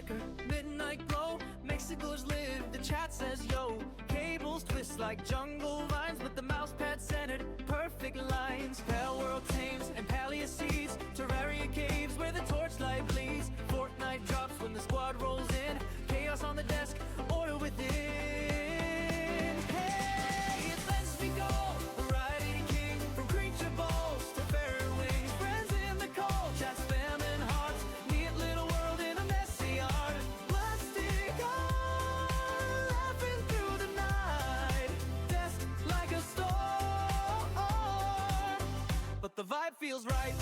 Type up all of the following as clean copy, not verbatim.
flicker, midnight glow. Mexicals live, the chat says yo. Cables twist like jungle vines, with the mouse pad centered, perfect lines. Pale world tames and Palia seeds, Terraria caves where the torchlight bleeds. Fortnite drops when the squad rolls in, chaos on the desk, order within. Hey, it's Let's Be Go, variety king, from creature balls to fairy wings. Friends in the cold, chat spamming hearts, neat little world in a messy art. Plastic art, laughing through the night, desk like a storm, but the vibe feels right.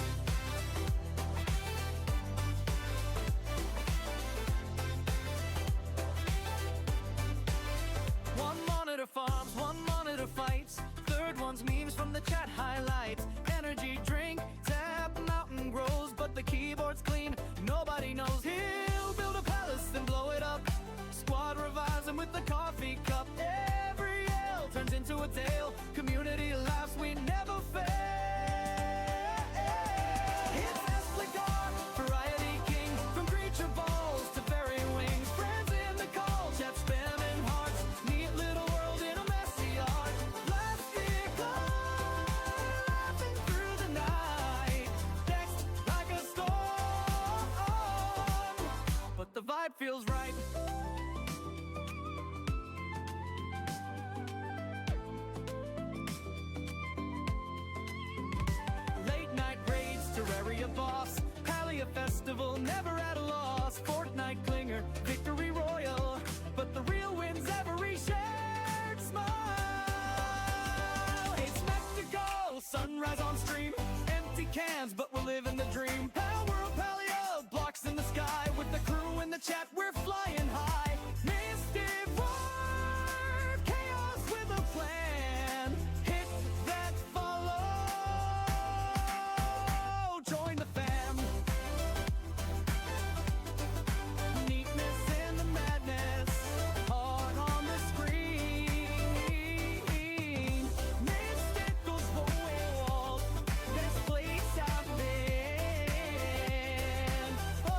Farms, one monitor fights, third one's memes from the chat highlights. Energy drink, tap, mountain grows, but the keyboard's clean, nobody knows. He'll build a palace, then blow it up. Squad revives him with the coffee cup. Every yell turns into a tale, community laughs, we never fail. It's Espligar, variety king, from creature balls to fairy wings. Friends in the call, chat spamming hearts, neat little world in a messy art. Plastic art, laughing through the night, text like a storm, but the vibe feels right. Late night raids, Terraria boss, Palia festival, never at a loss. Fortnite clinger, victory royal, but the real win's every shared smile. It's spectacle, sunrise on stream, empty cans, but we're living the dream. Power of Palia, blocks in the sky, with the crew in the chat, we're flying high. Mystic war, chaos with a plan, hit that follow, join the fam. Neatness in the madness, heart on the screen. Mystical's world, best place I've been. Oh.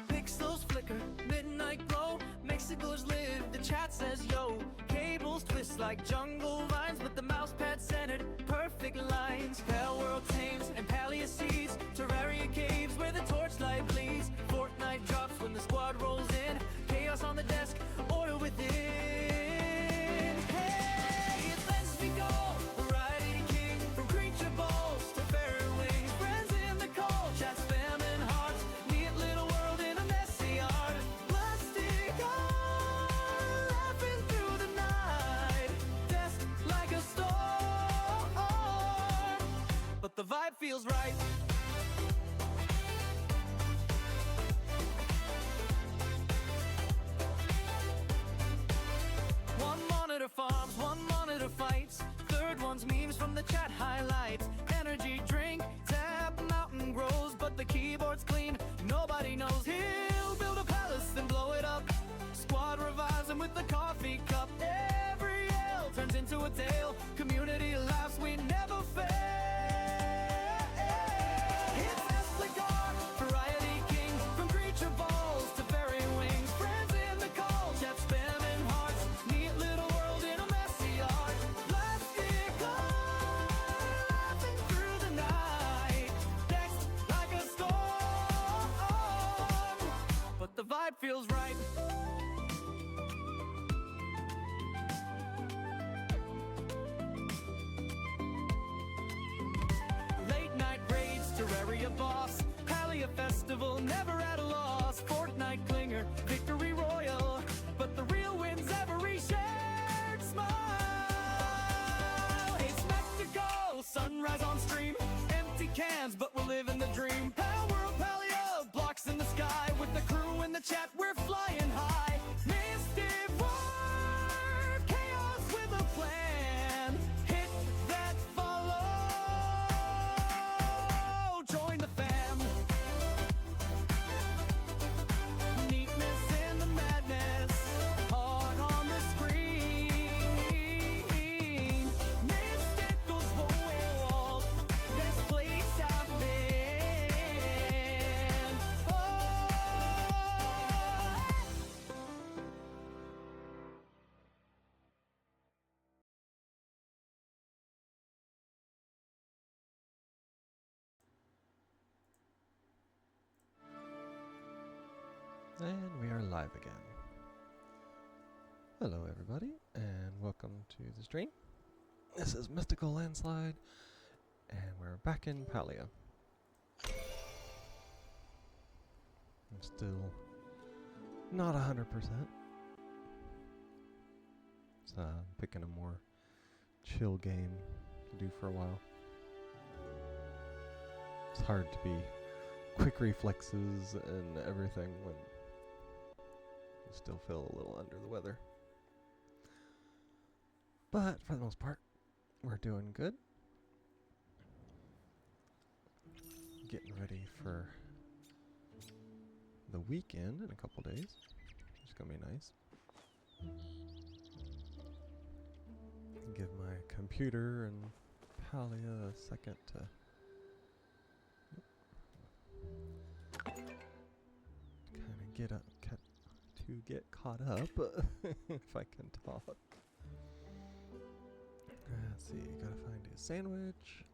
Pixels flicker, midnight glow. Mexicals live, the chat says yo. Cables twist like jungle vines, with the mouse pad centered, perfect lines. Pale world tames and Palia seeds, Terraria caves where the torchlight bleeds. Fortnite drops when the squad rolls in, chaos on the desk, order within. Hey, it's Let's Be Go, variety king, from creature balls to fairy wings. Friends in the cold, chat spamming hearts, neat little world in a messy art. Plastic art, laughing through the night, desk like a storm, but the vibe feels right. One monitor farms, one monitor fights, third one's memes from the chat highlights. Energy drink, tap, mountain grows, but the keyboard's clean, nobody knows. He'll build a palace, then blow it up. Squad revives him with the coffee cup. Every yell turns into a tale, community laughs, we never fail. It's Espligar, variety king, from creature balls to fairy wings. Friends in the call, chat spamming hearts, neat little world in a messy art. Plastic art, laughing through the night, text like a storm, but the vibe feels right. Late night raids, Terraria boss, Palia festival, never at a loss. Fortnite clinger, victory royal, but the real win's every shared smile. Hey, spectacle, sunrise on stream, empty cans, but we're living the dream. Power of Palia, blocks in the sky, with the crew in the chat, we're flying high. Mystic war, chaos with a plan, hit that follow, join the fam. Neatness in the madness, heart on the And we are live again. Hello everybody, and welcome to the stream. This is MysticalLandSlide, and we're back in Palia. I'm still not 100%, so I'm picking a more chill game to do for a while. It's hard to be quick reflexes and everything when you still feel a little under the weather. But for the most part, we're doing good. Getting ready for the weekend in a couple days. It's gonna be nice. Give my computer and Palia a second to kind of get caught up, if I can talk. Let's see, gotta find a sandwich,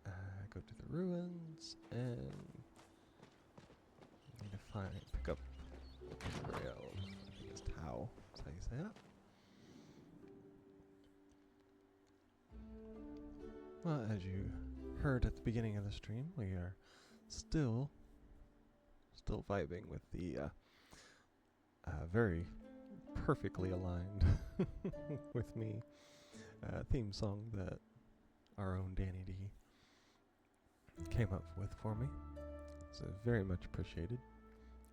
go to the ruins, and need to pick up trail. I think it's Tau, that's how you say it. Well, as you heard at the beginning of the stream, we are still vibing with the very perfectly aligned with me theme song that our own Danny D came up with for me. So very much appreciated.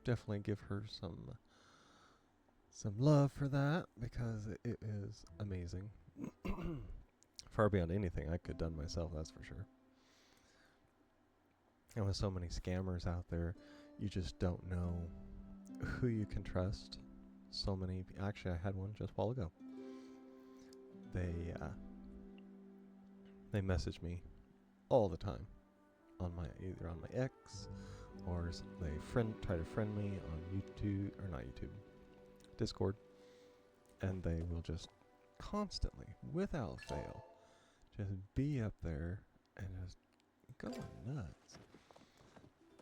Definitely give her some love for that, because it is amazing. Far beyond anything I could have done myself, that's for sure. And with so many scammers out there, you just don't know who you can trust. So many. Actually, I had one just a while ago. They message me all the time on either on my X, or they try to friend me on YouTube, or not YouTube, Discord, and they will just constantly, without fail, just be up there and just going nuts,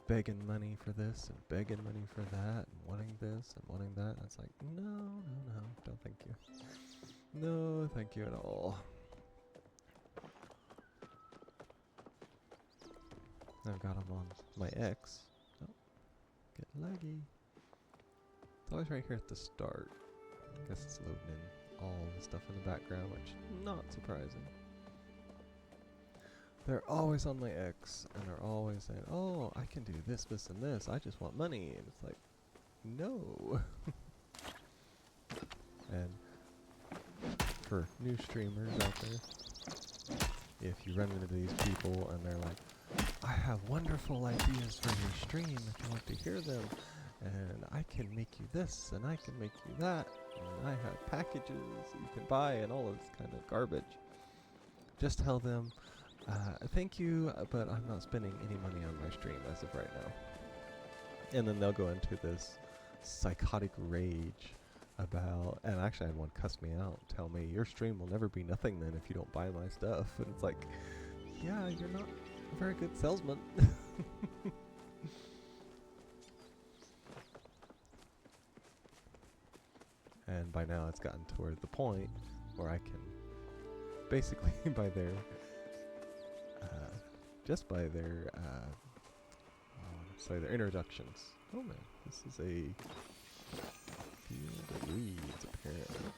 begging money for this and begging money for that, and wanting this and wanting that. And it's like, no, don't thank you. No, thank you at all. I've got them on my X. Oh, get laggy. It's always right here at the start. I guess it's loading in all the stuff in the background, which is not surprising. They're always on my X, and they're always saying, oh, I can do this, this, and this. I just want money. And it's like, no. And for new streamers out there, if you run into these people and they're like, I have wonderful ideas for your stream if you want to hear them, and I can make you this and I can make you that, and I have packages you can buy and all of this kind of garbage, just tell them, thank you, but I'm not spending any money on my stream as of right now. And then they'll go into this psychotic rage about, and actually I had one cuss me out, tell me, your stream will never be nothing then if you don't buy my stuff. And it's like, yeah, you're not a very good salesman. And by now it's gotten toward the point where I can basically just by their their introductions. Oh man, this is a field of weeds apparently.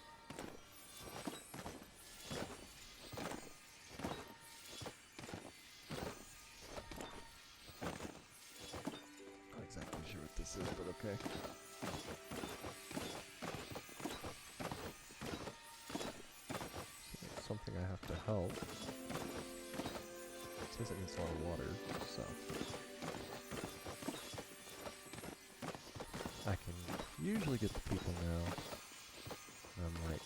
Not exactly sure what this is, but okay. So something I have to help. It says it needs a lot of water, so I can usually get the people now. And I'm like,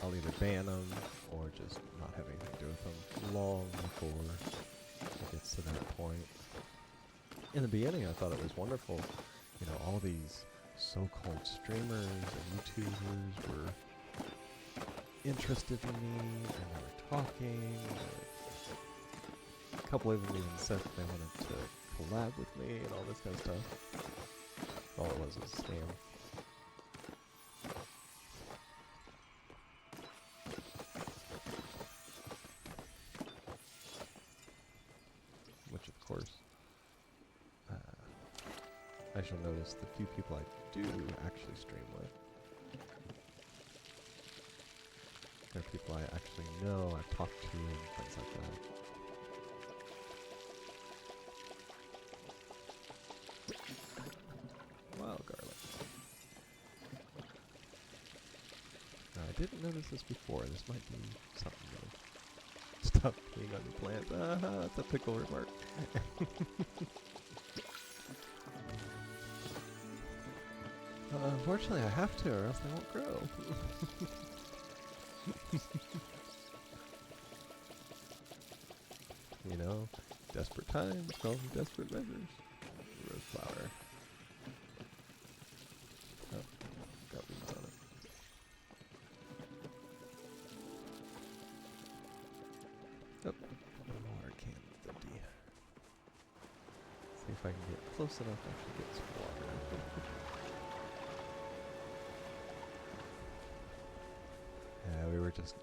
I'll either ban them or just not have anything to do with them long before it gets to that point. In the beginning I thought it was wonderful. You know, all these so-called streamers and YouTubers were interested in me and they were talking. A couple of them even said that they wanted to collab with me and all this kind of stuff. All it was a scam. Which, of course, I shall notice the few people I do actually stream with. They're people I actually know, I've talked to, and things like that. Wild garlic. Now, I didn't notice this before. This might be something new. Stop peeing on your plants. That's a pickle remark. Unfortunately, I have to, or else they won't grow. You know, desperate times call for desperate measures. Rose flower. Oh, got weeds on it. Oh, my water can's empty. See if I can get close enough to actually get some water. Yeah, we were just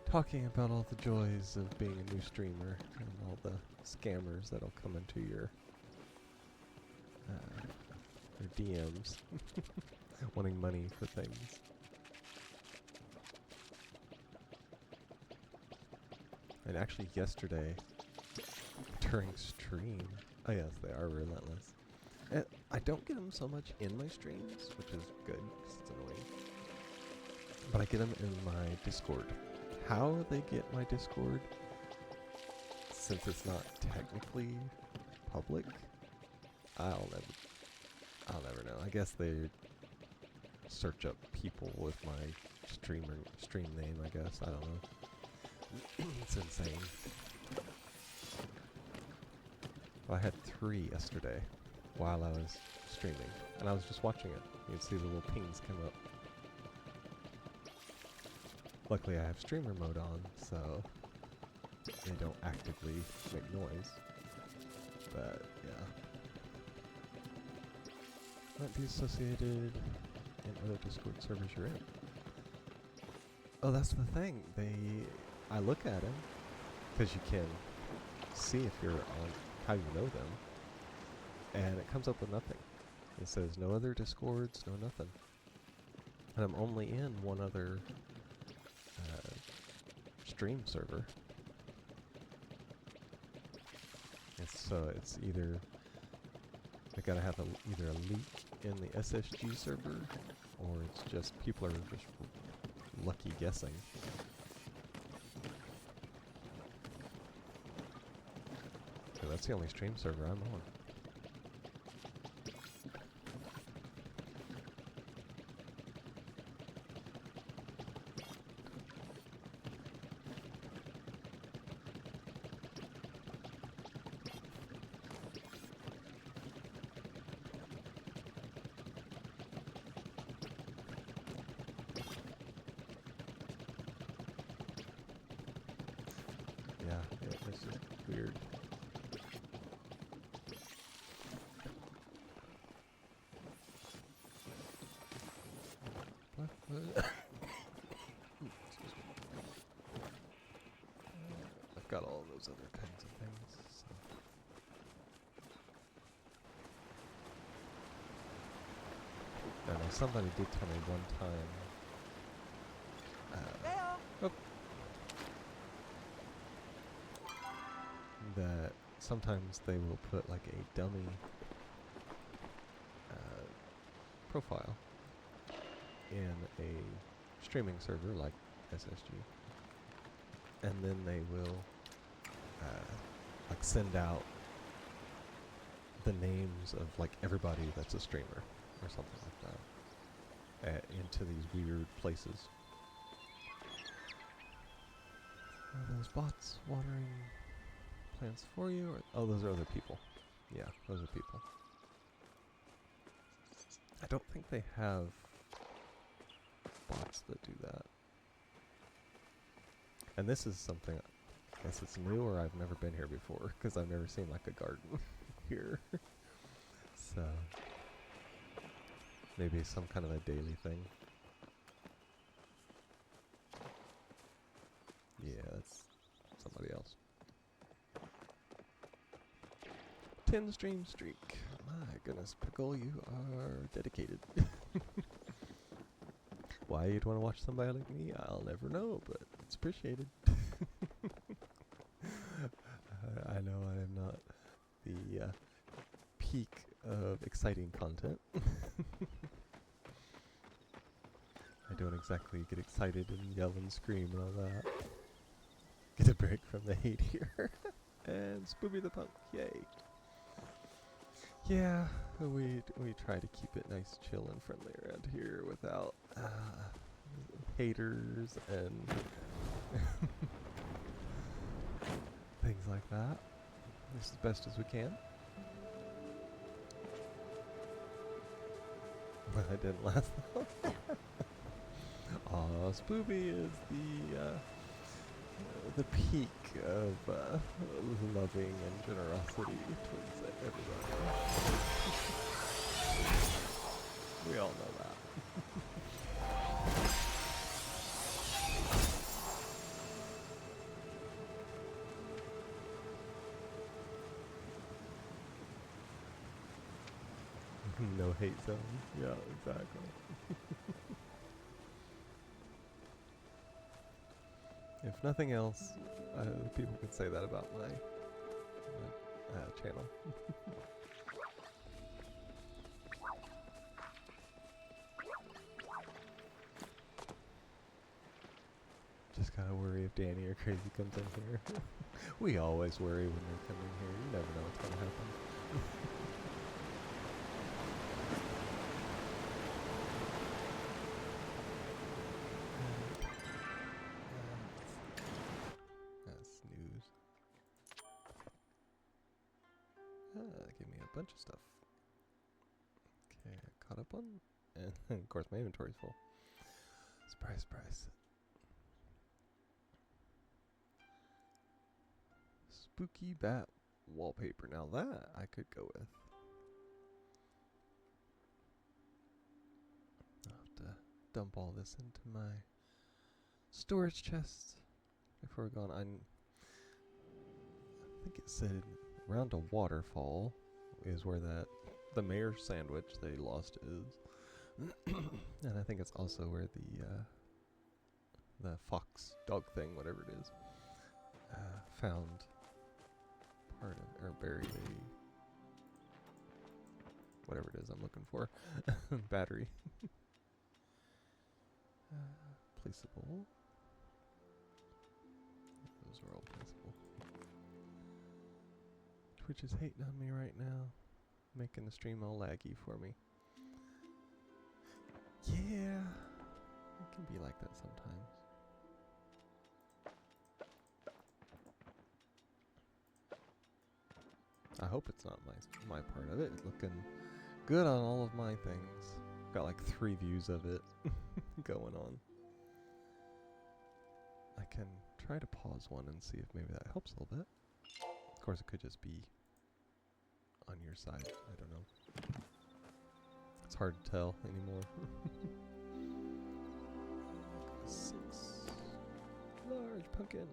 talking about all the joys of being a new streamer and all the scammers that'll come into your DMs wanting money for things. And actually yesterday, during stream, oh yes, they are relentless. And I don't get them so much in my streams, which is good, 'cause it's annoying. But I get them in my Discord. How they get my Discord, since it's not technically public, I'll never know. I guess they search up people with my stream name, I guess. I don't know. It's insane. Well, I had 3 yesterday while I was streaming, and I was just watching it. You can see the little pings come up. Luckily I have streamer mode on, so they don't actively make noise. But yeah. Might be associated in other Discord servers you're in. Oh, that's the thing. I look at them, because you can see if you're on, how you know them, and it comes up with nothing. It says no other Discords, no nothing. And I'm only in one other stream server. It's either they gotta have either a leak in the SSG server, or it's just people are just lucky guessing. So that's the only stream server I'm on. It's just weird. Excuse me. I've got all those other kinds of things. So. I know somebody did tell me one time. That sometimes they will put like a dummy profile in a streaming server like SSG, and then they will like send out the names of like everybody that's a streamer or something like that into these weird places. Are those bots watering plants for you? Or, oh, those are other people. Yeah, those are people. I don't think they have bots that do that. And this is something, I guess it's new, or I've never been here before, because I've never seen like a garden here. So, Maybe some kind of a daily thing. Yeah, that's somebody else. 10 stream streak. My goodness, Pickle, you are dedicated. Why you'd want to watch somebody like me, I'll never know, but it's appreciated. I know I am not the peak of exciting content. I don't exactly get excited and yell and scream and all that. Get a break from the hate here. And Spoopy the Punk, yay. Yeah, we try to keep it nice, chill, and friendly around here without haters and things like that. This is as best as we can. But I didn't last long. Aw, Spoopy is the peak of loving and generosity towards everybody. We all know that. No hate zone. Yeah, exactly. If nothing else, people could say that about my channel. Just gotta worry if Danny or Crazy comes in here. We always worry when they're coming here. You never know what's gonna happen. Snooze. Give me a bunch of stuff. Okay, I caught up on, and of course my inventory's full. Surprise, surprise. Spooky bat wallpaper. Now that I could go with. I'll have to dump all this into my storage chest before we're gone. I think it said around a waterfall is where the mayor's sandwich they lost is. And I think it's also where the fox dog thing, whatever it is, found part of, or buried a, whatever it is I'm looking for, battery. Placeable. Those are all placeable. Twitch is hating on me right now, making the stream all laggy for me. Yeah, it can be like that sometimes. I hope it's not my part of it. It's looking good on all of my things. Got like 3 views of it going on. I can try to pause one and see if maybe that helps a little bit. Of course, it could just be on your side. I don't know. It's hard to tell anymore. 6 large pumpkin.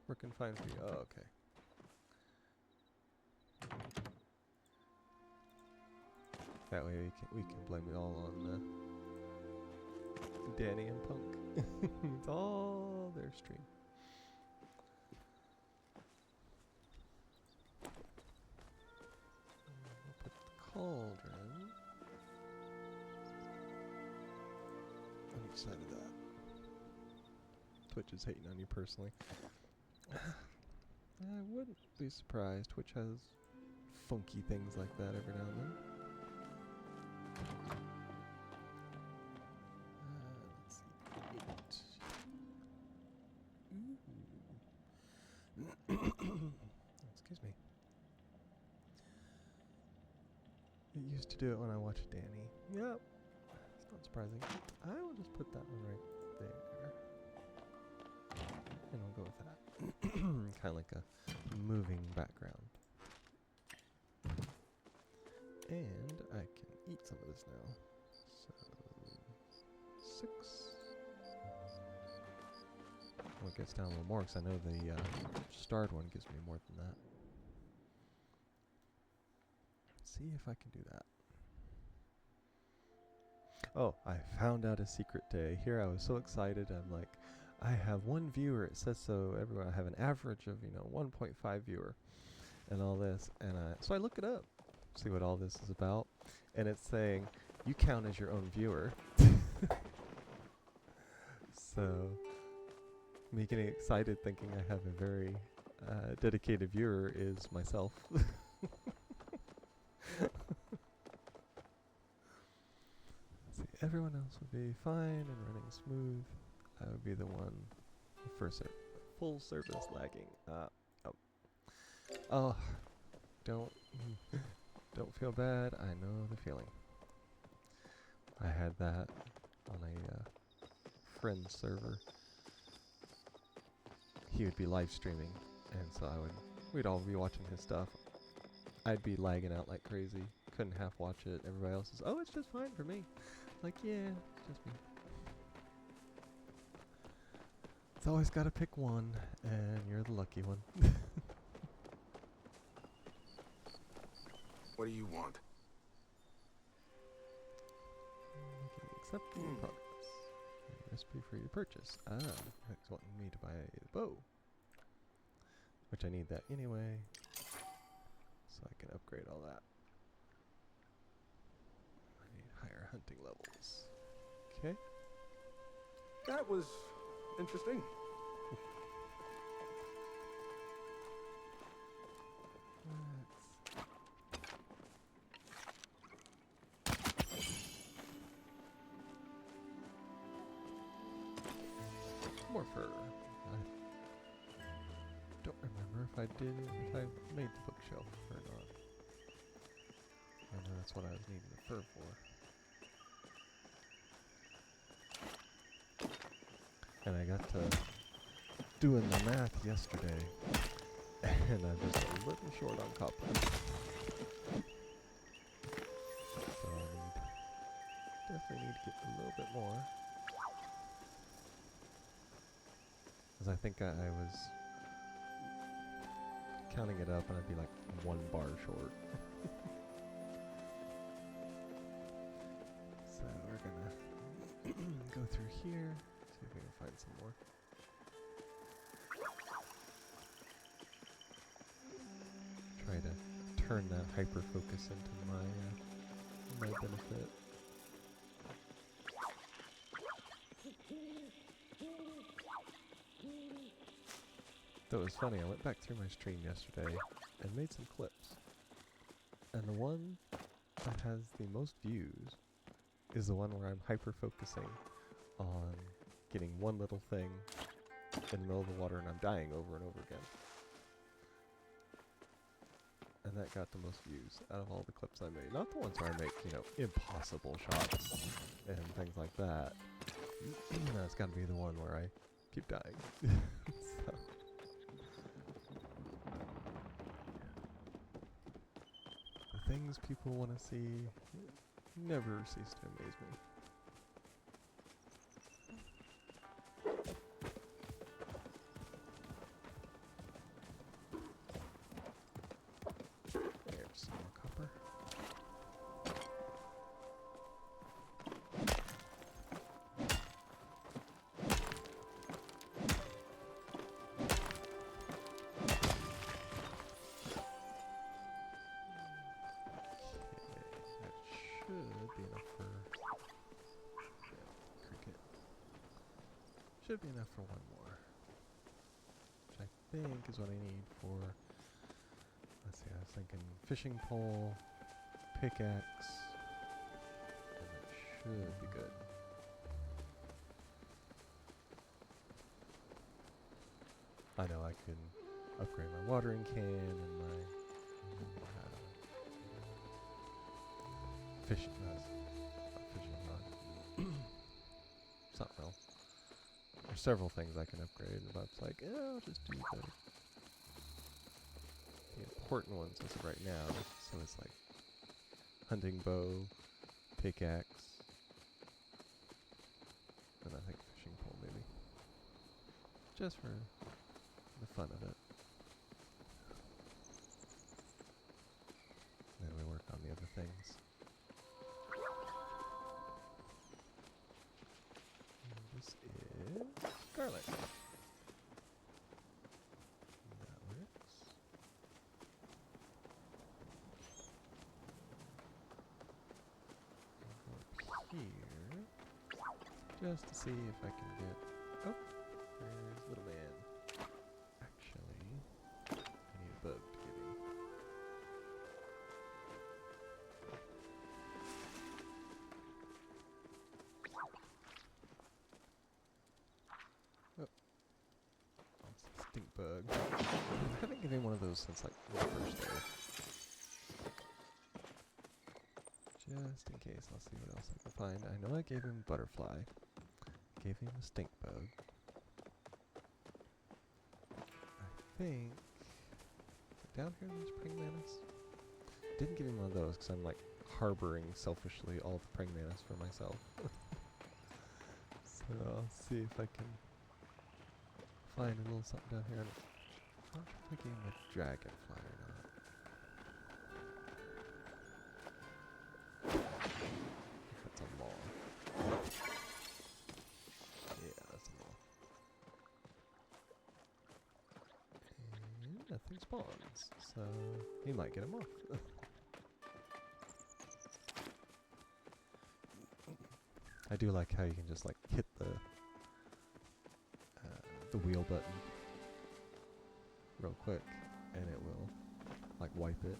Working fine for you. Oh, okay. That way we can blame it all on Danny and Punk. It's all their stream. We'll put the cauldron on each side of that. Twitch is hating on you personally. I wouldn't be surprised. Twitch has funky things like that every now and then. Let's see. 8. Ooh. Excuse me. It used to do it when I watched Danny. Yep. It's not surprising. I will just put that one right there. And we'll go with that. Kind of like a moving background. And I can eat some of this now. So 6. Well, it gets down a little more because I know the starred one gives me more than that. Let's see if I can do that. Oh, I found out a secret day. Here I was so excited. I'm like, I have 1 viewer. It says so everywhere. I have an average of, 1.5 viewer and all this. And so I look it up, see what all this is about. And it's saying, you count as your own viewer. So, me getting excited thinking I have a very dedicated viewer is myself. See, everyone else would be fine and running smooth. I would be the one for full service lagging. Oh, don't feel bad. I know the feeling. I had that on a friend's server. He would be live streaming, and so we'd all be watching his stuff. I'd be lagging out like crazy. Couldn't half watch it. Everybody else is, oh, it's just fine for me. Like, yeah, it's just me. It's always gotta pick one, and you're the lucky one. What do you want? Accepting progress. Recipe for your purchase. It's wanting me to buy the bow. Which I need that anyway. So I can upgrade all that. I need higher hunting levels. Okay. That was interesting. More fur. I don't remember if I made the bookshelf or not. I know that's what I was needing the fur for. And I got to doing the math yesterday, and I'm just a little short on copper. So I definitely need to get a little bit more. Because I think I was counting it up and I'd be like 1 bar short. So we're gonna go through here, see if we can find some more. Try to turn that hyper focus into my benefit. Though it was funny, I went back through my stream yesterday and made some clips. And the one that has the most views is the one where I'm hyper-focusing on getting one little thing in the middle of the water and I'm dying over and over again. And that got the most views out of all the clips I made. Not the ones where I make, impossible shots and things like that. That's gotta be the one where I keep dying. So. The things people want to see never cease to amaze me. There's some more copper. Should be enough for 1 more. Which I think is what I need for, let's see, I was thinking fishing pole, pickaxe, and it should be good. I know I can upgrade my watering can and my fishing rod. Something else. There's several things I can upgrade, but it's like, I'll just do the important ones as of right now. So it's like hunting bow, pickaxe. And I think fishing pole maybe. Just for the fun of it. Then we work on the other things. And this is garlic. That works. I'll go up here. Just to see if I can get... Oh! There's little man. Actually, I need a bug to get him. Oh. That's a stink bug. I haven't given him one of those since like the first day. Just in case, I'll see what else I can find. I know I gave him butterfly. Gave him a stink bug. I think down here there's praying mantis. Didn't give him one of those because I'm like harboring selfishly all the praying mantis for myself. So I'll see if I can find a little something down here. I'm not sure if I gave him a dragonfly or not. If it's a moth. Yeah, that's a moth. And nothing spawns, so he might get a moth. I do like how you can just like hit the wheel button real quick, and it will like wipe it.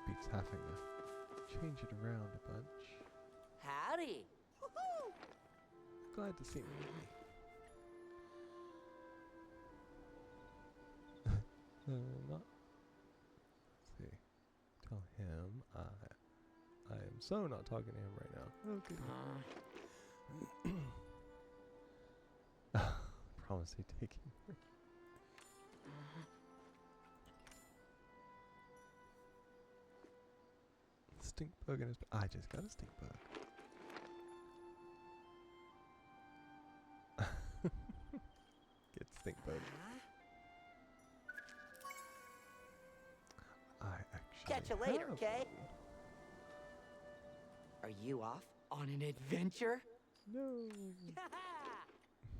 Beats having to change it around a bunch. Howdy. Woohoo! Glad to see me. Not. Let's see. Tell him I am so not talking to him right now. Oh, goody. Promise he'd take him. Stink bug in his. I just got a stink bug. Get stink bug. I actually Catch you later, have okay? one. Are you off on an adventure? No.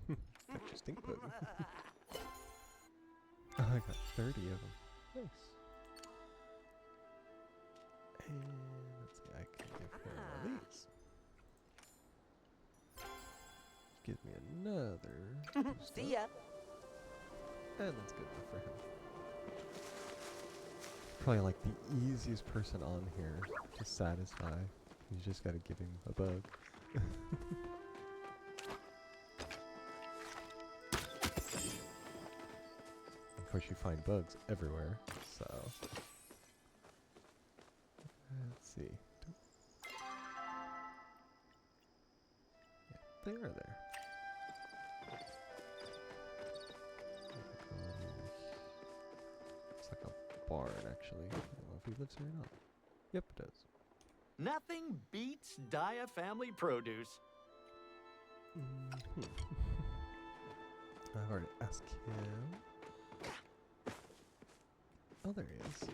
Catch a stink bug. Oh, I got 30 of them. Nice. And let's see, I can give him one of these. Gives me another. boost See up. ya. And that's good enough for him. Probably like the easiest person on here to satisfy. You just gotta give him a bug. Of course, you find bugs everywhere, so. Let's see. Yeah, they are there. It's like a barn, actually. I don't know if he lives here or not. Yep, it does. Nothing beats Dia family produce. I've already asked him. Oh, there he is.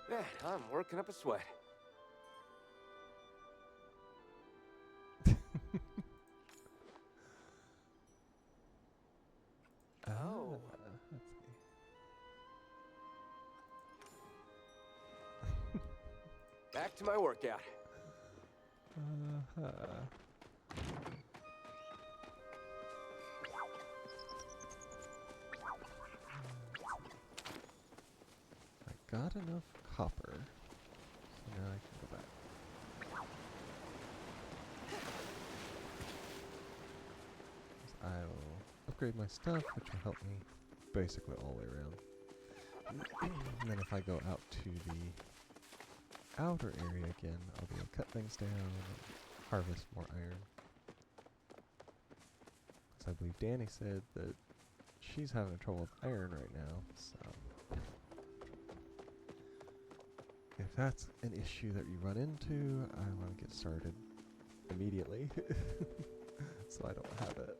Man, I'm working up a sweat. Oh. Let's see. Back to my workout. I got enough copper, so now I can go back. I will upgrade my stuff, which will help me basically all the way around. And then if I go out to the outer area again, I'll be able to cut things down and harvest more iron. Because I believe Danny said that she's having trouble with iron right now, so if that's an issue that you run into, I want to get started immediately so I don't have it.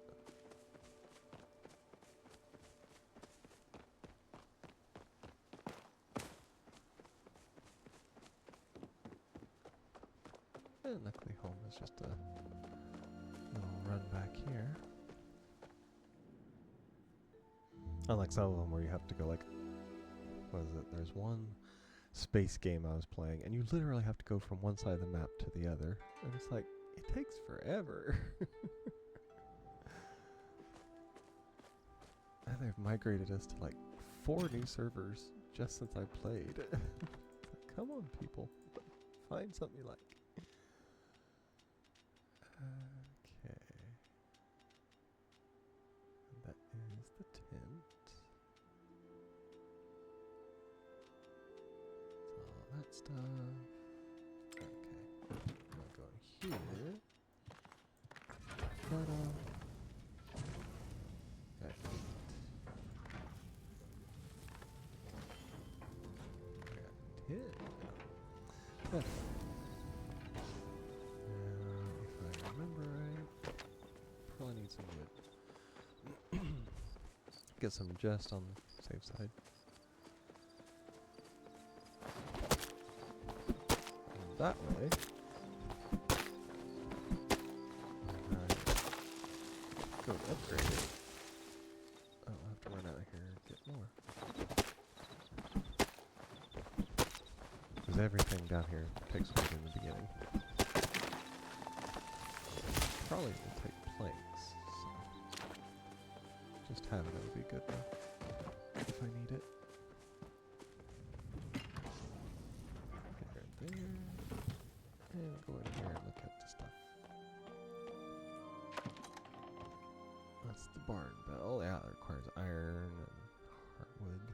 And luckily home is just a little run back here. Unlike some of them where you have to go like, what is it? There's one space game I was playing, and you literally have to go from one side of the map to the other. And it's like, it takes forever. And they've migrated us to like 4 new servers just since I played. Come on, people. Find something you like. Okay. And that is the tent. All that stuff. Okay. I'll go in here. Ta-da. Got meat. Got tin. Good. If I remember right, probably need some wood. Get some just on the safe side. And that way. Go upgrade it. Oh, I'll have to run out of here and get more. Because everything down here takes wood in the beginning. Probably will take planks, so just having it would be good enough if I need it. Get right there. And go in here and look at the stuff. That's the barn bell. Yeah, that requires iron and heartwood.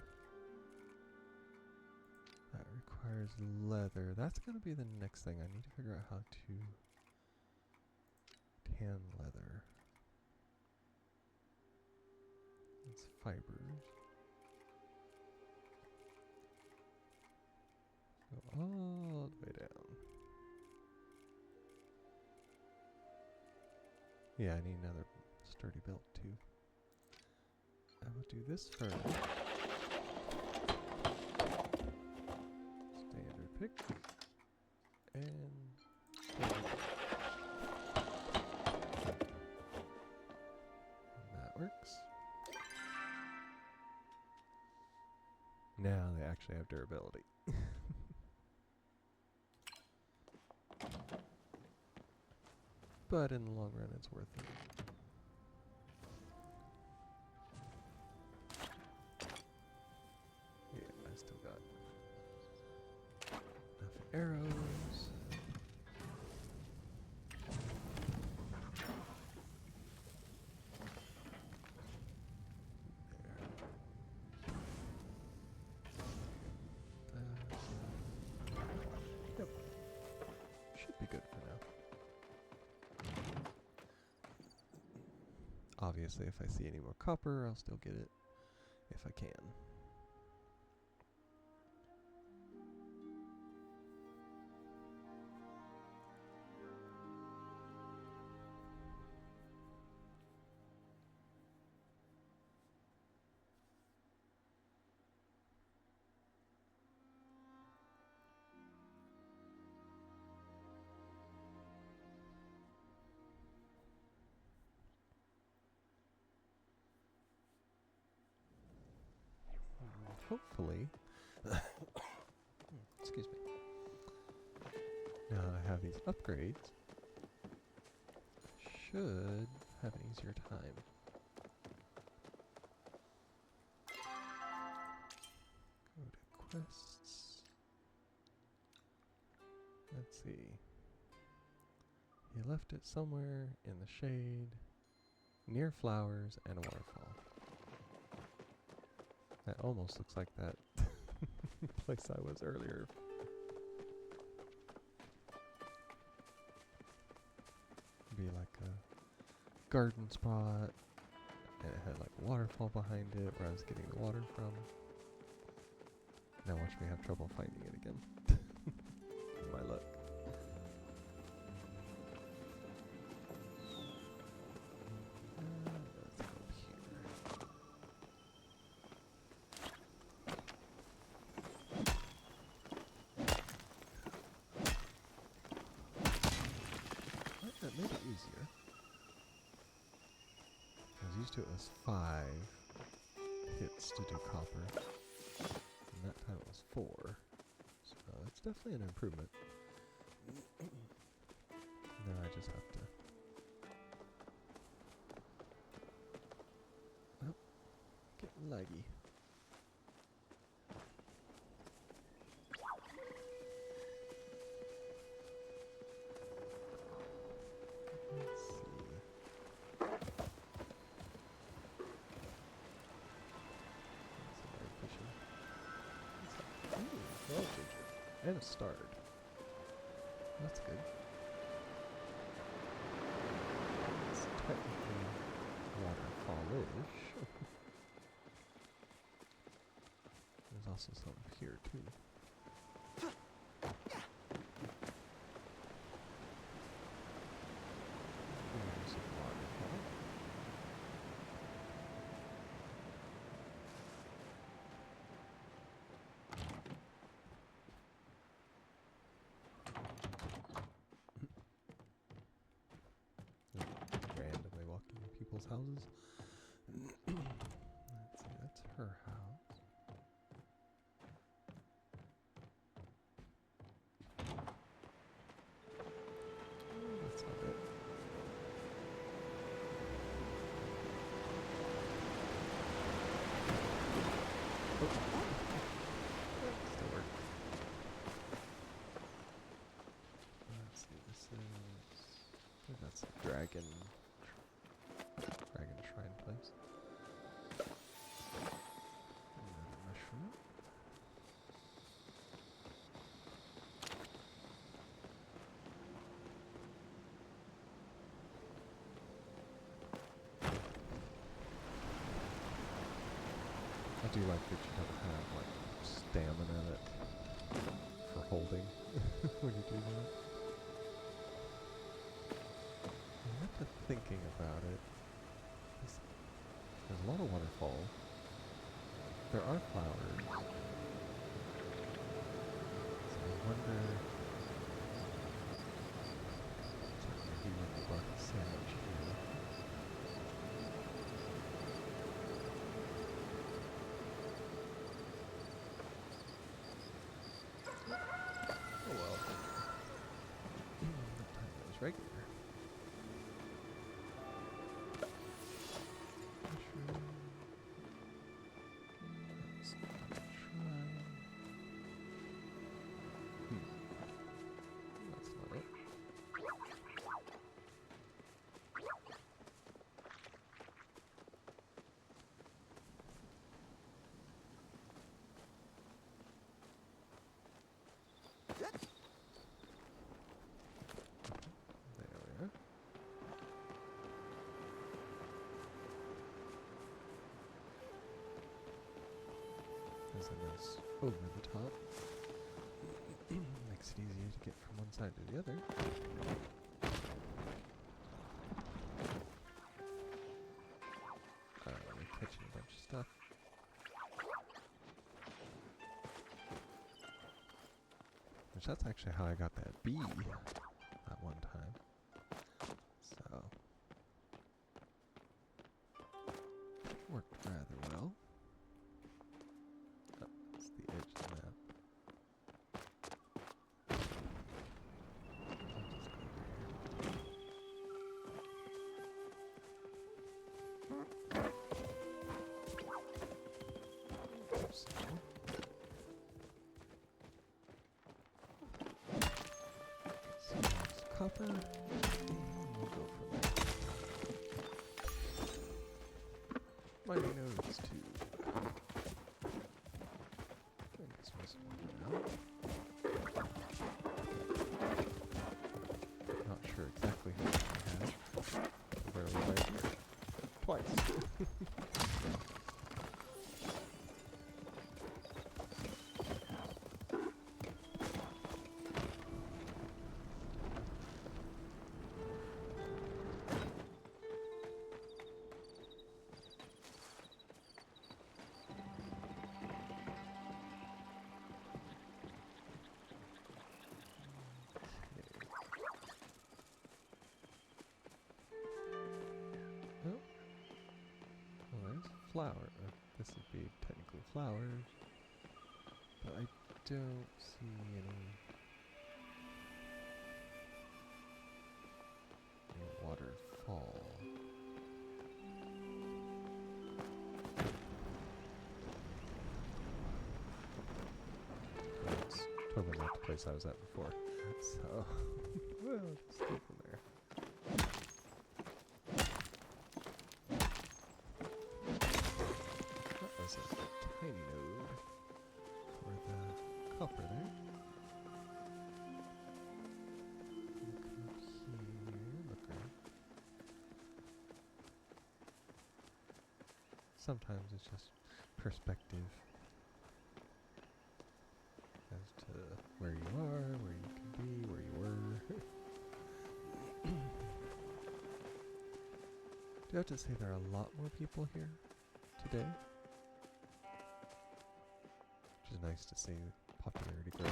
That requires leather. That's going to be the next thing. I need to figure out how to tan leather. It's fibers. Go all the way down. Yeah, I need another sturdy belt too. I will do this first. Standard pick. And standard pick. That works. Now they actually have durability. But in the long run, it's worth it. Yeah, I still got enough arrows. Yep. Should be good for now. Obviously, if I see any more copper, I'll still get it if I can. Hopefully, excuse me, now that I have these upgrades, I should have an easier time. Go to quests. Let's see. You left it somewhere in the shade, near flowers and a waterfall. That almost looks like that place I was earlier. Be like a garden spot, And it had like a waterfall behind it where I was getting the water from. Now watch me have trouble finding it again. My luck. Let's go up here. Well, that made it easier. I was used to it was 5 hits to do copper. And that time it was 4. So it's definitely an improvement. Now I just have to... Oh, getting laggy. Let's see. Somebody fishing. Ooh, well, ginger. And a start. That's good. It's technically waterfall-ish. There's also some here too. There's a waterfall. Randomly walking in people's houses. Let's see, that's her house. That's not it. Oh. Still works. Let's see, this is... I think that's a dragon shrine place. Another mushroom. I do like that you don't have like stamina that for holding when you do that. After thinking about it, there's a lot of waterfall. There are flowers. So I wonder maybe with the bark sandwich here. Oh well. That time it was regular. There we are. There's a nice over the top. Makes it easier to get from one side to the other. We're catching a bunch of stuff. Which that's actually how I got that bee that one time. So worked rather well. Oh, that's the edge of the map. I'll just go over here. Copper. We'll go from there. Mighty nodes too. I guess we'll just walk out. Not sure exactly how many I have. Barely right here. Twice. flower. This would be technically flowers, but I don't see any waterfall. That's totally not the place I was at before. So, well, just go from there. That was a tiny node for the copper there. Look around. Sometimes it's just perspective as to where you are, where you can be, where you were. Do I have to say there are a lot more people here today? Which is nice to see popularity grow.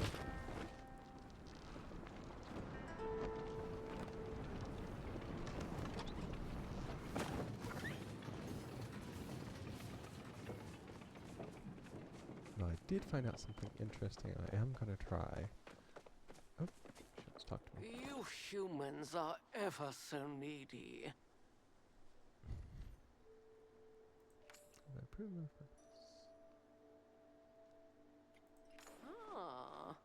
Well, I did find out something interesting I am going to try. Oh, let's talk to me. You humans are ever so needy. I approve of purpose. Ah,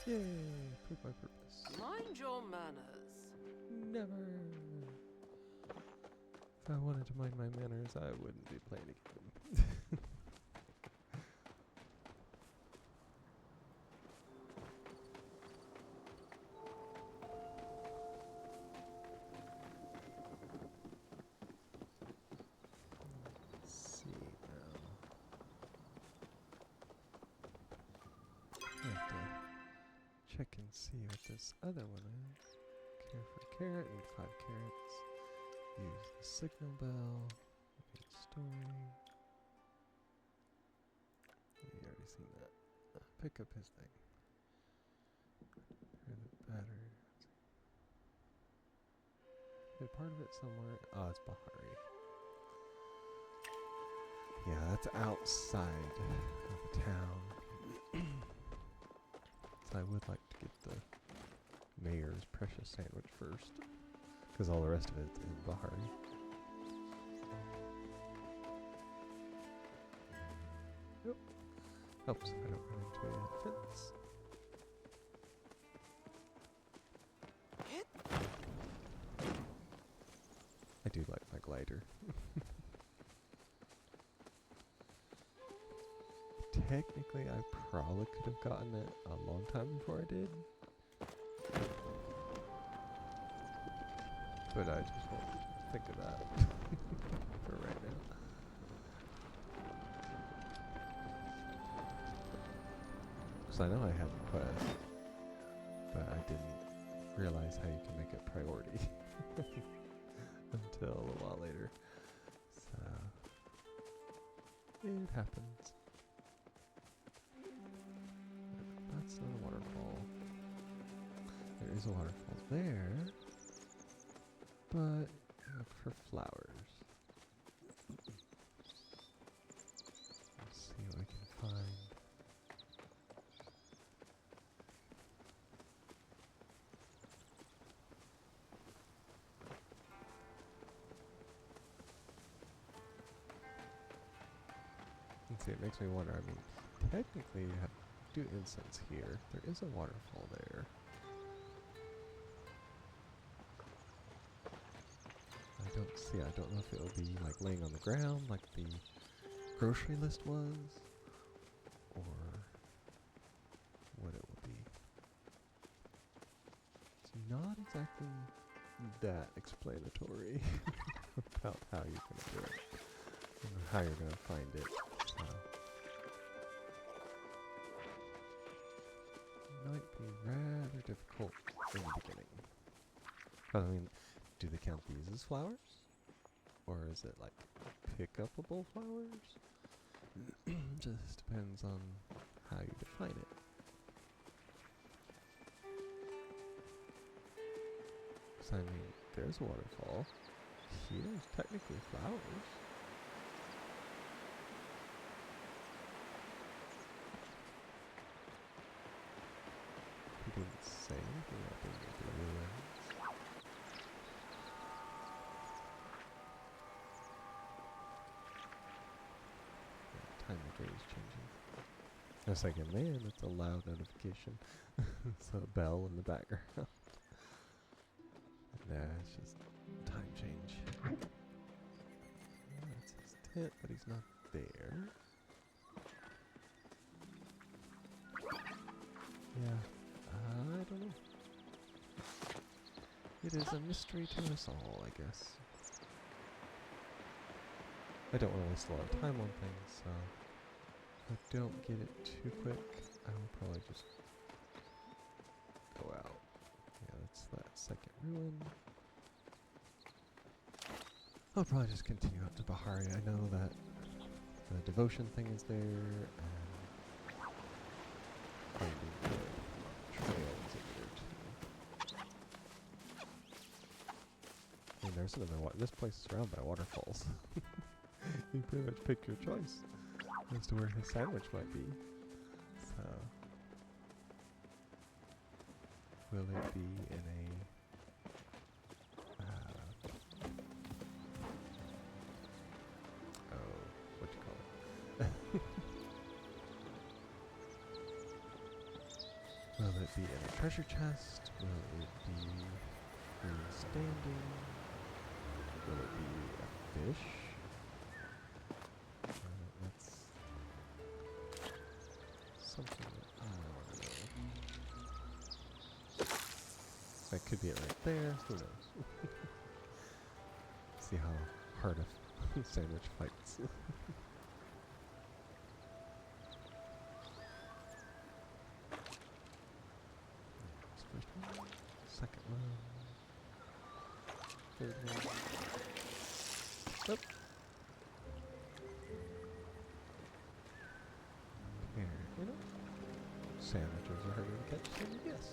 Yay! Prove my purpose. mind your manners. Never! If I wanted to mind my manners, I wouldn't be playing a game. Let's see now. I have to check and see what this other one is. Care for a carrot, need 5 carrots. Use the signal bell. Read story. You already seen that. Pick up his thing. Hear the battery. Is part of it somewhere? Oh, it's Bahari. Yeah, that's outside of the town. So I would like to get the mayor's precious sandwich first, because all the rest of it is Bahari. Yep. Helps if I don't run into a fence. I do like my glider. Technically, I probably could have gotten it a long time before I did. But I just won't think of that for right now. Because I know I have a quest, but I didn't realize how you can make it priority until a while later. So, it happens. That's not a waterfall. There is a waterfall there, but for flowers. Let's see what we can find. Let's see, it makes me wonder. I mean, technically, you have to do incense here. There is a waterfall there. I don't know if it will be like laying on the ground like the grocery list was, or what it will be. It's not exactly that explanatory about how you're going to do it and how you're going to find it. So it might be rather difficult in the beginning. I mean, do they count these as flowers? Or is it like pick-upable flowers? Just depends on how you define it. So I mean, there's a waterfall. Here's technically flowers. screen is changing. I was thinking, man, that's a loud notification. It's a bell in the background. Nah, it's just time change. That's his tent, but he's not there. Yeah, I don't know. It is a mystery to us all, I guess. I don't want to waste a lot of time on things, so if I don't get it too quick, I will probably just go out. Yeah, that's that second ruin. I'll probably just continue up to Bahari. I know that the devotion thing is there, and finding the trail is over there too. I mean, there's another one. This place is surrounded by waterfalls. You pretty much pick your choice as to where his sandwich might be. So, will it be in a what do you call it? Will it be in a treasure chest? Will it be freestanding? Will it be a fish? That's something that I want to know. That could be it right there. Who knows? See how hard a sandwich fights. First one, second one, third one. Up. Here, you know, sandwiches are harder to catch than you guess.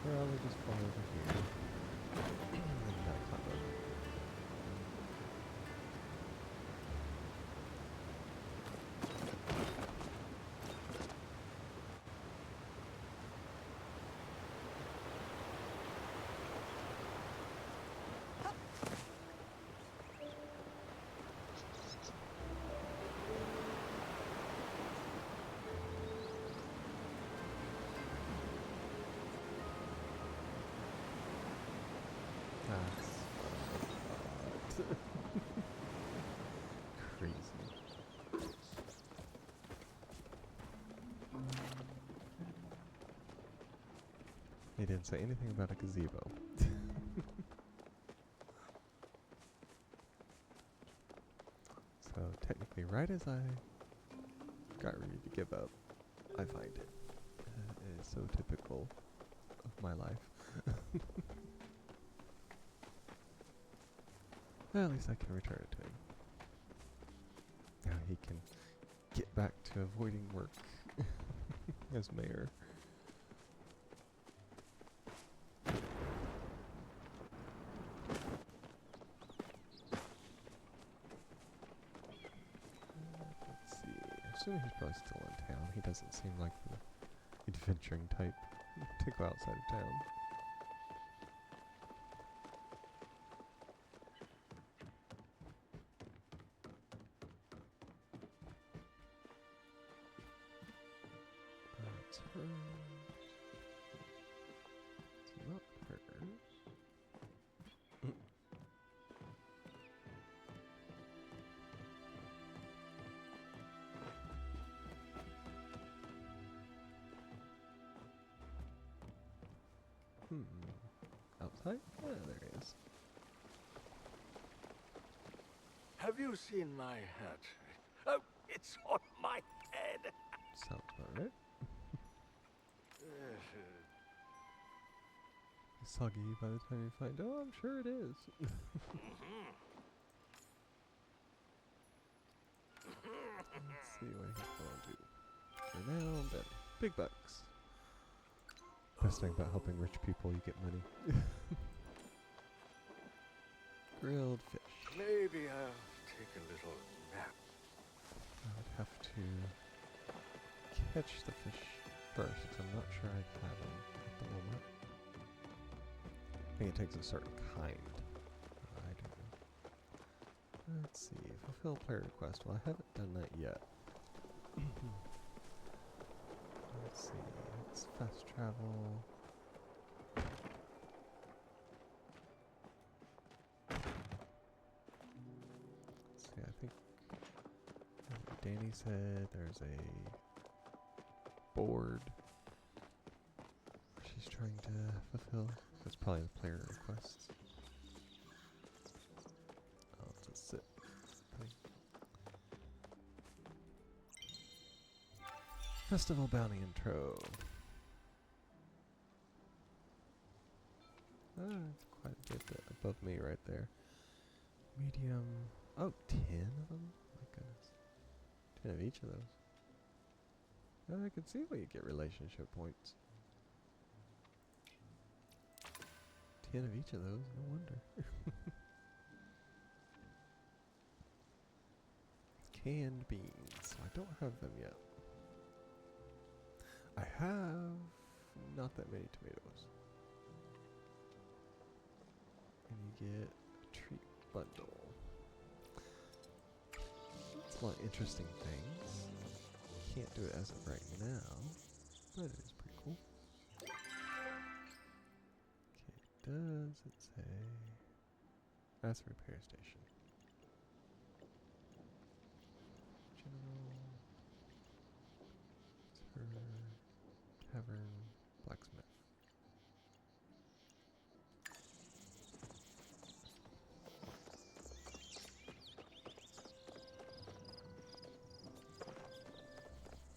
Probably just fall over here. And not climb over. Crazy. He didn't say anything about a gazebo. So technically, right as I got ready to give up, I find it. It is so typical of my life. Well, at least I can return it to him. Now he can get back to avoiding work as mayor. Let's see. I'm assuming he's probably still in town. He doesn't seem like the adventuring type to go outside of town. That's hers. It's not hers. Outside? Yeah, there he is. Have you seen my hat? Oh, it's on my head. Sounds about right. soggy by the time you find, oh, I'm sure it is. Let's see what he's going to do. For now, then. Big bucks. Best thing about helping rich people, you get money. Grilled fish. Maybe I'll take a little nap. I would have to catch the fish first, because I'm not sure I have them at the moment. I think it takes a certain kind. I don't know. Let's see. Fulfill player request. Well, I haven't done that yet. Let's see. It's fast travel. Let's see. I think Danny said there's a board she's trying to fulfill. That's probably the player requests. Oh, it's a sit thing. Festival bounty intro. Ah, it's quite a bit above me right there. Medium. Oh, 10 of them? My goodness. 10 of each of those. I can see why you get relationship points. 10 of each of those, no wonder. Canned beans. I don't have them yet. I have not that many tomatoes. And you get a treat bundle. That's a lot of interesting things. Can't do it as of right now, but it is pretty cool. Okay, does it say? That's a repair station. General. Tavern. Blacksmith.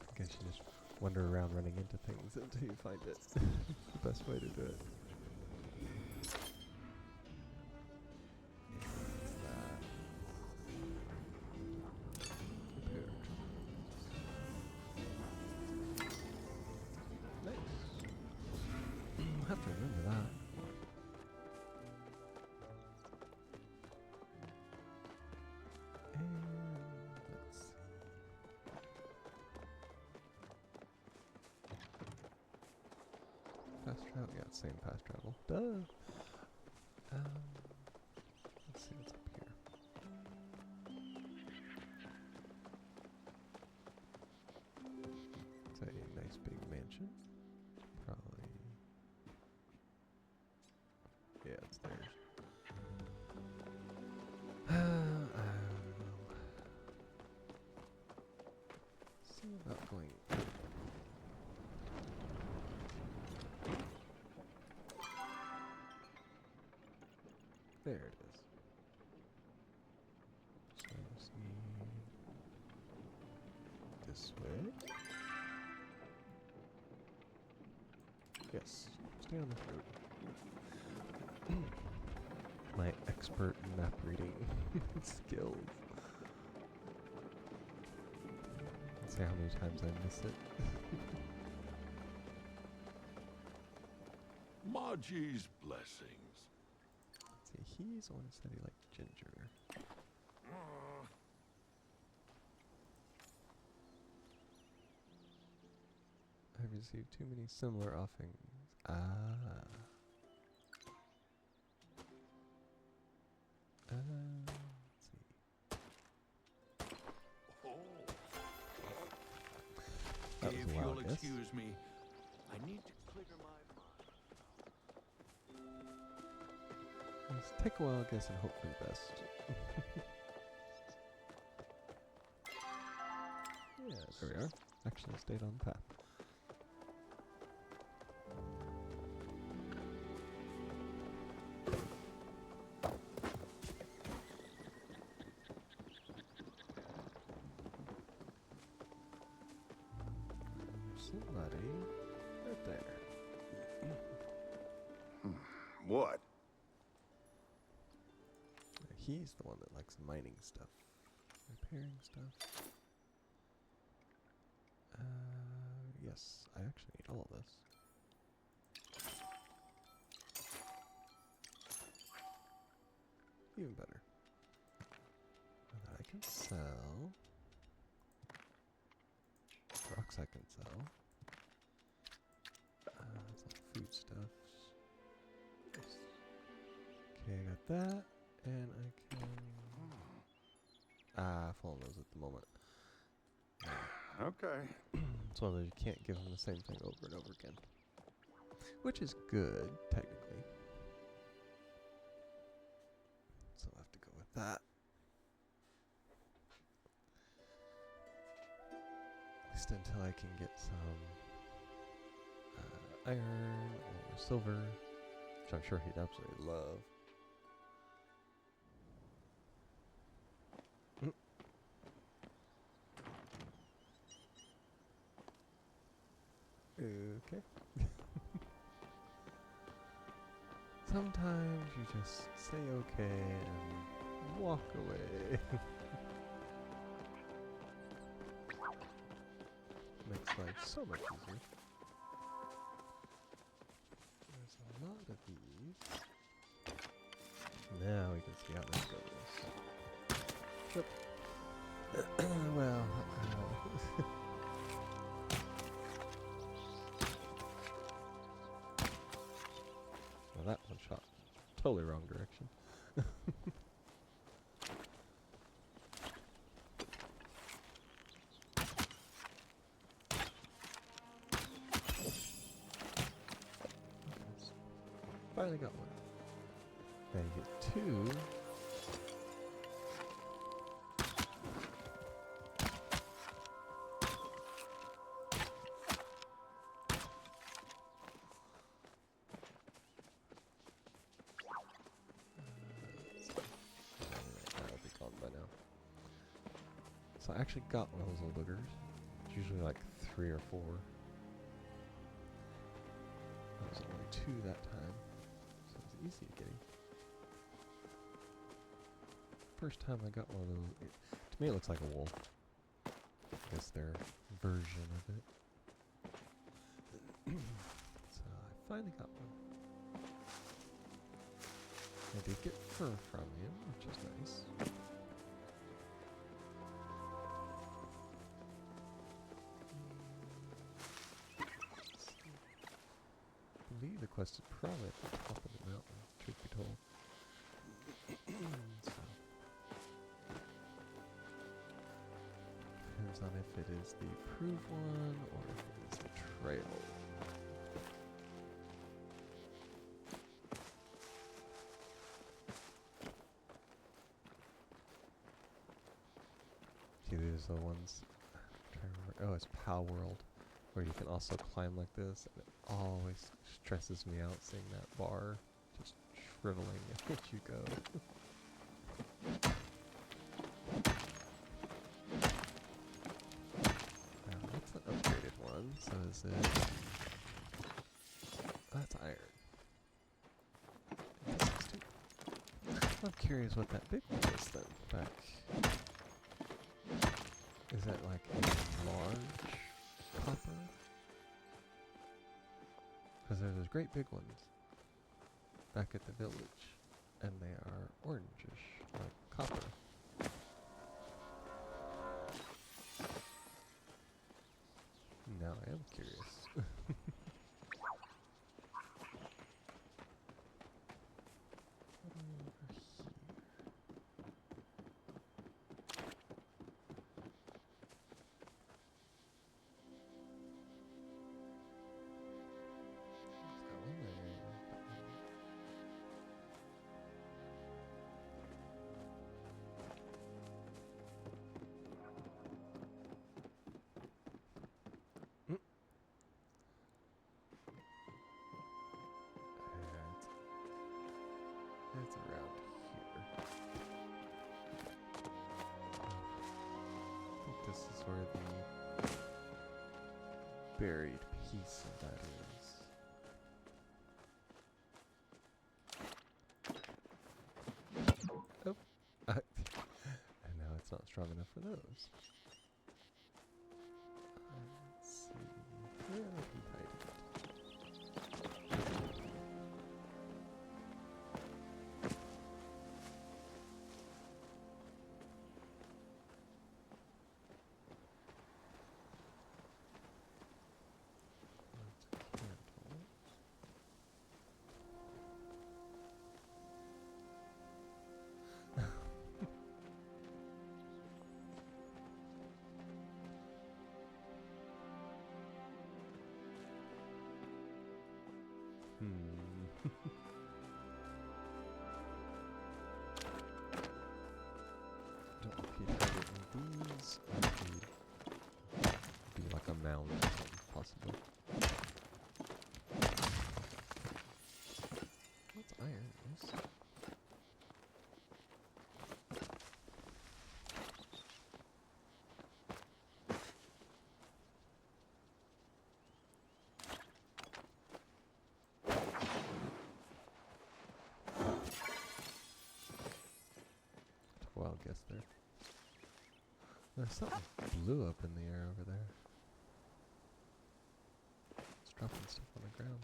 I guess you just wander around running into things until you find it. The best way to do it. I'll have to remember that. And let's see. Fast travel? Yeah, same fast travel. Duh! Let's see what's up here. It's a nice big mansion. Probably. Yeah, it's theirs. I don't know. See about going. There it is. So see this way. Yes, stay on this road. My expert map reading skills. Let's see how many times I miss it. Margie's blessings. Let's see, he's the one who said he liked ginger. I've received too many similar offerings. Let's see. That was If a you'll wild guess. excuse me, I need to clear my mind. Let's take a wild guess and hope for the best. Yeah, there we are. Actually stayed on the path. Somebody right there. What? He's the one that likes mining stuff. Repairing stuff. Yes, I actually need all of this. Even better. And then I can sell. Rocks I can sell. Some foodstuffs. Yes. Okay, I got that. And I can... full nose at the moment. Okay. It's one of those you can't give them the same thing over and over again. Which is good, technically. So I'll have to go with that. At least until I can get some iron or silver, which I'm sure he'd absolutely love. Okay. Sometimes you just say okay and walk away. Makes life so much easier. There's a lot of these. Now we can see how this goes. Yep. Well, well, that one shot totally wrong direction. Finally got one. Now you get two. That'll be gone by now. So I actually got one of those little boogers. It's usually like 3 or 4. There was only 2 that time. So it was easy getting. First time I got one of those, to me it looks like a wolf. I guess their version of it. So I finally got one. I did get fur from him, which is nice. I believe the quest is probably at the top of the mountain, truth be told. So. Depends on if it is the approved one or if it is the trail. See, these are the ones. I'm trying to remember. Oh, it's Pow World, where you can also climb like this, and it always stresses me out seeing that bar just shriveling as you go. Now, that's an upgraded one, so is it... Oh, that's iron. And this is too. I'm curious what that big one is then, back... Is that like a large copper? Because there's those great big ones back at the village, and they are orangish, like copper. Now I am curious. It's around here. I think this is where the buried piece of that is. for those. Let's see. Where are we hiding it? That's a candle. Don't know if you'd have it in these, or if you'd be like a mound or something, possibly. What's iron? Yes. Wild guess there. There's something blue up in the air over there. It's dropping stuff on the ground.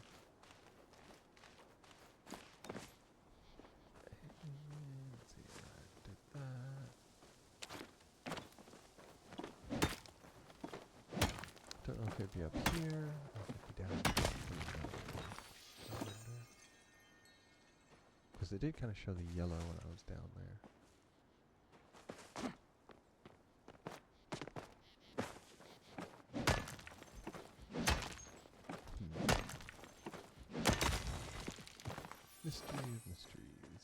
Let's see, I did that. Don't know if it'd be up here or if it'd be down. Because it did kind of show the yellow when I was down there. Mystery of mysteries.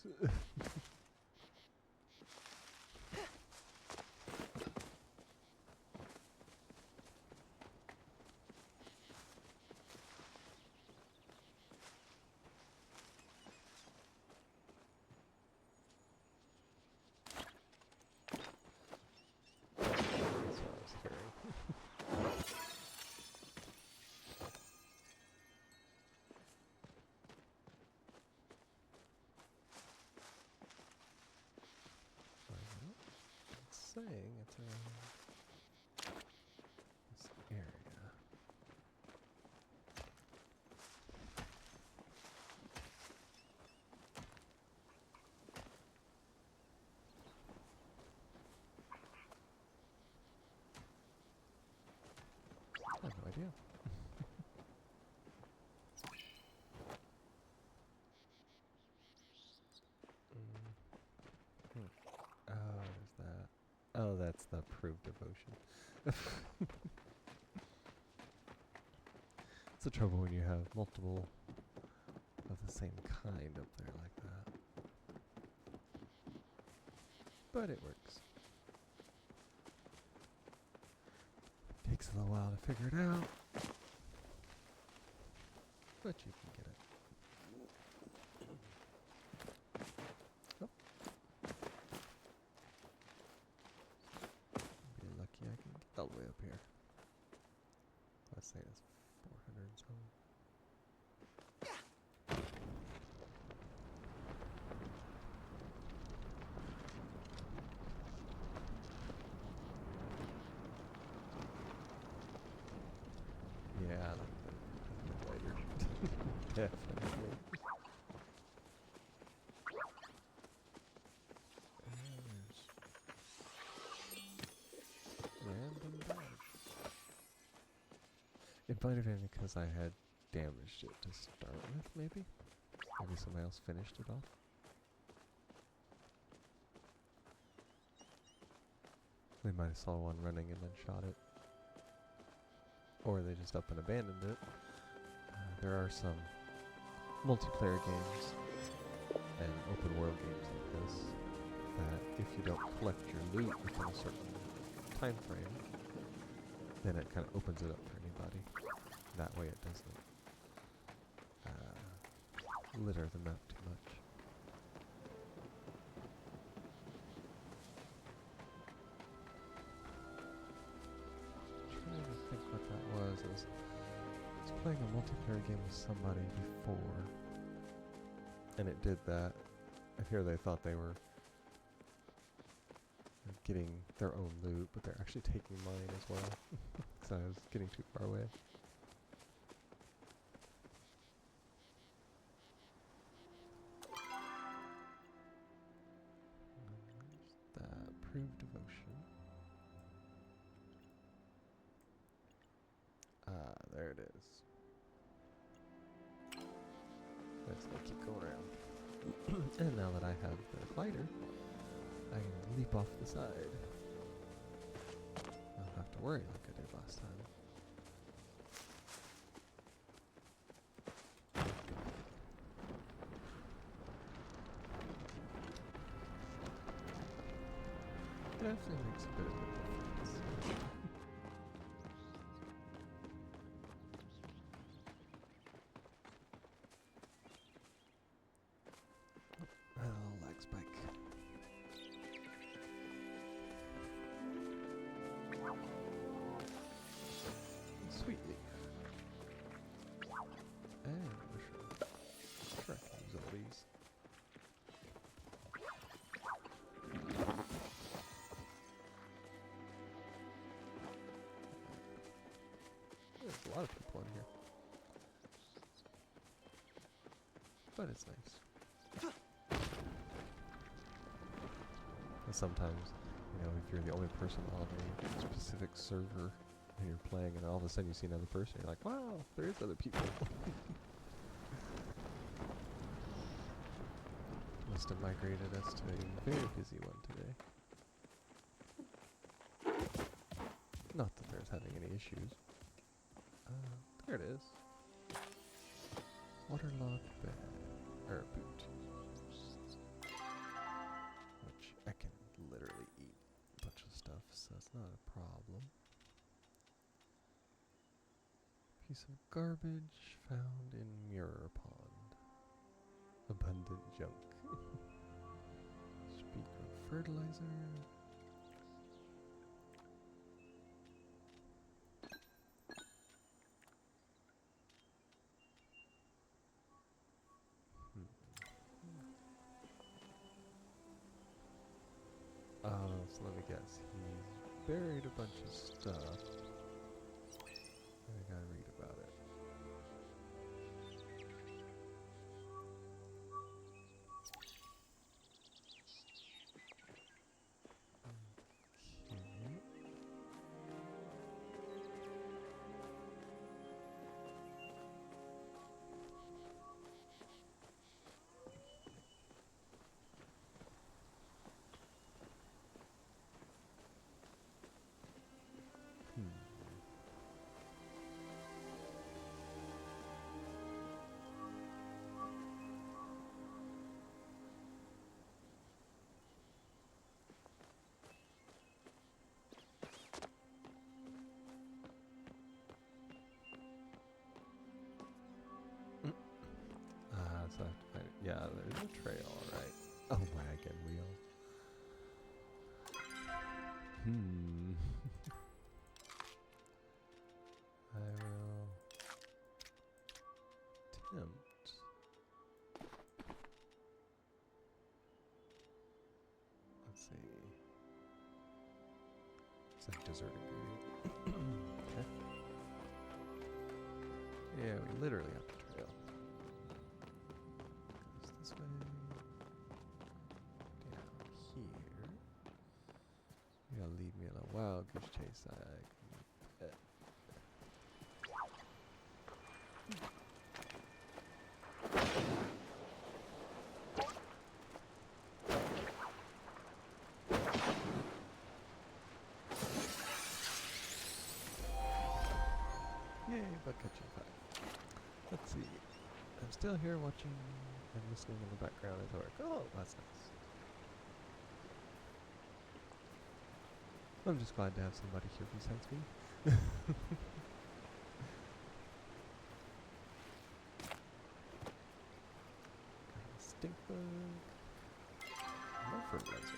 That's what I was hearing. It's saying it's around this area. I have no idea. Oh, there's that. Oh, that's the proved devotion. It's the trouble when you have multiple of the same kind up there like that. But it works. Takes a little while to figure it out. But you can get it. Oh. Be lucky I can get all the way up here. Let's say it's 400 and something. Yeah, I like the lighter. Definitely. There's random bugs. It might have been because I had damaged it to start with, maybe? Maybe somebody else finished it off. They might have saw one running and then shot it. Or they just up and abandoned it. There are some multiplayer games and open world games like this that if you don't collect your loot within a certain time frame, then it kind of opens it up for anybody. That way it doesn't litter the map too much. Trying to think what that was. I was playing a multiplayer game with somebody before, and it did that. I hear they thought they were getting their own loot, but they're actually taking mine as well. Because I was getting too far away. That proved devotion. There it is. Let's keep going around. And now that I have the glider, I can leap off the side. I don't have to worry like I did last time. Definitely makes a bit of a difference. A little lag spike. Sweet leaf. And mushroom. Sure, I can use all these. There's a lot of people in here. But it's nice. And sometimes, you know, if you're the only person on a specific server and you're playing and all of a sudden you see another person, you're like, wow, there is other people. Must have migrated us to a very busy one today. Not that there's having any issues. There it is. Waterlogged bed. Or boot. Which I can literally eat a bunch of stuff, so it's not a problem. Piece of garbage found in mirror pond. Abundant junk. Speak of fertilizer. So let me guess. He's buried a bunch of stuff. I gotta read about it. Okay. So I have to find it. Yeah, there's a trail, alright. Oh, wagon wheel. I will attempt. Let's see. It's a dessert ingredient. Okay. Yeah, we literally have to trail. Goes this way. Down here. You're gonna lead me on a wild goose chase. I can bet. Yay, bug catching 5. Let's see. I'm still here watching and listening in the background as I work. Oh, that's nice. I'm just glad to have somebody here besides me. Got a stink bug. More fertilizer. So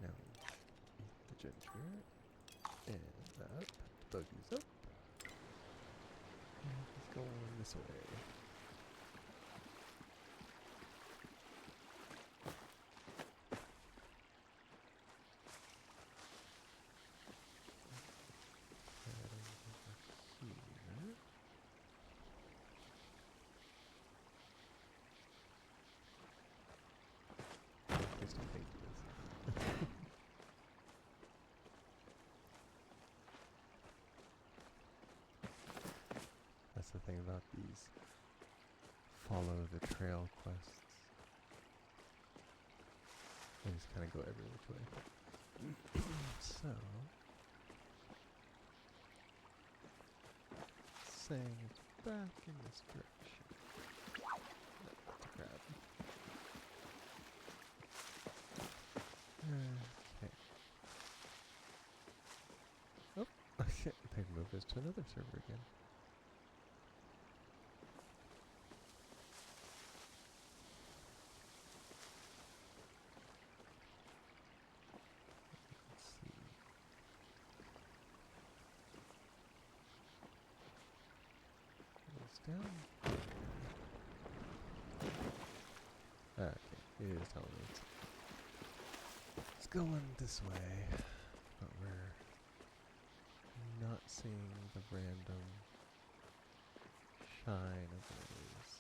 now we eat the ginger. And that. Buggies up. And he's going this way. the thing about these follow the trail quests. They just kind of go every which way. So, saying it's back in this direction. Grab. Okay. Oh, okay. They've moved us to another server again. Let's see. It's down. Okay, it is telling me it's going this way, but we're not seeing the random shine of those.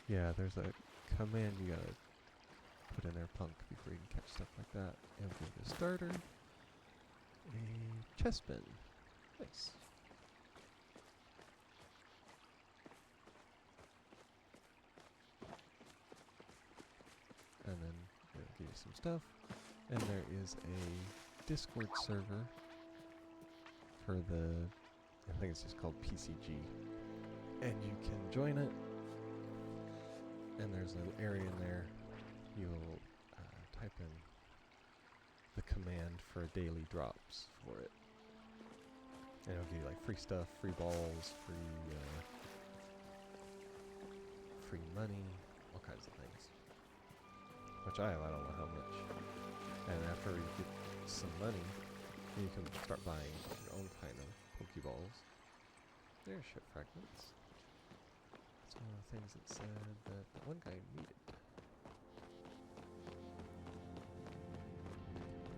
Yeah, there's a command you gotta put in there, punk, before you can catch stuff like that. And for the starter, a chest bin. Nice. And then it'll give you some stuff. And there is a Discord server for the, I think it's just called PCG. And you can join it. And there's an area in there. You'll type in the command for daily drops for it. And it'll give you like free stuff, free balls, free money, all kinds of things. Which I have, I don't know how much. And after you get some money, you can start buying your own kind of Pokeballs. There's ship fragments. That's one of the things that said that the one guy needed.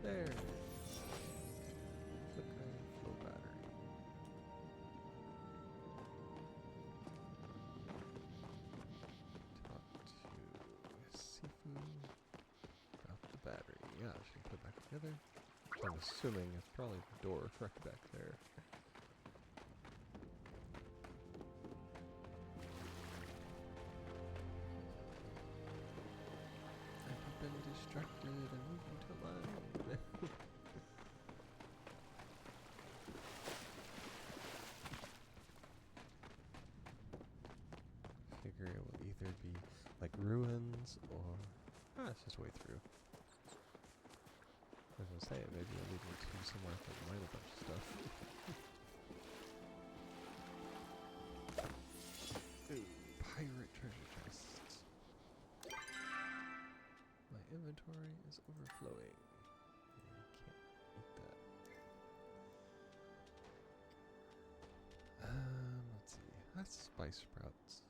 There it is. Flickering flow battery. Talk to Sifu about the battery. Yeah, she can put it back together. I'm assuming it's probably the door right back there. I've been distracted and moving to mine. Figure it will either be like ruins or it's just way through. I was gonna say maybe it'll lead me to somewhere I can mine a bunch of stuff. Ooh, pirate treasure chests. My inventory is overflowing. I can't eat that. Let's see. That's spice sprouts.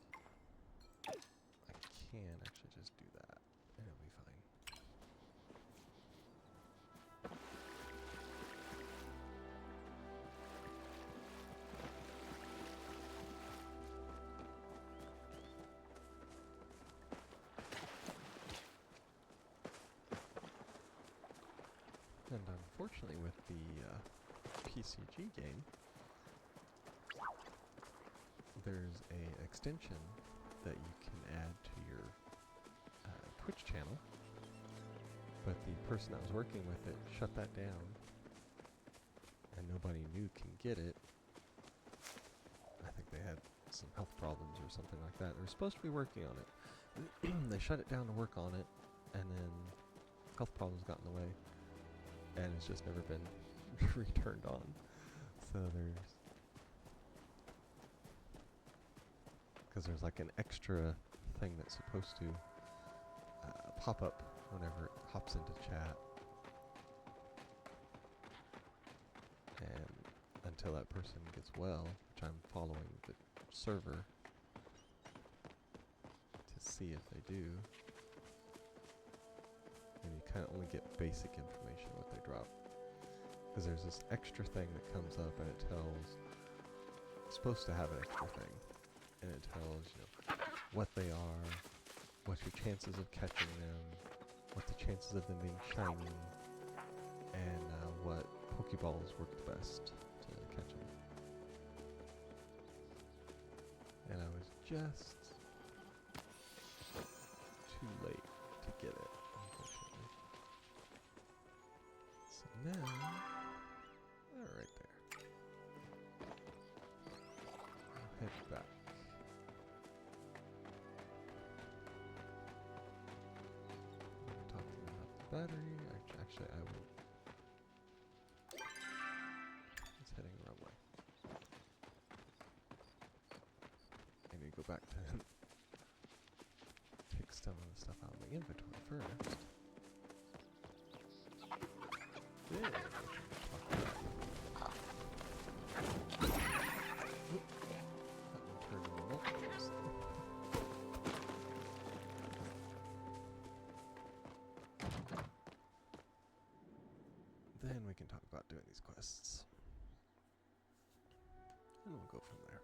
I can actually just do that, and it'll be fine. And unfortunately with the PCG game, there's a extension that you can add to your Twitch channel, but the person that was working with it shut that down, and nobody new can get it. I think they had some health problems or something like that. They were supposed to be working on it. They shut it down to work on it, and then health problems got in the way, and it's just never been returned on. So there's like an extra thing that's supposed to pop up whenever it hops into chat, and until that person gets well, which I'm following the server to see if they do, and you kind of only get basic information what they drop, because there's this extra thing that comes up and it tells, it's supposed to have an extra thing, and it tells, you know, what they are, what's your chances of catching them, what the chances of them being shiny, and what Pokeballs work the best to catch them. And I was just too late to get it, unfortunately. So now, right there. I'll head back. Talking about the battery. Actually, I will. It's heading the wrong way. I need to go back to take some of the stuff out of my inventory first. Then we can talk about turn normal. Then we can talk about doing these quests. And we'll go from there.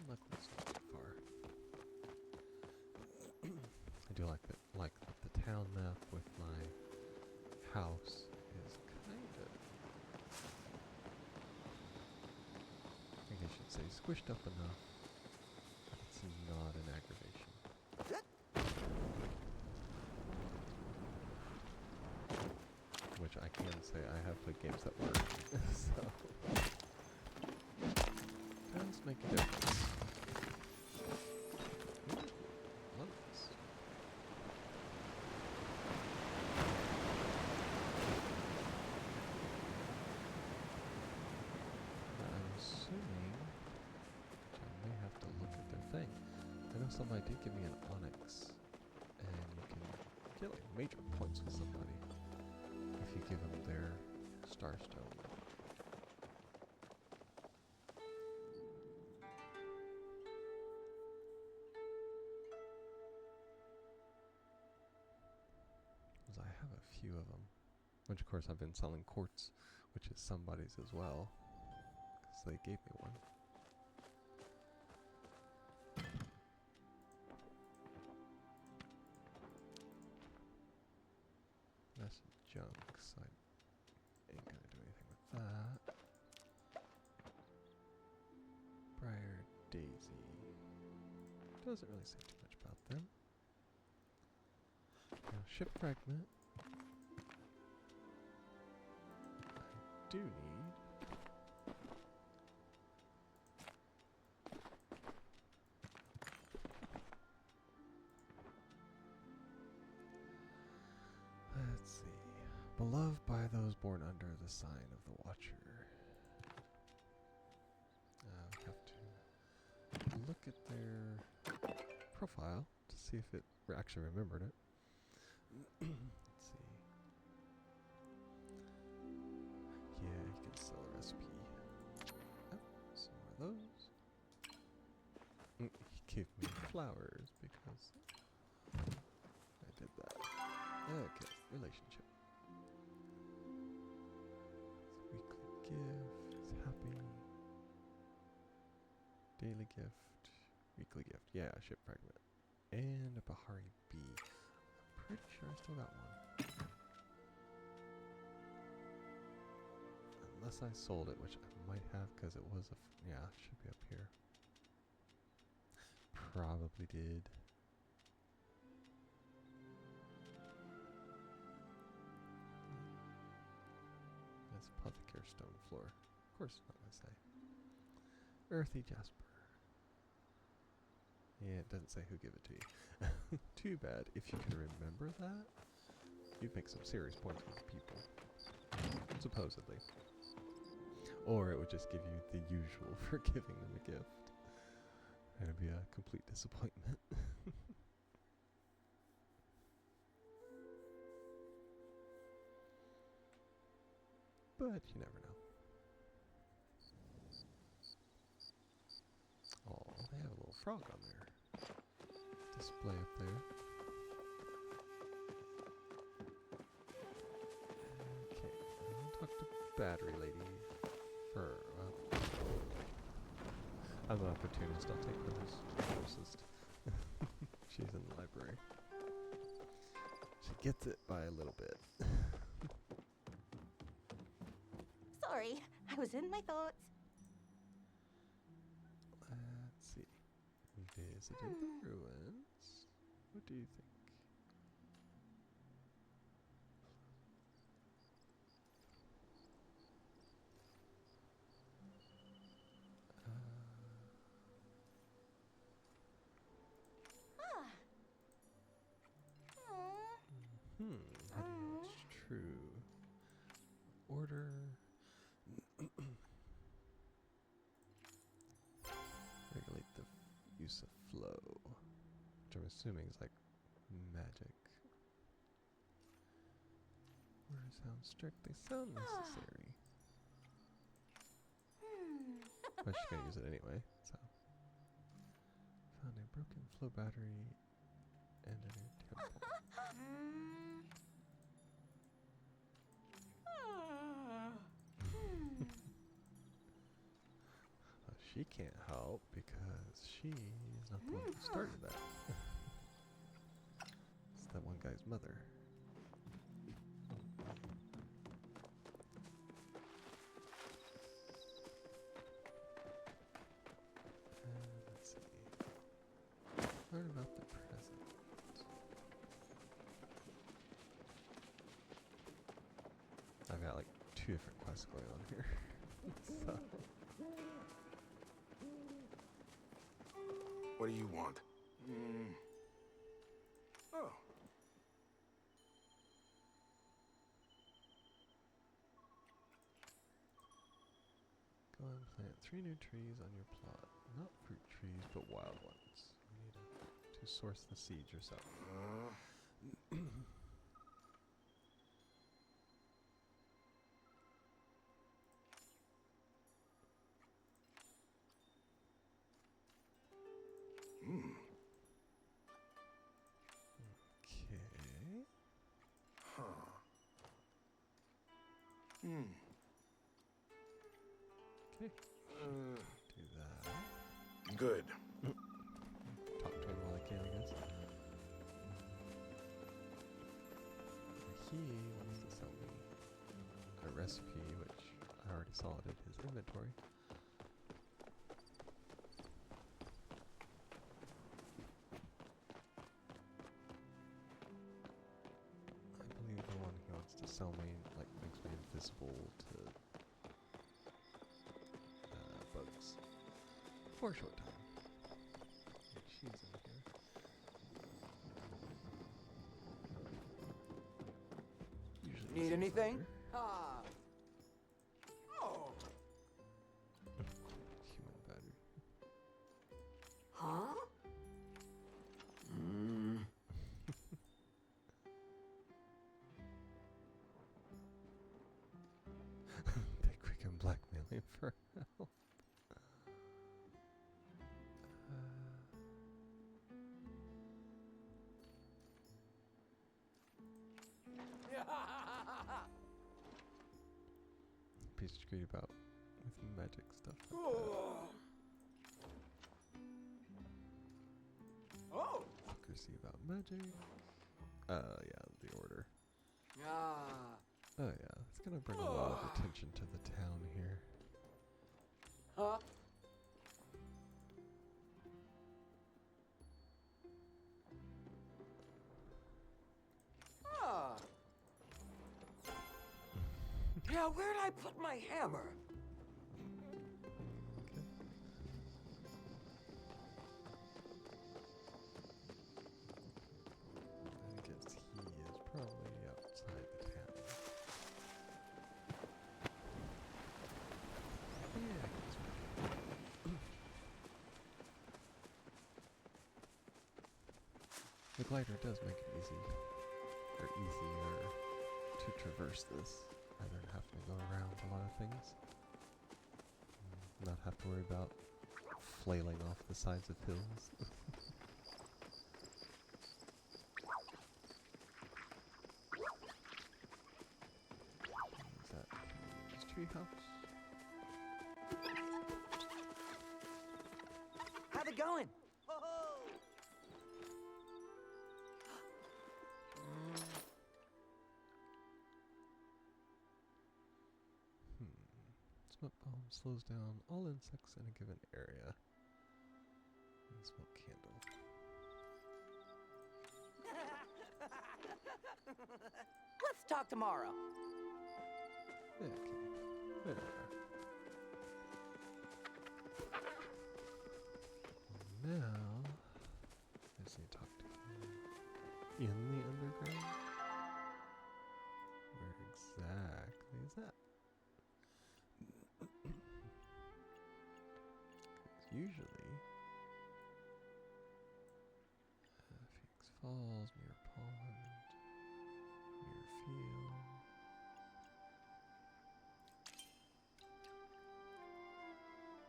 Luckily it's not too far. I do like that the town map with my house is kind of, I think I should say, squished up enough that it's not an aggravation. Which I can say I have played games that work, so does make a difference. Lemons. I'm assuming, which I may have to look at their thing. I know somebody did give me an onyx, and you can get like major points with somebody if you give them their starstone. Because I have a few of them, which of course I've been selling quartz, which is somebody's as well, because they gave me one. That's junk, so I ain't gonna do anything with that. Briar Daisy. Doesn't really say too much about them. Now, ship fragment. I do need. Let's see. Beloved by those born under the sign of the Watcher. We have to look at their profile to see if it actually remembered it. Let's see. Yeah, you can sell a recipe. Oh, some more of those. He gave me flowers because I did that. Okay, relationship. It's weekly gift, happy. Daily gift, weekly gift. Yeah, ship fragment. And a Bahari bee. I'm pretty sure I still got one. Unless I sold it, which I might have because it was a... yeah, it should be up here. Probably did. That's Apothecary Stone Floor. Of course, not going to say. Earthy Jasper. Yeah, it doesn't say who gave it to you. Too bad. If you could remember that, you'd make some serious points with people. Supposedly. Or it would just give you the usual for giving them a gift. And it'd be a complete disappointment. But you never know. Oh, they have a little frog on their display up there. battery lady. I'm an opportunist, I'll take her as closest. She's in the library. She gets it by a little bit. Sorry, I was in my thoughts. Let's see. Visited the ruins. What do you think? How do you know it's true? Order. Regulate the use of flow, which I'm assuming is like magic. Orders sound strict, they sound necessary. But she's gonna use it anyway, so. Found a broken flow battery and a new temple. Well, she can't help because she's not the one who started that. It's that one guy's mother. Let's see. Learn about the present. I've got like 2 different quests going on here. So. What do you want? Oh. Go and plant 3 new trees on your plot. Not fruit trees, but wild ones. You need to source the seeds yourself. Okay. Okay. Do that. Good. Talk to him while I can, I guess. He wants to sell me a recipe, which I already saw it in his inventory. I believe the one he wants to sell me like makes me invisible to bugs for a short time. And she's in here. Usually Need anything? Ah. Oh. human battery. Huh? They quick and blackmail him for help. Piece of screen about with magic stuff. Oh. Secrecy about magic. Yeah, the order. Ah. Oh yeah, it's gonna bring a lot of attention to the town here. Huh? Ah. Yeah, where'd I put my hammer? Okay. I guess he is probably outside the town. Yeah, I guess we can. The glider does make it easier to traverse this, rather than having to go around a lot of things. Not have to worry about flailing off the sides of hills. What is that? Just treehouse. How's it going? Smoke bomb slows down all insects in a given area. And smoke candle. Let's talk tomorrow. Yeah, okay. There we are. Now, I just need to talk to you. In the underground? Where exactly is that? Usually, Phoenix Falls, Mirror Pond, Mirror Field.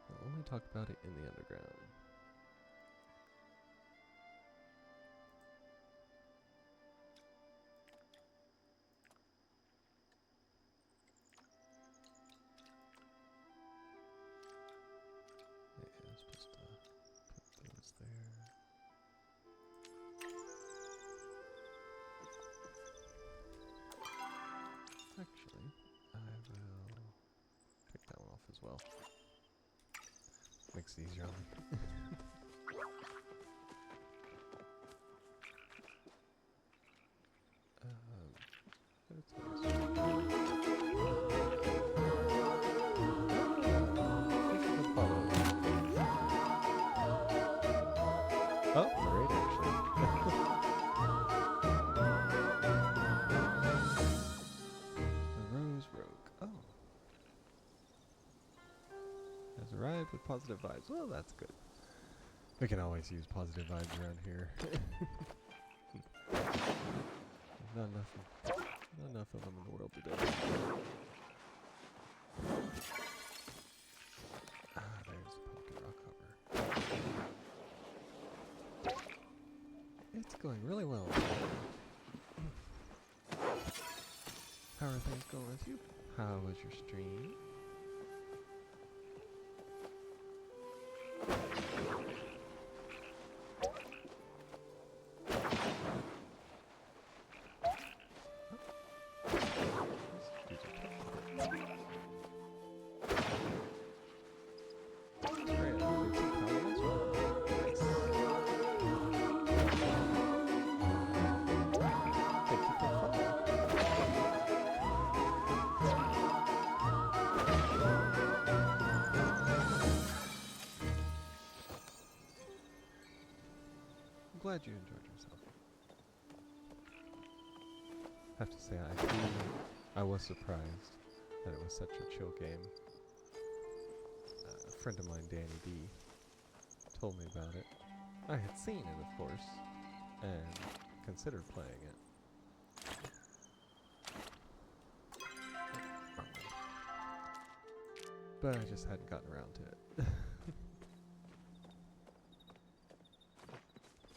They'll only talk about it in the underground. Yeah, I'm supposed to put those there. Actually, I will take that one off as well. Makes it easier on me. Oh, great, actually. The Rose Rogue. Oh. Has arrived with positive vibes. Well, that's good. We can always use positive vibes around here. Not enough of them in the world today. Ah, there's the pumpkin rock cover. It's going really well. How are things going with you? How was your stream? Glad you enjoyed yourself. I have to say, I was surprised that it was such a chill game. A friend of mine, Danny D, told me about it. I had seen it, of course, and considered playing it. But I just hadn't gotten around to it.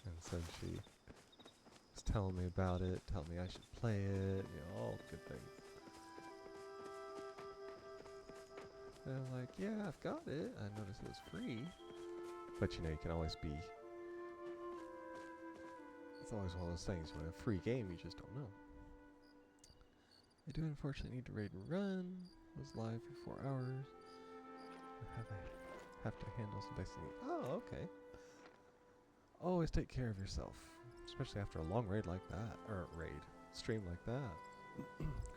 And so she was telling me about it, telling me I should play it, you know, all good things. And I'm like, yeah, I've got it. I noticed it was free. But you know, you can always be... It's always one of those things, when a free game, you just don't know. I do unfortunately need to raid and run. Was live for 4 hours. I have to handle some destiny. Oh, okay. Always take care of yourself, especially after a long raid like that, or stream like that.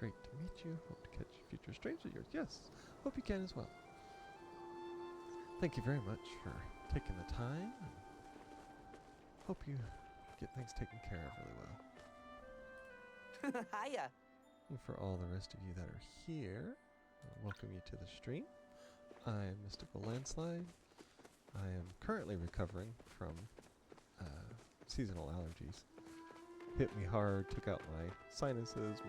Great to meet you. Hope to catch future streams of yours. Yes, hope you can as well. Thank you very much for taking the time, and hope you get things taken care of really well. Hiya. And for all the rest of you that are here, welcome you to the stream. I am MysticalLandSlide. I am currently recovering from seasonal allergies. Hit me hard, took out my sinuses,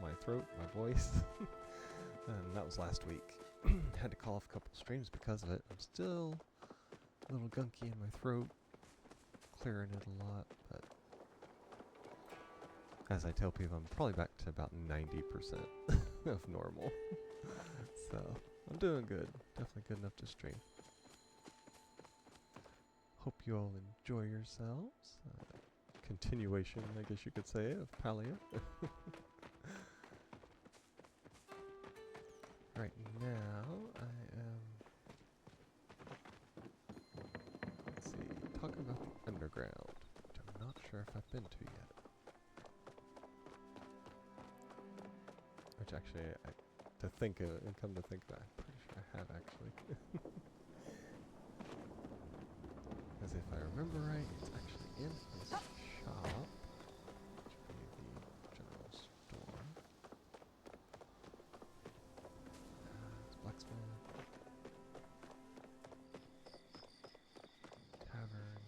my throat, my voice, and that was last week. Had to call off a couple streams because of it. I'm still a little gunky in my throat, clearing it a lot, but as I tell people, I'm probably back to about 90%. of normal. So, I'm doing good. Definitely good enough to stream. Hope you all enjoy yourselves. Continuation, I guess you could say, of Palia. Right now, I am, let's see, talking about the underground, which I'm not sure if I've been to yet. Which actually, to think of, and come to think of it, I'm pretty sure I have actually. Because if I remember right, it's actually in his shop, which would be the general store. It's blacksmith, tavern,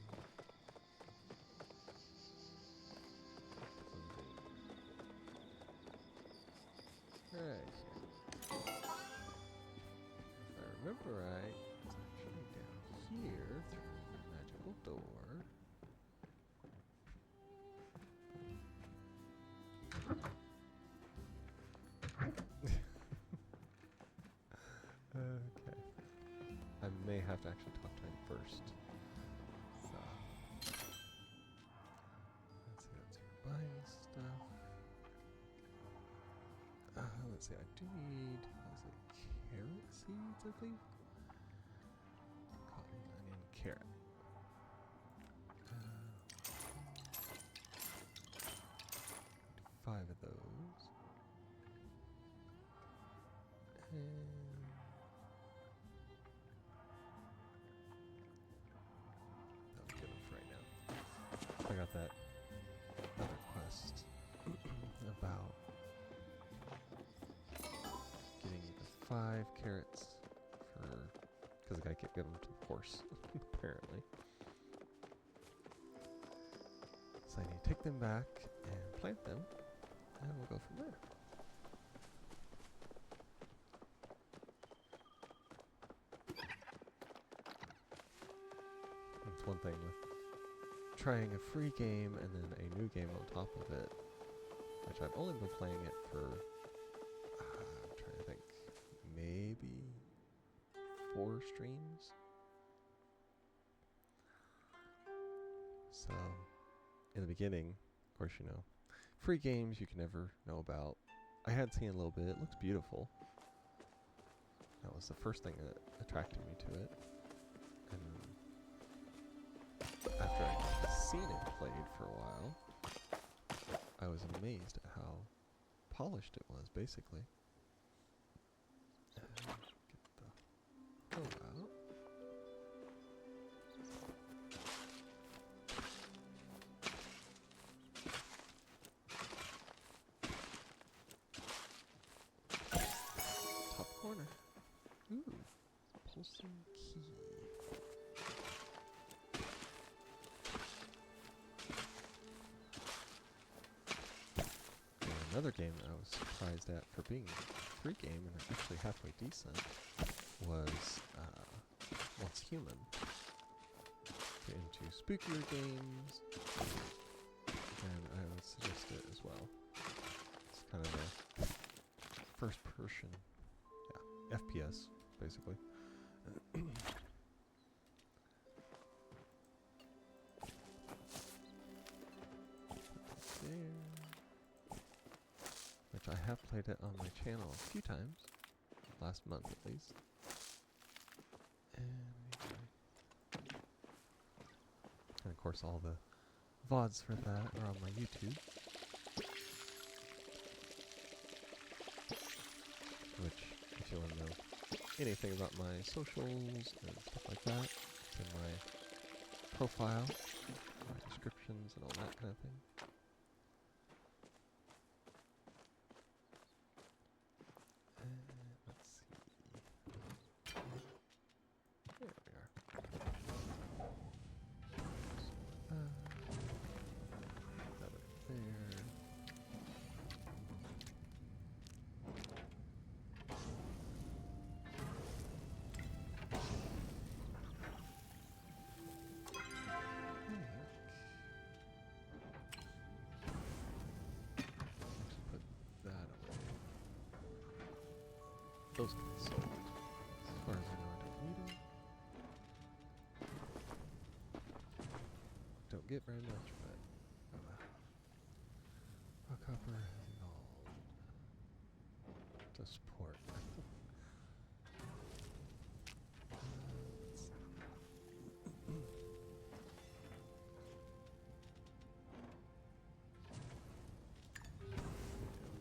clothing. Right here. If I remember right, it's actually down here through the magical door. Okay. I may have to actually talk to him first. So. Let's see, that's for buying stuff. Let's see, I do need, was it carrot seeds, I think? Cotton, onion, carrot. 5 of those. And that'll be good enough right now. I got that other quest about getting the 5 carrots for, because the guy can't give them to the horse, apparently. So I need to take them back and plant them, and we'll go from there. That's one thing with trying a free game and then a new game on top of it, which I've only been playing it for, I'm trying to think, maybe 4 streams. So, in the beginning, of course, you know, free games you can never know about. I had seen a little bit, it looks beautiful. That was the first thing that attracted me to it. And after I'd seen it played for a while, I was amazed at how polished it was, basically. Get the bow out. Top corner. Ooh, pulsing key. And another game that I was surprised at for being a free game and actually halfway decent was Once Human. If you're into spookier games, and I would suggest it as well. It's kind of a first person, yeah, FPS, basically. There. Which I have played it on my channel a few times, last month at least. And of course all the VODs for that are on my YouTube. Which, if you want to know anything about my socials and stuff like that, it's in my profile, my descriptions and all that kind of thing. Let's see. There we are. That over there. those can be sold. As far as I know, I don't need them. Don't get very much, but oh well. A copper and gold to support.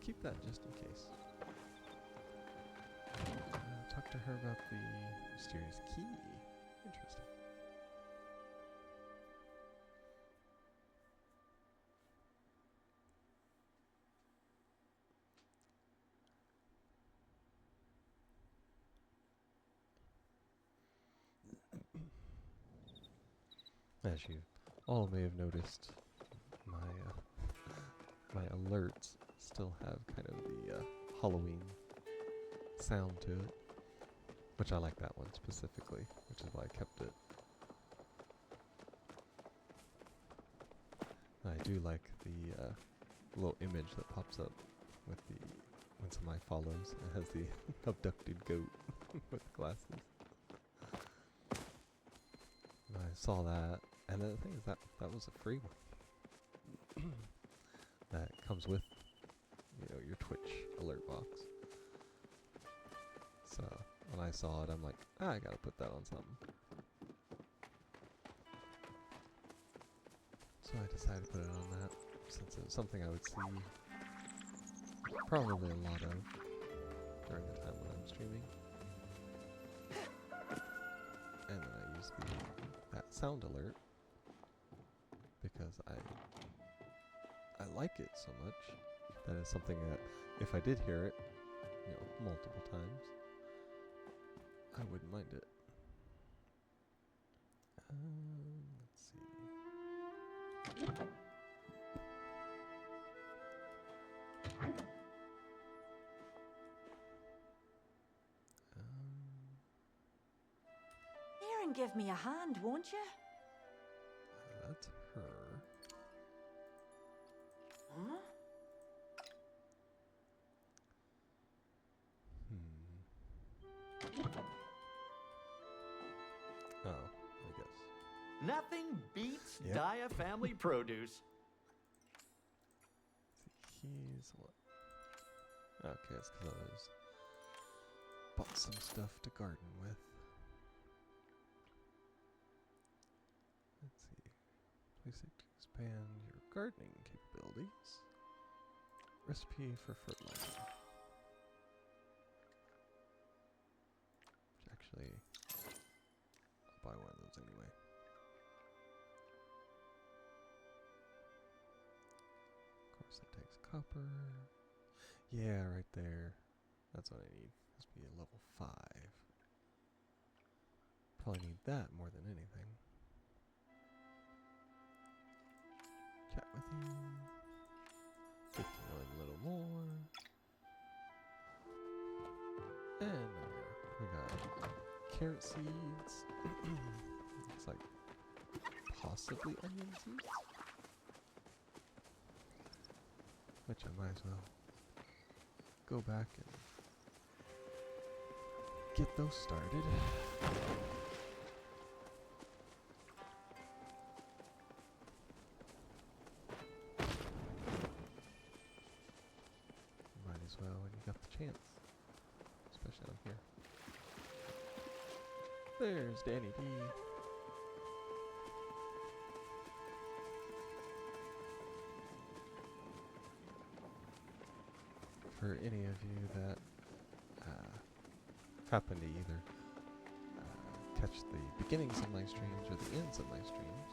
Keep that just in case. Talk to her about the mysterious key. Interesting. As you all may have noticed, my my alerts still have kind of the Halloween sound to it, which I like that one specifically, which is why I kept it. I do like the little image that pops up with the when somebody follows. It has the abducted goat with glasses. And I saw that, and the thing is that was a free one. That comes with, you know, your Twitch alert box. So when I saw it, I'm like, I gotta put that on something. So I decided to put it on that, since it was something I would see probably a lot of during the time when I'm streaming. And then I use that sound alert because I like it so much that it's something that if I did hear it, you know, multiple times, I wouldn't mind it. Let's see. Here and give me a hand, won't you? That's her. Huh? Oh, I guess. Nothing beats Yep. Dia family produce. He's what? Okay, it's because I was bought some stuff to garden with. Let's see. Place it to expand your gardening capabilities. Recipe for fertilizer. Which actually, I'll buy one of those anyway. Of course, that takes copper. Yeah, right there. That's what I need. Must be a level 5. Probably need that more than anything. Chat with you. Get to know him a little more. And we got carrot seeds. Looks like possibly onion seeds. Which I might as well go back and get those started. Might as well when you got the chance. Especially down here. There's Danny D. For any of you that happen to either catch the beginnings of my streams or the ends of my streams,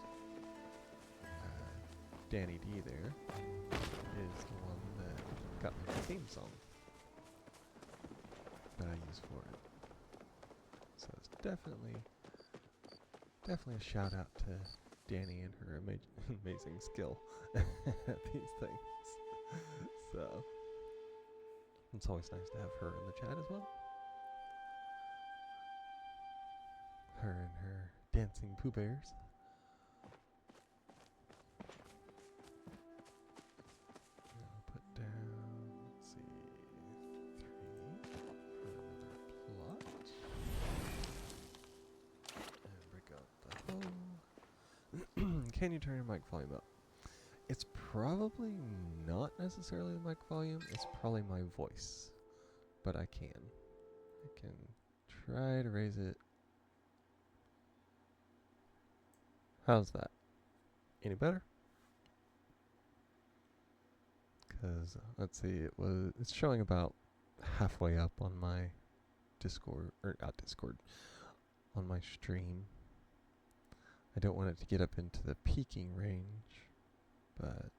Danny D there is the one that got me the theme song that I use for it. So it's definitely a shout out to Danny and her amazing skill at these things. So it's always nice to have her in the chat as well. Her and her dancing Pooh Bears. I'll put down, let's see, 3 for another Can you turn your mic volume up? It's probably not necessarily the mic volume. It's probably my voice. But I can. I can try to raise it. How's that? Any better? Because, let's see, it's showing about halfway up on my Discord, or not Discord, on my stream. I don't want it to get up into the peaking range, but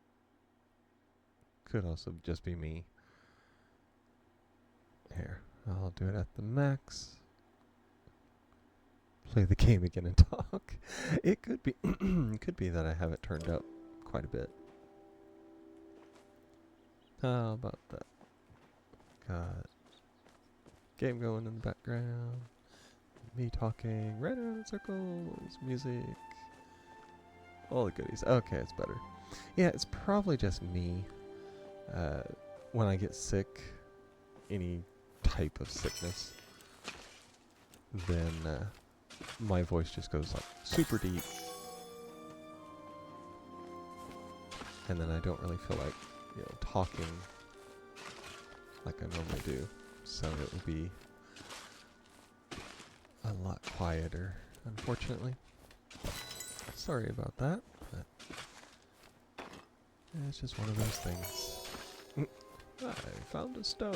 could also just be me. Here, I'll do it at the max. Play the game again and talk. It could be, it could be that I have it turned up quite a bit. How about that? Got game going in the background. Me talking, right around circles, music, all the goodies. Okay, it's better. Yeah, it's probably just me. When I get sick, any type of sickness, then my voice just goes like super deep, and then I don't really feel like, you know, talking like I normally do. So it will be a lot quieter, unfortunately. Sorry about that, but it's just one of those things. I found a stone.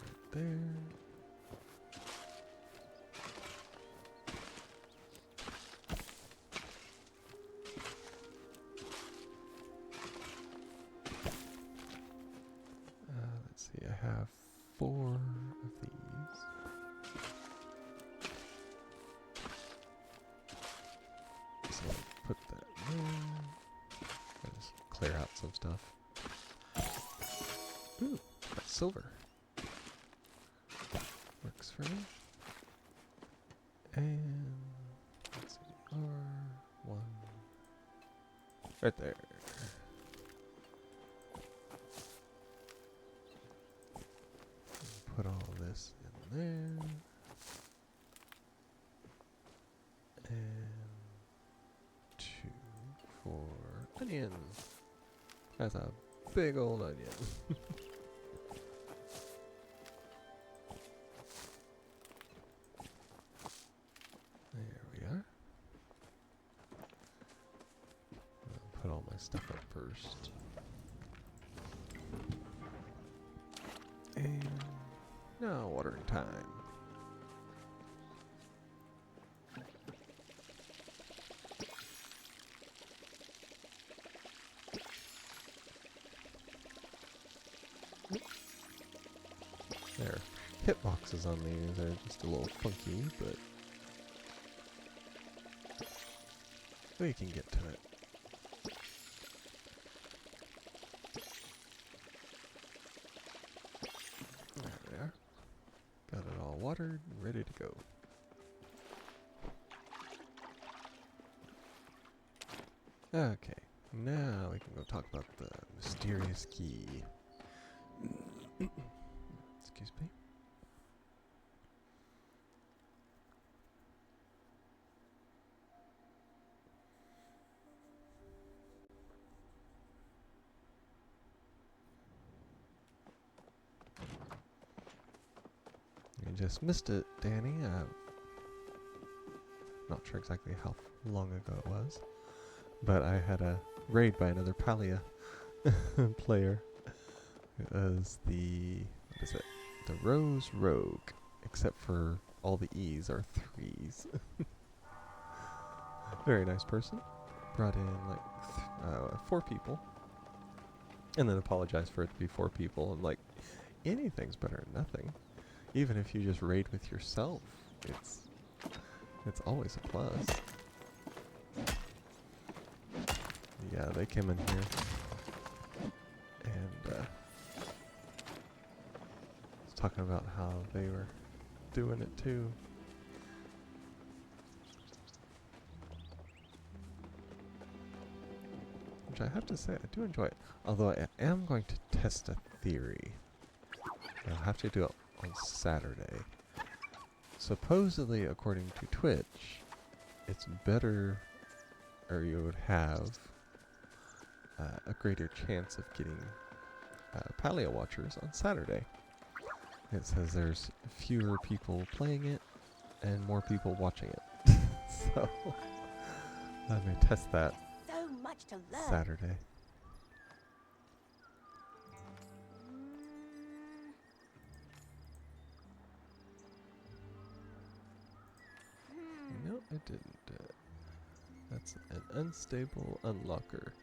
Right there. Let's see, I have 4 of these. So I'll put that there. I'll just clear out some stuff. Ooh, that's silver. Works for me. And let's see, R1. Right there. Put all this in there. And 2 for onion. That's a big old onion. There we are. I'll put all my stuff up first. And now watering time. There. Hitboxes on these are just a little funky, but we can get to it. There we are. Got it all watered and ready to go. Okay, now we can go talk about the mysterious key. Excuse me. You just missed it, Danny. Not sure exactly how long ago it was, but I had a raid by another Palia player. It was what is it? The Rose Rogue, except for all the E's are 3s. Very nice person. Brought in like 4 people, and then apologized for it to be 4 people. And like, anything's better than nothing. Even if you just raid with yourself, it's always a plus. Yeah, they came in here and was talking about how they were doing it too. Which I have to say, I do enjoy it. Although I am going to test a theory. I'll have to do it on Saturday. supposedly, according to Twitch, it's better, or you would have a greater chance of getting Palia watchers on Saturday. It says there's fewer people playing it and more people watching it. So I may test that So much to learn. Saturday. No, I didn't. That's an unstable unlocker.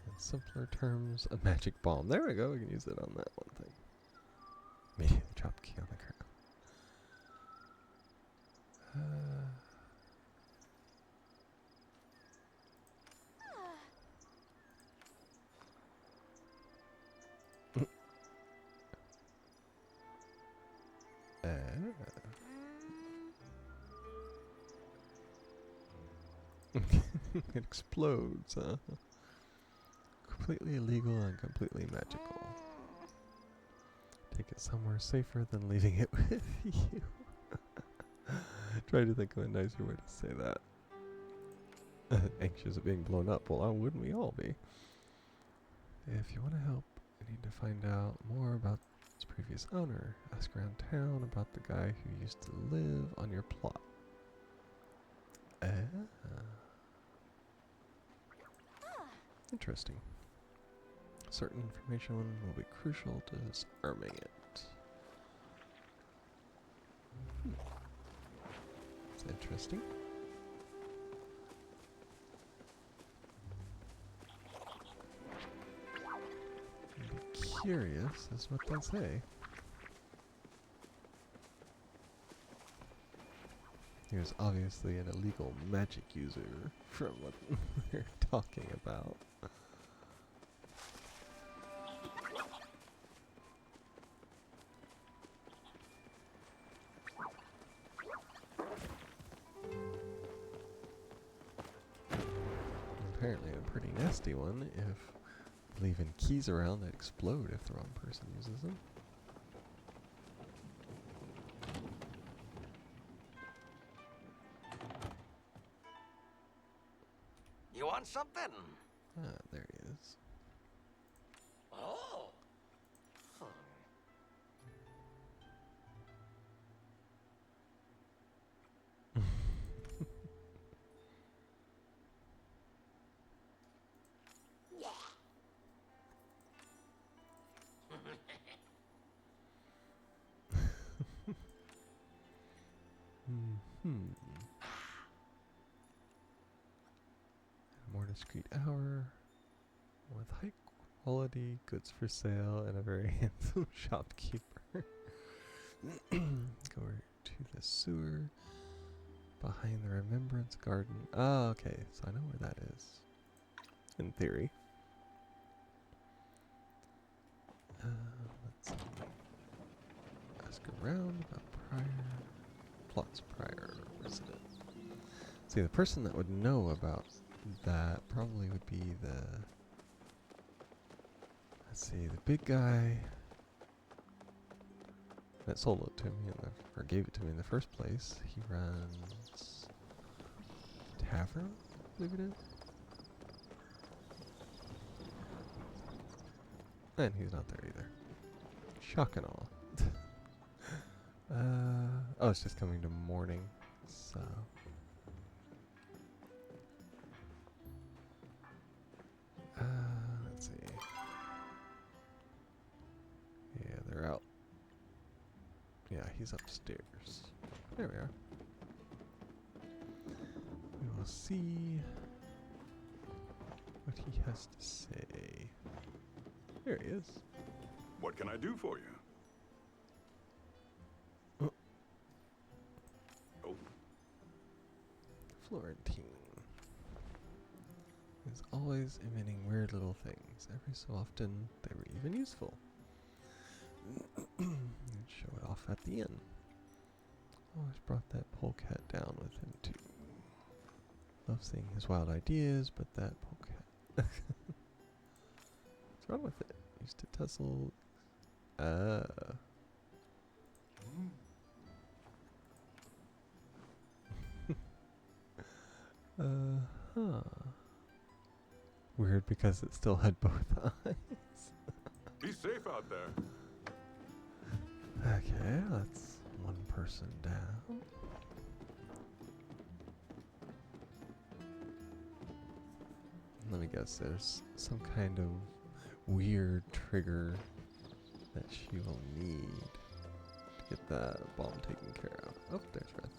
In simpler terms, a magic bomb. There we go. We can use it on that one thing. Immediately drop key on the ground. It explodes, huh? Completely illegal and completely magical. Take it somewhere safer than leaving it with you. Try to think of a nicer way to say that. Anxious of being blown up. Well, how wouldn't we all be? If you want to help, you need to find out more about its previous owner. Ask around town about the guy who used to live on your plot. Interesting. Certain information will be crucial to disarming it. It's interesting. I'd be curious as what they say. He was obviously an illegal magic user from what they're talking about. Apparently a pretty nasty one if leaving keys around that explode if the wrong person uses them. You want something? Ah, there he is. Oh. A more discreet hour with high quality goods for sale and a very handsome shopkeeper. Go to the sewer behind the Remembrance Garden. Oh, okay, so I know where that is. In theory. Let's see. Ask around about plots prior resident. See, the person that would know about that probably would be the, let's see, the big guy that sold it to me or gave it to me in the first place. He runs tavern, I believe it is. And he's not there either. Shock and awe. Oh, it's just coming to morning, so. Let's see. Yeah, they're out. Yeah, he's upstairs. There we are. We will see what he has to say. There he is. What can I do for you? Oh, Florentine is always emitting weird little things. Every so often, they were even useful. And show it off at the end. Always brought that polecat down with him too. Love seeing his wild ideas, but that polecat. What's wrong with it? Used to tussle. Huh. Weird because it still had both eyes. Be safe out there. Okay, that's one person down. Let me guess, there's some kind of weird trigger that she will need to get that bomb taken care of. Oh, there's Red.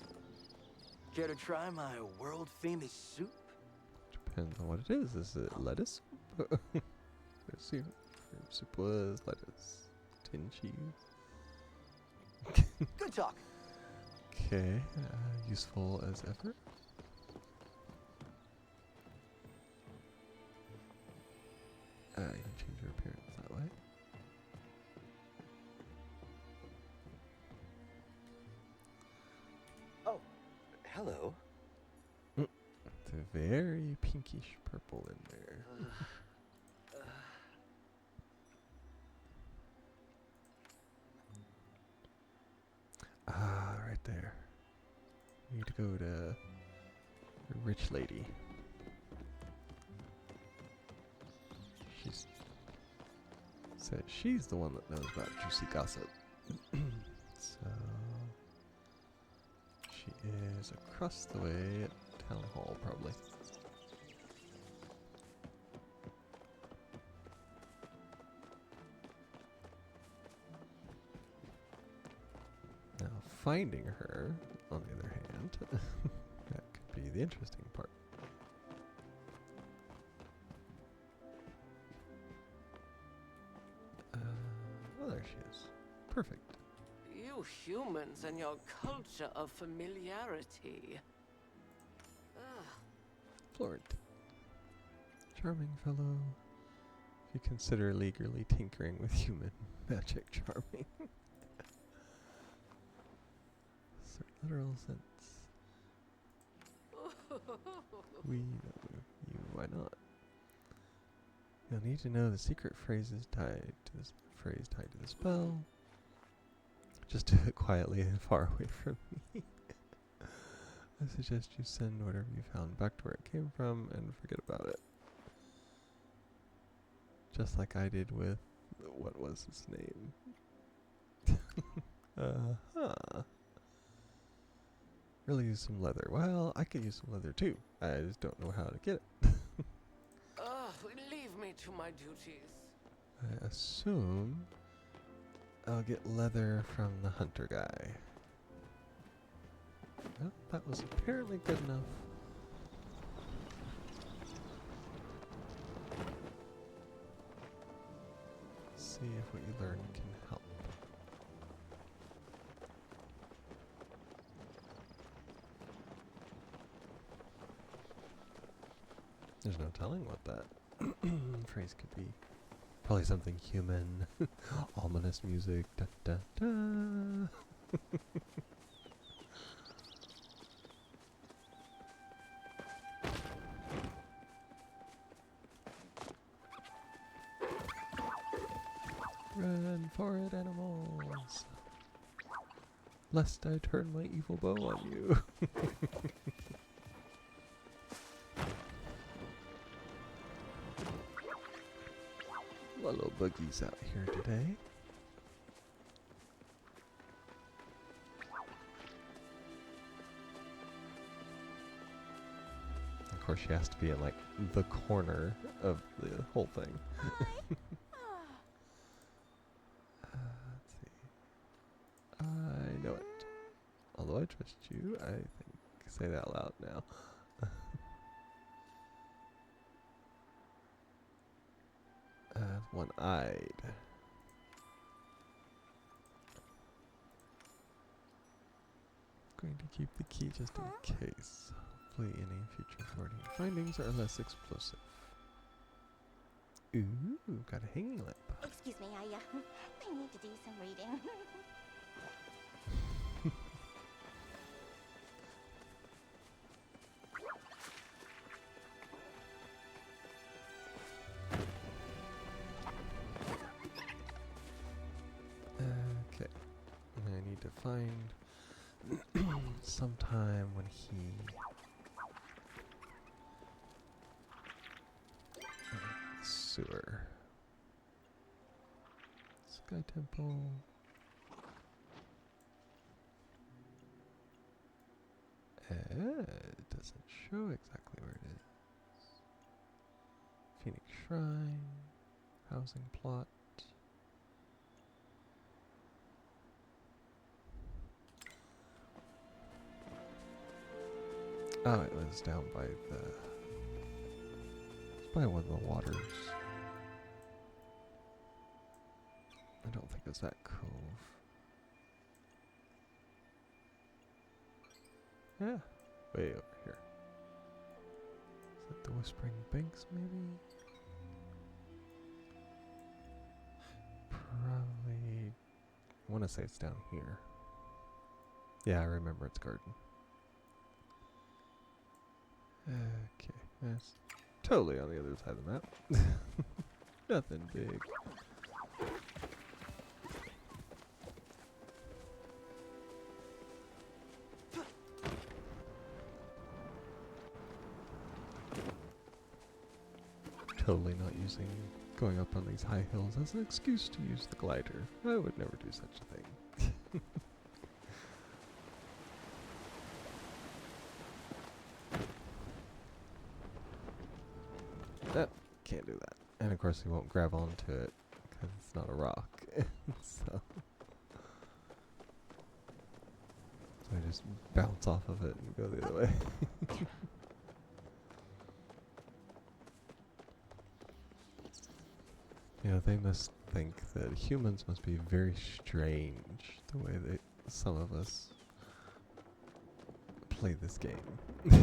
Care to try my world-famous soup? Depends on what it is. Is it lettuce? Soup. Soup was lettuce. Tin cheese. Good talk. Okay, useful as ever. You can change your appearance that way. Oh, hello. It's a very pinkish purple in there. Ah, right there. We need to go to the rich lady. She's said she's the one that knows about juicy gossip. So she is across the way at town hall, probably. Now, finding her, on the other hand, that could be the interesting part. Oh, there she is. Perfect. You humans and your culture of familiarity. Florent. Charming fellow. If you consider legally tinkering with human magic charming. Literal sense. We know you, why not? You'll need to know the secret phrases tied to this phrase tied to the spell. Just do it quietly and far away from me. I suggest you send whatever you found back to where it came from and forget about it. Just like I did with what was his name? Really use some leather. Well, I could use some leather too. I just don't know how to get it. Leave me to my duties. I assume I'll get leather from the hunter guy. Well, that was apparently good enough. See if what you learn can help. There's no telling what that phrase could be. Probably something human. Ominous music. Da da da. Run for it, animals. Lest I turn my evil bow on you. Little buggies out here today. Of course, she has to be in like the corner of the whole thing. Let's see. I know it. Although I trust you, I think say that loud now. One-eyed. Going to keep the key just in case. Hopefully any future forwarding findings are less explosive. Ooh, got a hanging lamp. Excuse me, I need to do some reading. Okay. I need to find sometime when he Sky Temple. It doesn't show exactly where it is. Phoenix Shrine. Housing plot. Oh, it was down by the... It's by one of the waters. I don't think it's that cove. Yeah, way over here. Is that the Whispering Banks, maybe? Probably... I want to say it's down here. Yeah, I remember its garden. Okay, that's totally on the other side of the map. Nothing big. Totally not using going up on these high hills as an excuse to use the glider. I would never do such a thing. Can't do that. And of course you won't grab onto it because it's not a rock. So I just bounce off of it and go the other way. Yeah, they must think that humans must be very strange the way that some of us play this game. I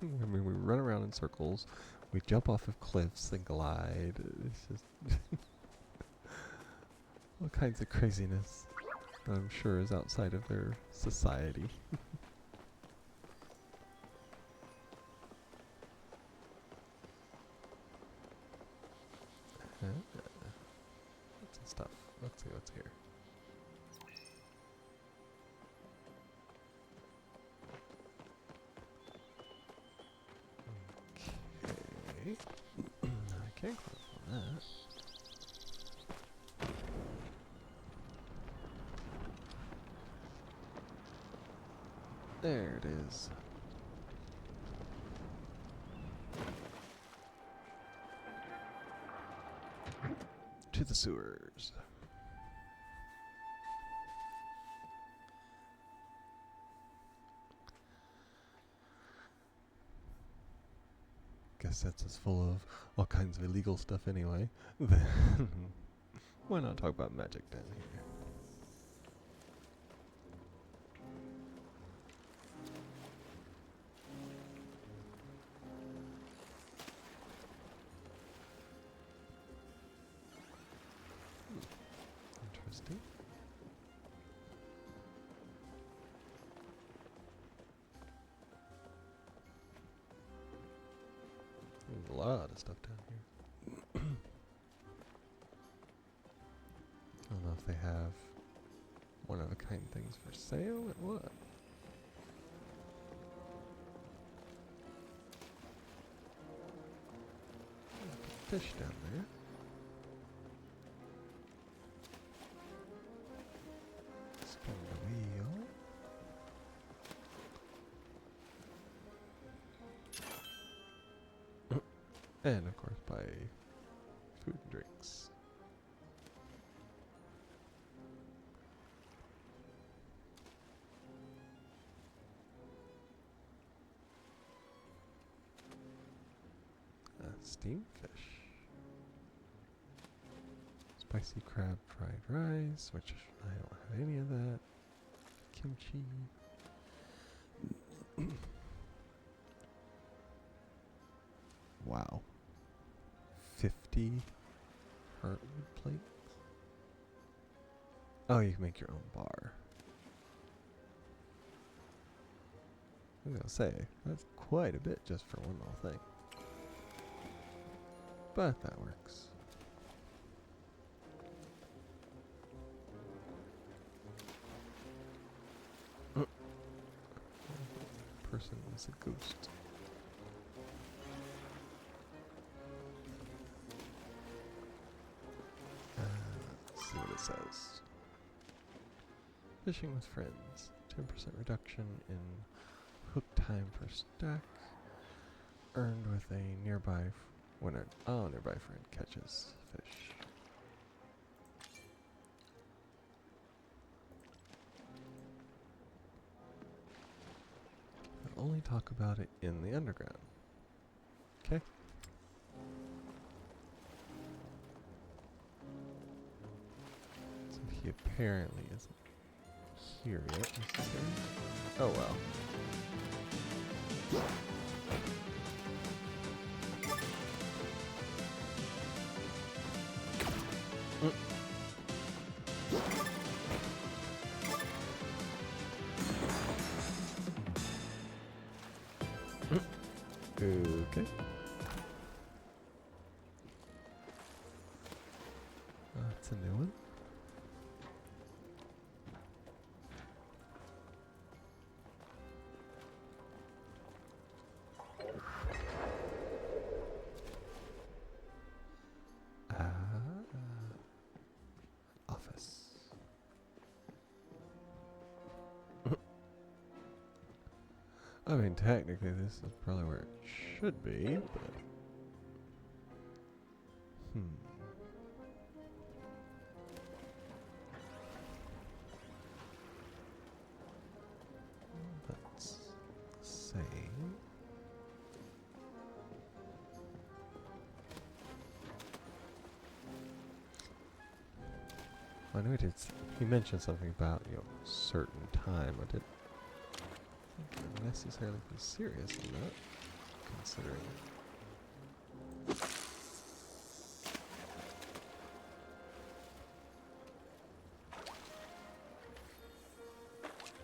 mean, we run around in circles, we jump off of cliffs and glide. It's just all kinds of craziness that I'm sure is outside of their society. Lots of stuff. Let's see what's here. Okay. I can't climb on that. There it is. To the sewers. Guess that's as full of all kinds of illegal stuff anyway. Then why not talk about magic down here? Interesting. There's a lot of stuff down here. I don't know if they have one-of-a-kind things for sale or what. Fish down there. Spin the wheel. And of course buy food and drinks. Steamed fish. Spicy crab fried rice, which I don't have any of that. Kimchi. Wow. 50 heartwood plates? Oh, you can make your own bar. I was gonna say, that's quite a bit just for one little thing. But that works. Person is a ghost. Let's see what it says. Fishing with friends. 10% reduction in hook time per stack. Earned with a nearby nearby friend catches fish. I'll only talk about it in the underground. Okay. So he apparently isn't here yet, necessarily. Oh well. Okay. That's a new one. Office. I mean, technically, this is probably where it should be, but that's the same. I know he mentioned something about, certain time. I didn't think I'd necessarily be serious on that, considering.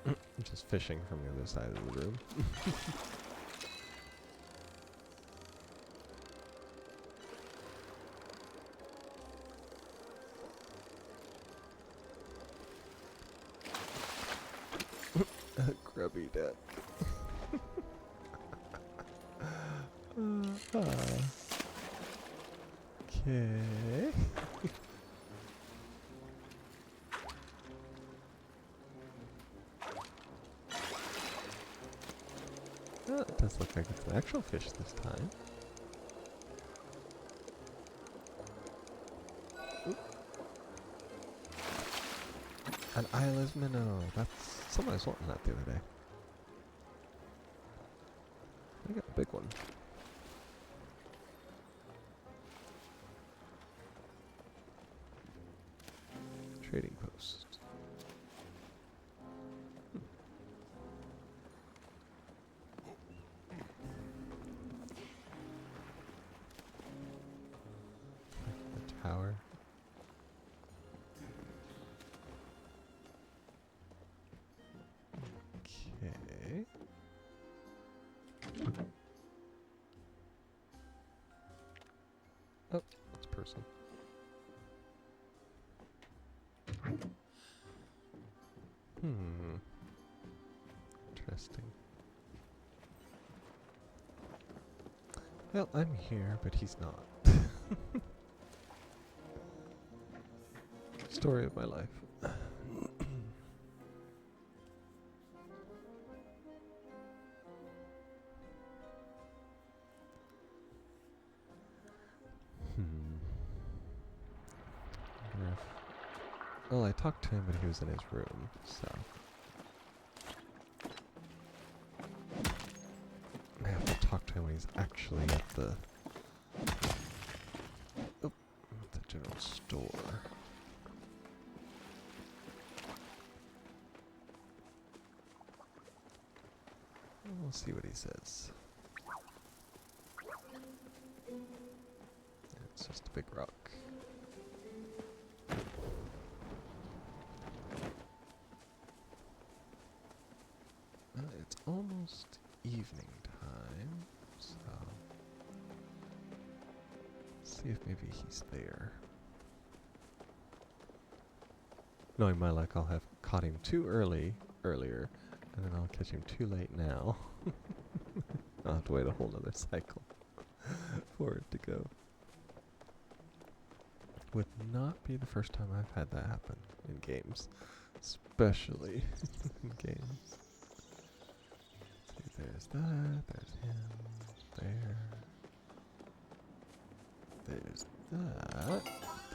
I'm just fishing from the other side of the room. Grubby duck. Okay. Oh, it does look like it's an actual fish this time. Oop. An eyeless minnow. That's someone was wanting that the other day. I got a big one. Trading post. The tower. Okay. Oh, it's a person. Interesting. Well, I'm here, but he's not. Story of my life. Well, I talked to him, but he was in his room, so I have to talk to him when he's actually at the general store. We'll see what he says. It's just a big rock. It's almost evening time, so see if maybe he's there. Knowing my luck, I'll have caught him too earlier, and then I'll catch him too late now. I'll have to wait a whole nother cycle for it to go. would not be the first time I've had that happen in games. Especially in games. See, there's that, there's him, there. There's that.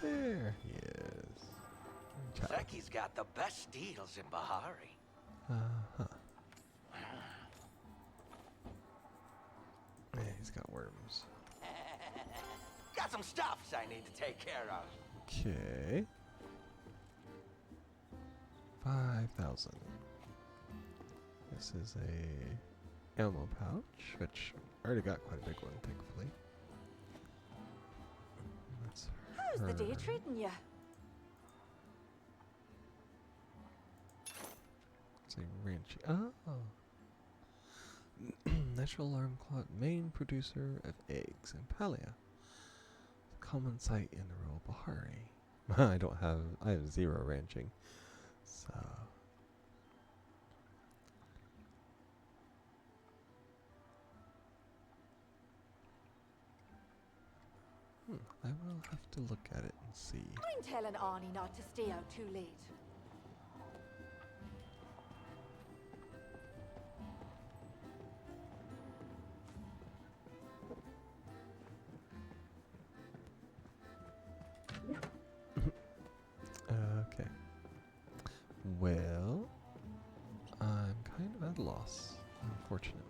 There he is. Ciao. Zeki's got the best deals in Bahari. Uh-huh. Yeah, he's got worms. Got some stuffs I need to take care of. Okay. 5,000. This is a ammo pouch, which I already got quite a big one, thankfully. That's How's the day her. treating you? It's a wrench. Oh. Natural alarm clock, main producer of eggs in Palia. Common sight in the rural Bahari. I have 0 ranching. So. I will have to look at it and see. I'm telling Arnie not to stay out too late. Okay. Well, I'm kind of at a loss, unfortunately.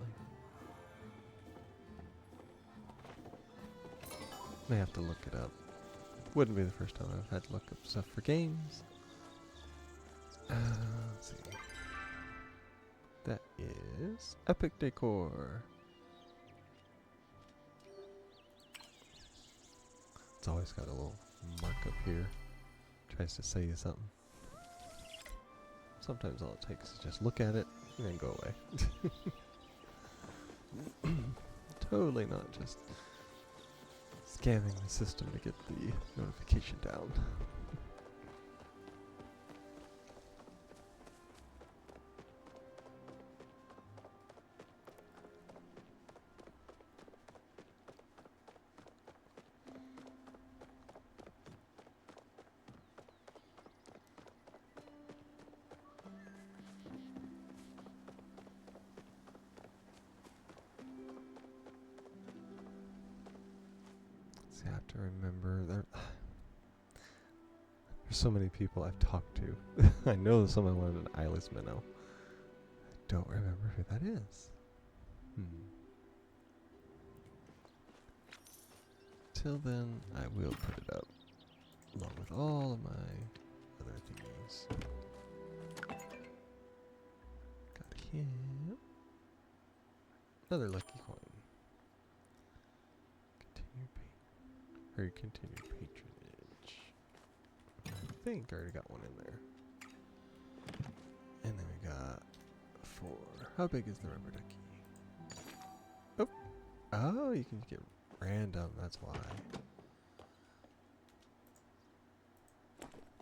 May have to look it up. Wouldn't be the first time I've had to look up stuff for games. Let's see. That is Epic Decor. It's always got a little mark up here. Tries to say something. Sometimes all it takes is just look at it and then go away. Totally not just scanning the system to get the notification down. I have to remember there's so many people I've talked to. I know someone wanted an eyeless minnow. I don't remember who that is. Till then, I will put it up along with all of my other thingies. Got him. Another lucky coin. Continue patronage. I think I already got one in there. And then we got 4. How big is the rubber ducky? Oh! Oh, you can get random, that's why.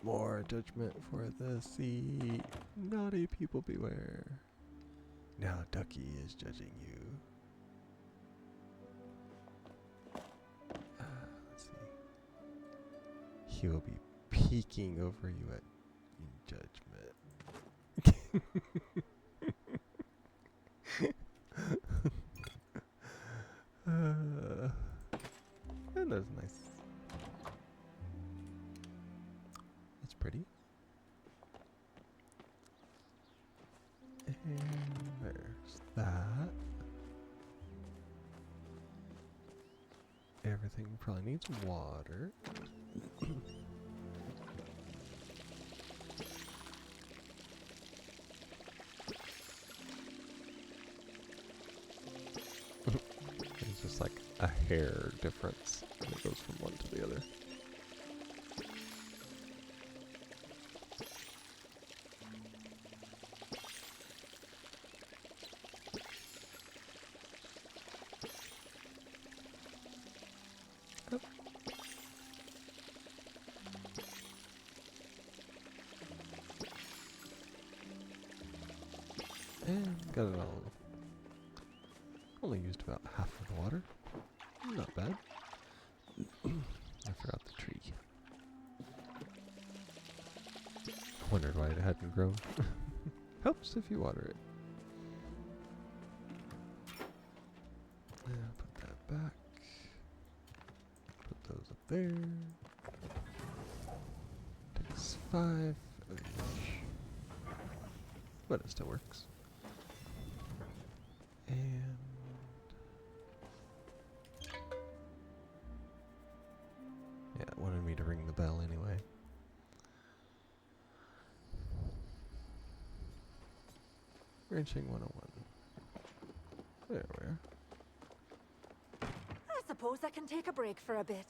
More judgment for the seat. Naughty people beware. Now Ducky is judging you. He will be peeking over you in judgment. And that's nice. That's pretty. And there's that. Everything probably needs water. It's just like a hair difference when it goes from one to the other. Oh. And got it all. Only used about half of the water. Not bad. I forgot the tree. Wondered why it hadn't grown. Helps if you water it. Put that back. Put those up there. Takes 5 of each. But it still works. And yeah, it wanted me to ring the bell anyway. Wrenching 101. There we are. I suppose I can take a break for a bit.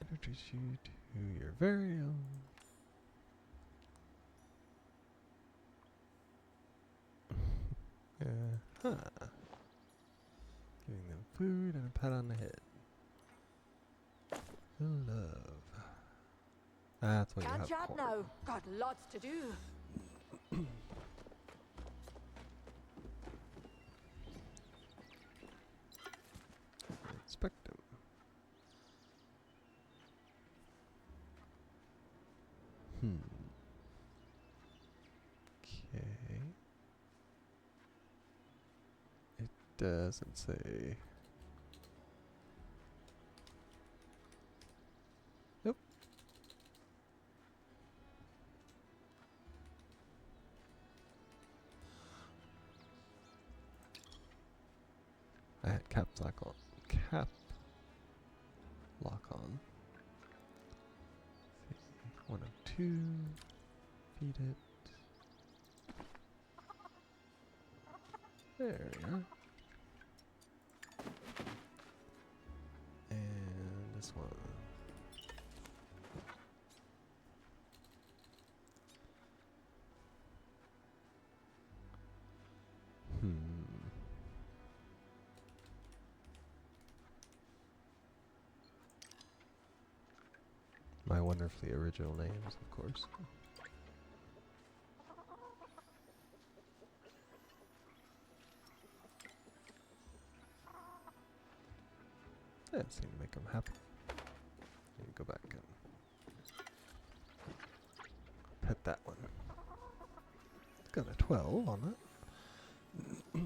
Introduce you to your very own. Huh. Giving them food and a pat on the head. Love. That's what you Can't have chat corn. now. Got lots to do. Inspect them. Okay. It doesn't say. Nope. I had cap lock on. Cap lock on. Let's see. 1 of 2. Feed it. There we are. And this one. My wonderfully original names, of course. That seemed to make them happy. And go back and pet that one. It's got a 12 on it.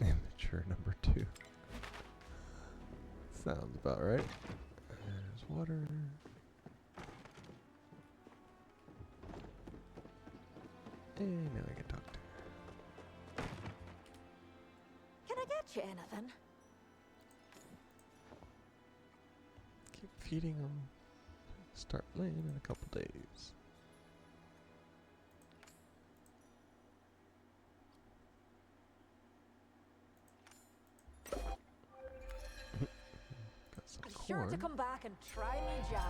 Immature number 2. Sounds about right. There's water. And now I can talk to her. Can I get you anything? Keep feeding them. Start laying in a couple days. Got some Be corn. sure to come back and try me jam.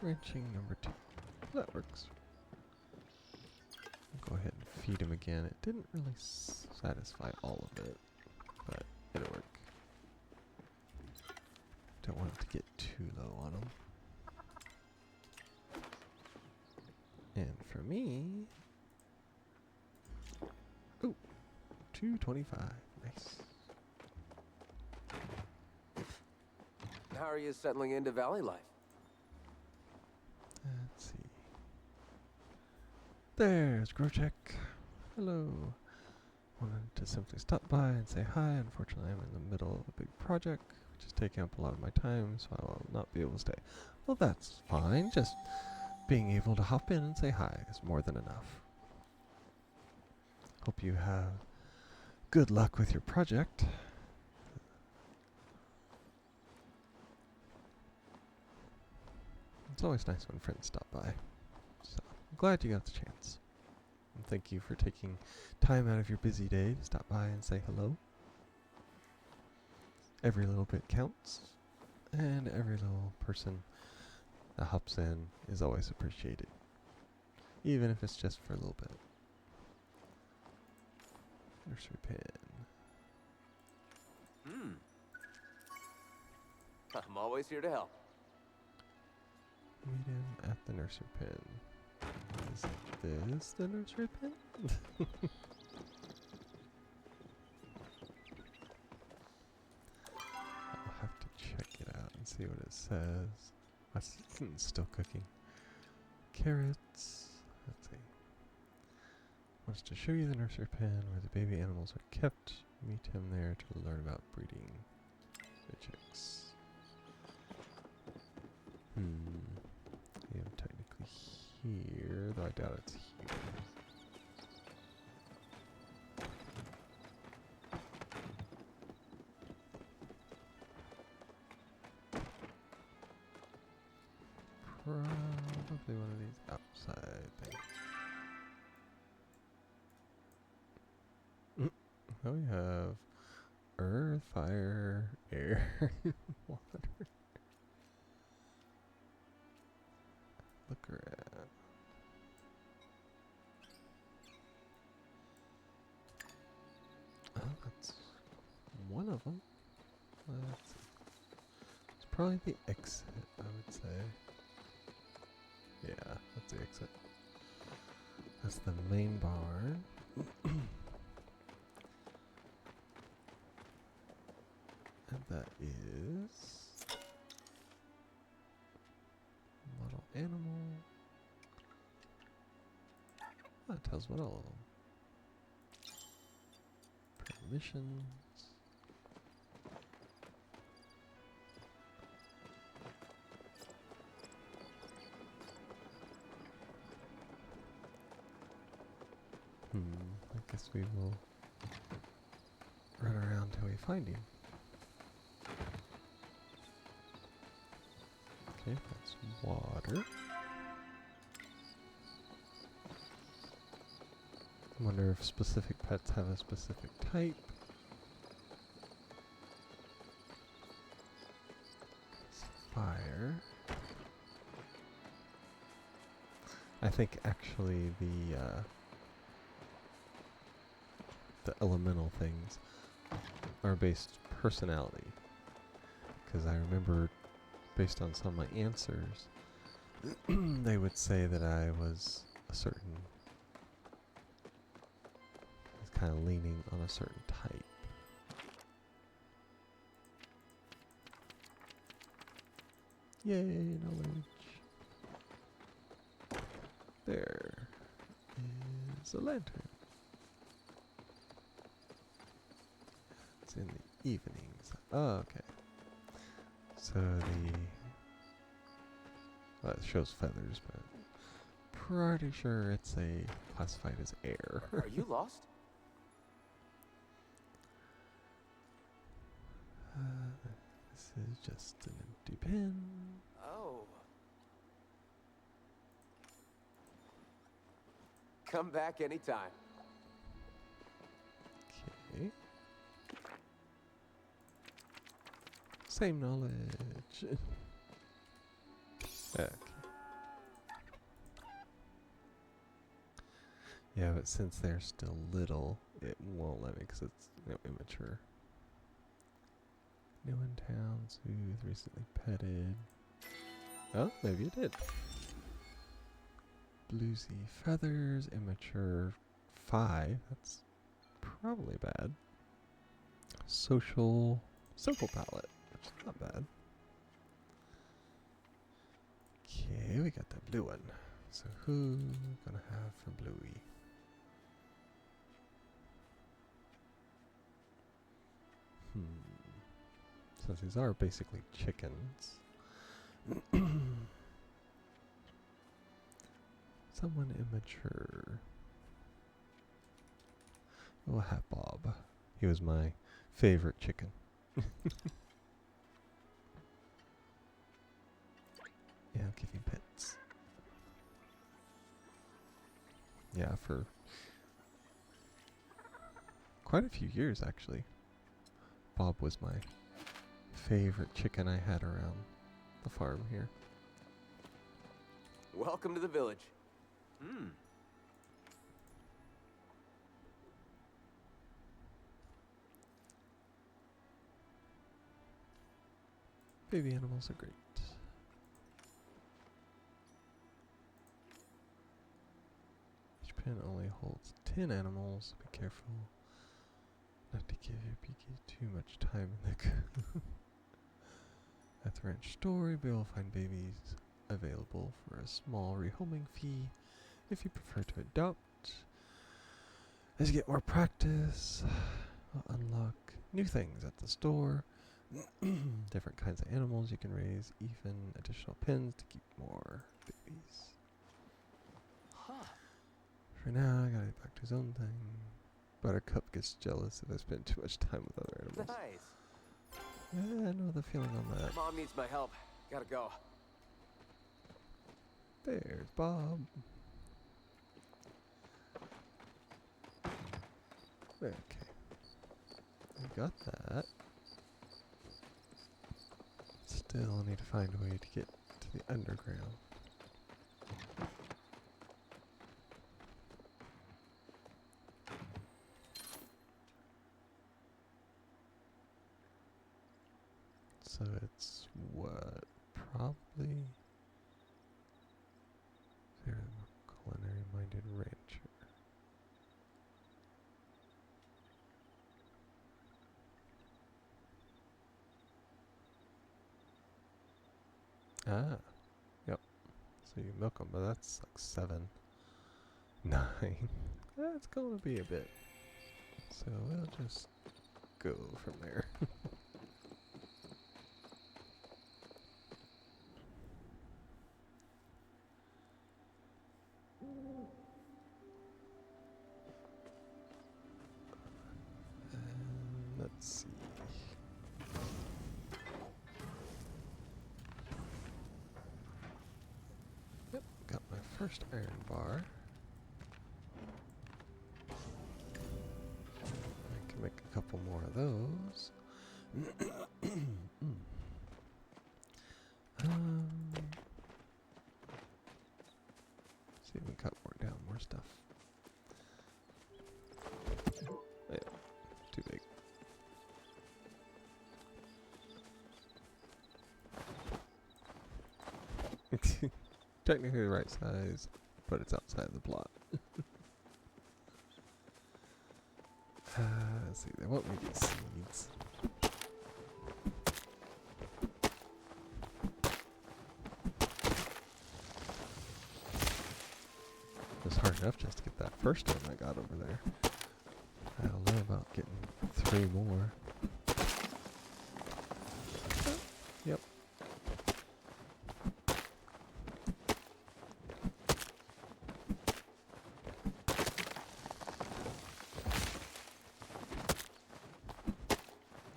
Wrenching number 2. That works. Go ahead and feed him again. It didn't really satisfy all of it, but it'll work. Don't want it to get too low on him. And for me, ooh, 225. Nice. How are you settling into valley life? Let's see. There's Growcheck. Hello. Wanted to simply stop by and say hi. Unfortunately, I'm in the middle of a big project, which is taking up a lot of my time, so I will not be able to stay. Well, that's fine. Just being able to hop in and say hi is more than enough. Hope you have good luck with your project. It's always nice when friends stop by. So, I'm glad you got the chance. And thank you for taking time out of your busy day to stop by and say hello. Every little bit counts, and every little person that hops in is always appreciated, even if it's just for a little bit. Nursery pen. I'm always here to help. Meet him at the nursery pen. Is this the nursery pen? I'll have to check it out and Let's see what it says. That's still cooking. Carrots. Let's see. Wants to show you the nursery pen where the baby animals are kept. Meet him there to learn about breeding the chicks. Yeah, technically here, though I doubt it's here. Probably one of these outside things. Oh, we have earth, fire, air, water. Look around. Oh, that's one of them. It's probably the exit, I would say. Yeah, that's the exit. That's the main barn. And that is model animal. That tells what all of them. Permissions. I guess we will run around till we find him. Okay, that's water. I wonder if specific pets have a specific type. It's fire. I think actually the elemental things are based personality, because I remember based on some of my answers they would say that I was kind of leaning on a certain type. Yay, knowledge. There is a lantern. It's in the evenings. Oh, okay. So well, it shows feathers, but pretty sure it's classified as air. Are you lost? This is just an empty pen. Oh. Come back anytime. Okay. Same knowledge. Okay. Yeah, but since they're still little, it won't let me because it's immature. New in town, soothe, recently petted. Oh, maybe it did. Bluesy feathers, immature 5. That's probably bad. Social, simple palette, which is not bad. Okay, we got the blue one. So who gonna have for Bluey? Since these are basically chickens. Someone immature. We'll have Bob. He was my favorite chicken. Yeah, I'll give him pets. Yeah, for quite a few years actually. Bob was my favorite chicken I had around the farm here. Welcome to the village. Baby animals are great. Each pen only holds 10 animals. Be careful not to give your beaky too much time in the coop. That's the ranch store, you'll be able to find babies available for a small rehoming fee if you prefer to adopt. As you get more practice, you'll unlock new things at the store, different kinds of animals you can raise, even additional pens to keep more babies. For now, I gotta get back to his own thing. Buttercup gets jealous if I spend too much time with other animals. Nice. Yeah, I know the feeling on that. Mom needs my help. Gotta go. There's Bob. Okay. I got that. Still need to find a way to get to the underground. So it's what? Probably very culinary minded rancher. Ah, yep. So you milk them, but that's like 7, 9. That's gonna be a bit. So we'll just go from there. Let's see. Yep, got my first iron bar. I can make a couple more of those. See if we can cut down more stuff. Yeah, too big. Technically the right size, but it's outside the plot. Let's see, they want me to get seeds. It was hard enough just to get that first one I got over there. I don't know about getting 3 more. Yep.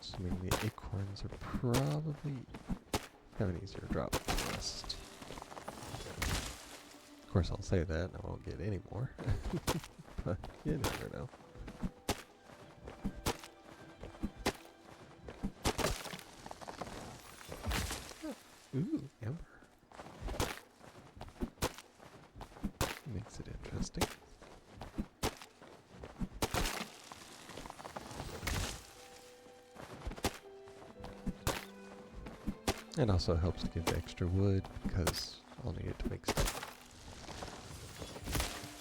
Assuming the acorns are probably have an easier drop than the rest. Of course, I'll say that and I won't get any more. But you never know. Ooh, amber. Makes it interesting. It also helps to get extra wood because I'll need it to make stuff.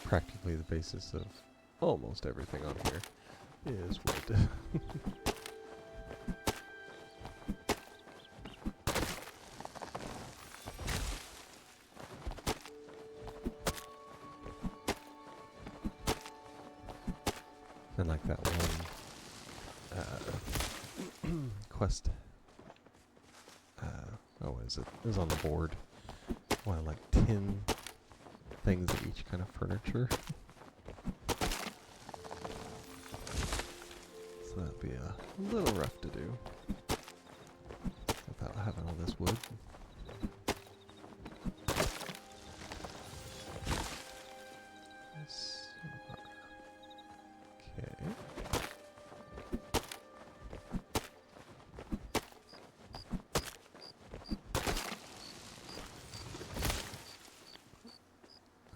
Practically the basis of almost everything on here is wood. And like that one quest. What is it? It was on the board. One like 10 things of each kind of furniture. So that'd be a little rough to do without having all this wood. Okay.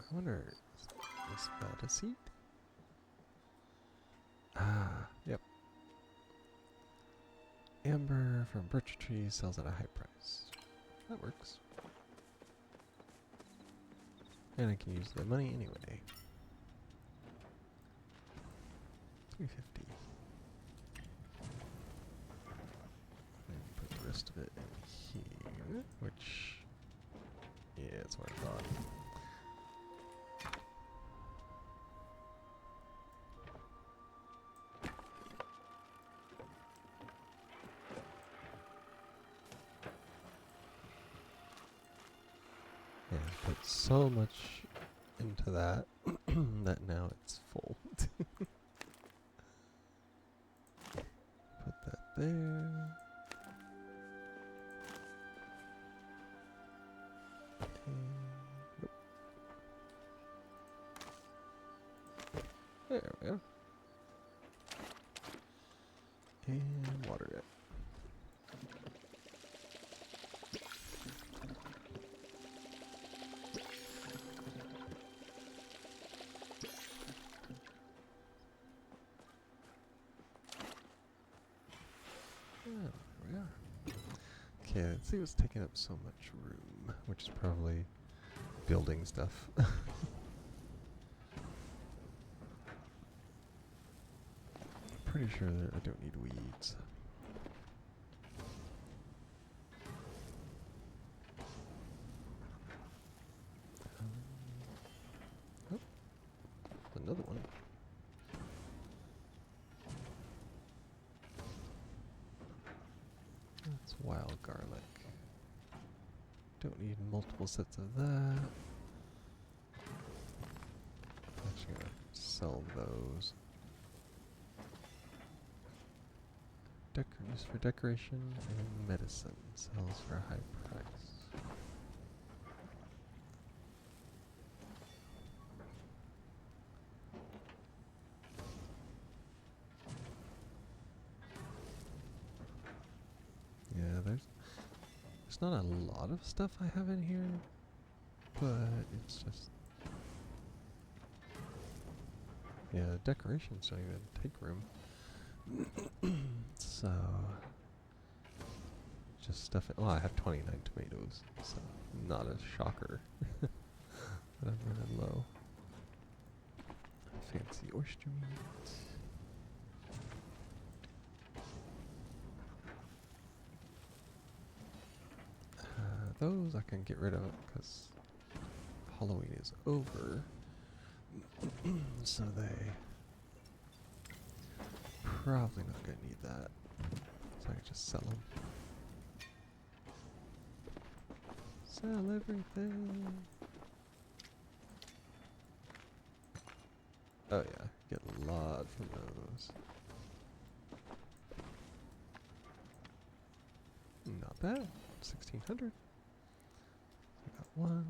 I wonder, is that a seed? Ah, yep. Amber from birch tree sells at a high price. That works. And I can use the money anyway. 350. And put the rest of it in here. which, yeah, that's what I thought. Yeah, I put so much into that that now it's full. Put that there. Nope. There we go. And water it. There we are. Okay, let's see what's taking up so much room, which is probably building stuff. Pretty sure that I don't need weeds. Oh, another one. That's wild garlic. Don't need multiple sets of that. Actually gonna sell those. Used for decoration and medicine. Sells for a high price. Yeah, there's not a lot of stuff I have in here, but it's just, yeah, decorations don't even take room. So just stuff it. Oh, I have 29 tomatoes, so not a shocker. But I'm running low. Fancy oyster meat. Those I can get rid of because Halloween is over. So they probably not gonna need that. So I can just sell them. Sell everything. Oh yeah, get a lot from those. Not bad. 1,600. I got one.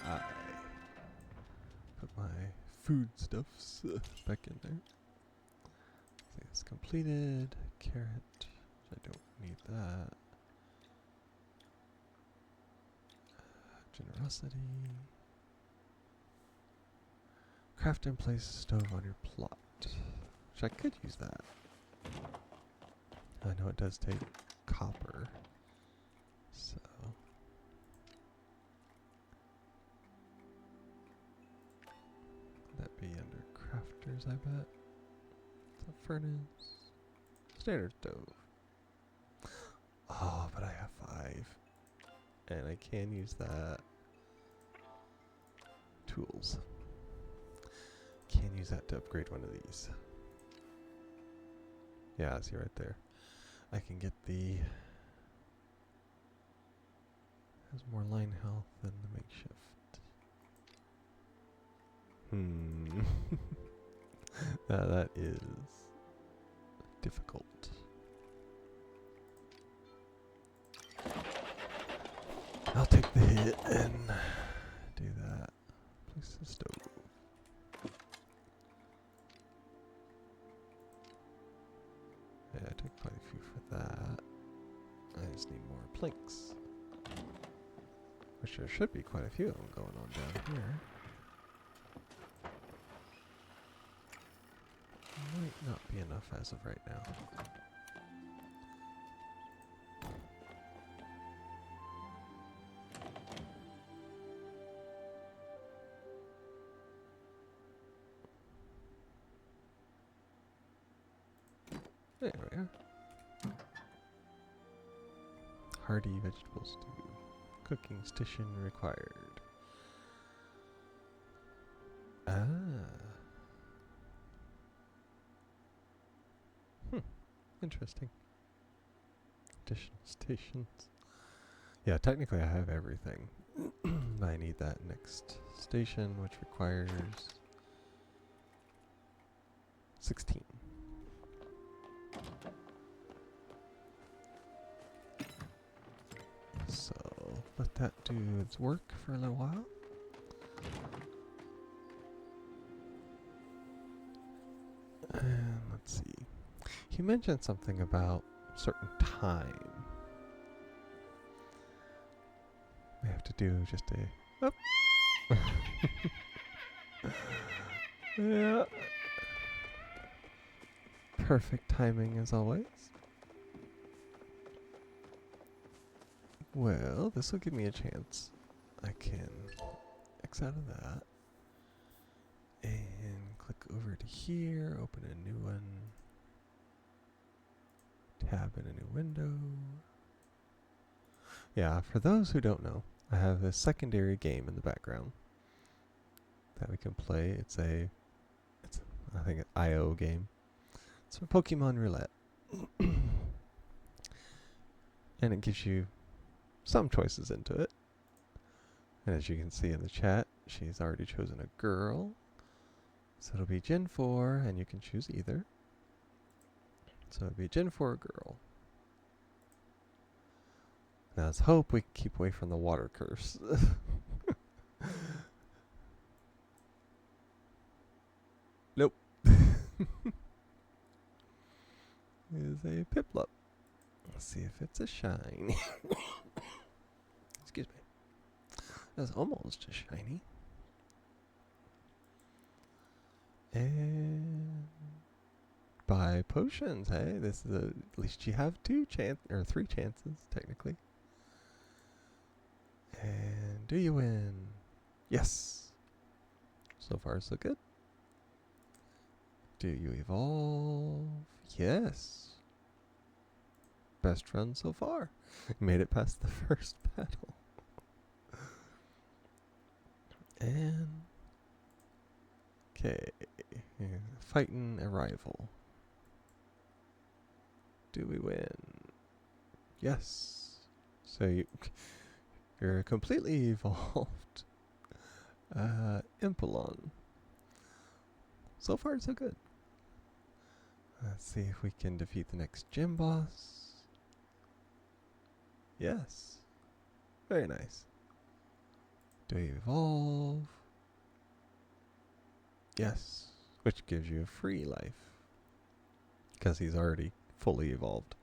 I put my foodstuffs back in there. I think it's completed. Carrot. I don't need that. Generosity. Craft and place a stove on your plot. Which I could use that. I know it does take copper. So. That be under crafters, I bet. It's a furnace. Standard stove. Oh, but I have 5. And I can use that. Tools. Can use that to upgrade one of these. Yeah, I see right there. I can get the... has more line health than the makeshift. That is difficult. I'll take the hit and do that. Place the stove. Yeah, I took quite a few for that. I just need more planks. Which there should be quite a few of them going on down here. Might not be enough as of right now. Hearty vegetable stew. Cooking station required. Ah. Interesting. Additional stations. Yeah, technically I have everything. I need that next station, which requires 16. So, let that do its work for a little while. And let's see. He mentioned something about certain time. We have to do just a... Oh. Yeah. Perfect timing as always. Well, this will give me a chance. I can X out of that. And click over to here, open a new one. Tab in a new window. Yeah, for those who don't know, I have this secondary game in the background that we can play. It's I think an IO game. It's a Pokemon Roulette. And it gives you some choices into it. And as you can see in the chat, she's already chosen a girl. So it'll be Gen 4, and you can choose either. So it'll be Gen 4 girl. Now let's hope we can keep away from the water curse. Nope. Is a Piplup. Let's see if it's a shiny. Excuse me. That's almost a shiny. And buy potions. Hey, this is at least you have 3 chances technically. And do you win? Yes. So far so good. Do you evolve? Yes. Best run so far. Made it past the first battle. And okay, fighting a rival. Do we win? Yes. So you're completely evolved. Impelon. So far so good. Let's see if we can defeat the next gym boss. Yes. Very nice. Do you evolve? Yes. Which gives you a free life. Because he's already fully evolved.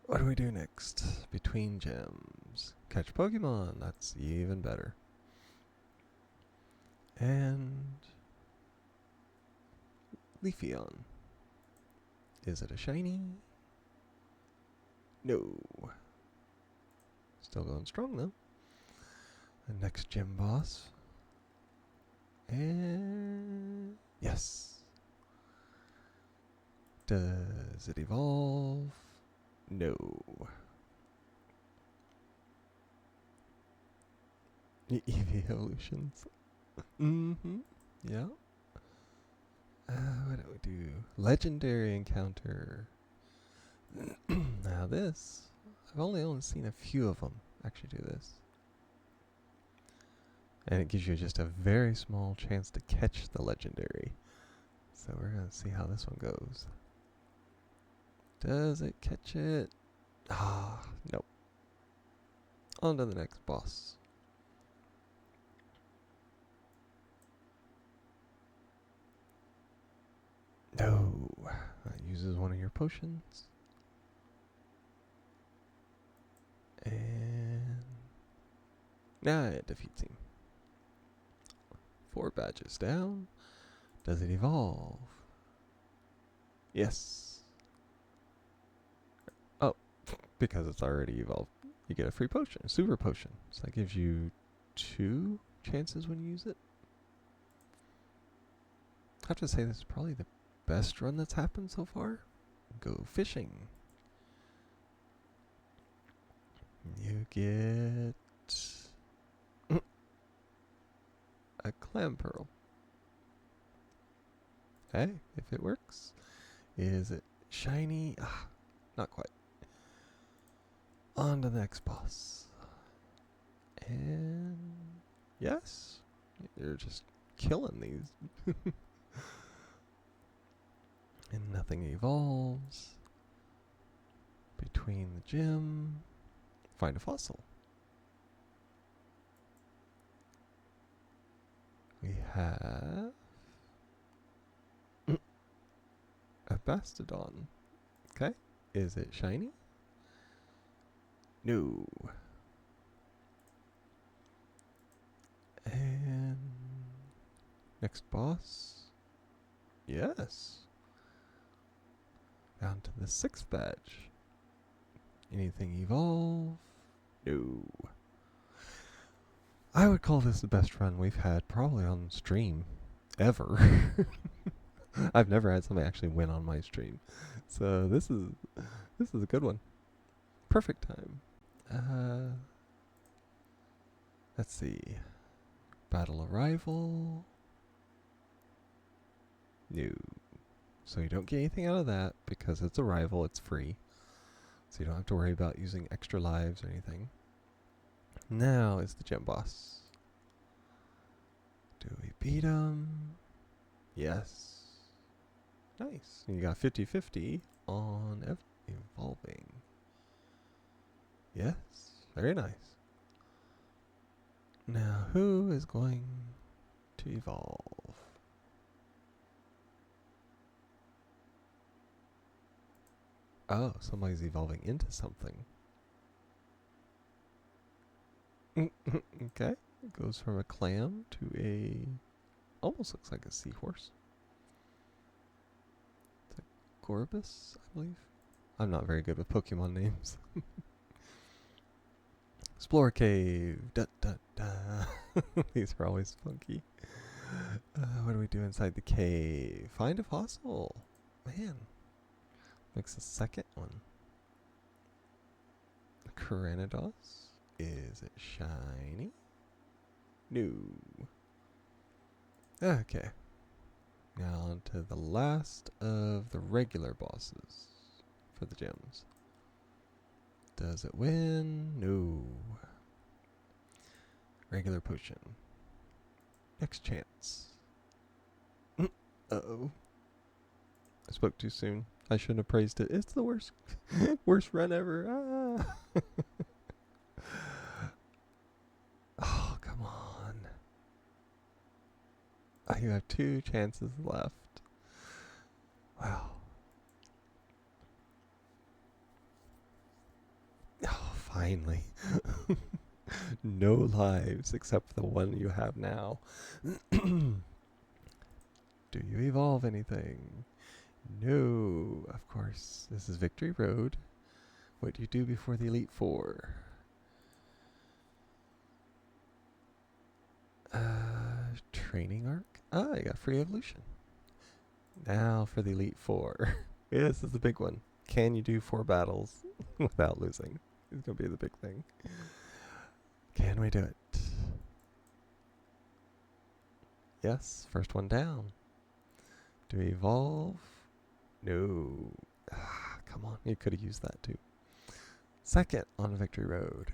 What do we do next? Between gems. Catch Pokemon. That's even better. And Leafeon. Is it a shiny? No. Still going strong though. The next gym boss. And yes. Does it evolve? No. Eevee evolutions. Mm-hmm. Yeah. What do we do? Legendary encounter. Now this, I've only seen a few of them actually do this. And it gives you just a very small chance to catch the legendary. So we're going to see how this one goes. Does it catch it? Ah, nope. On to the next boss. No. That uses one of your potions. And now it defeats him. 4 badges down. Does it evolve? Yes. Oh, because it's already evolved. You get a free potion, a super potion. So that gives you 2 chances when you use it. I have to say this is probably the best run that's happened so far. Go fishing. You get a clam pearl. Hey, if it works. Is it shiny? Ah, not quite. On to the next boss. And yes, you're just killing these. And nothing evolves. Between the gym, find a fossil. We have a Bastodon. Okay. Is it shiny? No. And next boss. Yes. Down to the 6th badge. Anything evolve? No. I would call this the best run we've had probably on stream ever. I've never had somebody actually win on my stream. So this is a good one. Perfect time. Let's see. Battle arrival. No. So you don't get anything out of that because it's arrival, it's free. So you don't have to worry about using extra lives or anything. Now is the gym boss. Do we beat him? Yes. Nice. You got 50-50 on evolving. Yes. Very nice. Now who is going to evolve? Oh, somebody's evolving into something. Okay. It goes from a clam to a... almost looks like a seahorse. It's a Gorbis, I believe. I'm not very good with Pokemon names. Explore cave. Da, da, da. These are always funky. What do we do inside the cave? Find a fossil. Man. Makes a second one. Kyranidos. Is it shiny? No. Okay. Now on to the last of the regular bosses for the gems. Does it win? No. Regular potion. Next chance. Uh-oh. I spoke too soon. I shouldn't have praised it. It's the worst worst run ever. Ah. Oh, come on. You have 2 chances left. Wow. Oh, finally. No lives except for the one you have now. Do you evolve anything? No, of course. This is Victory Road. What do you do before the Elite Four? Training arc? Ah, I got free evolution. Now for the Elite Four. This is the big one. Can you do 4 battles without losing? It's going to be the big thing. Can we do it? Yes, first one down. Do we evolve? No. Ah, come on, you could have used that too. Second on Victory Road.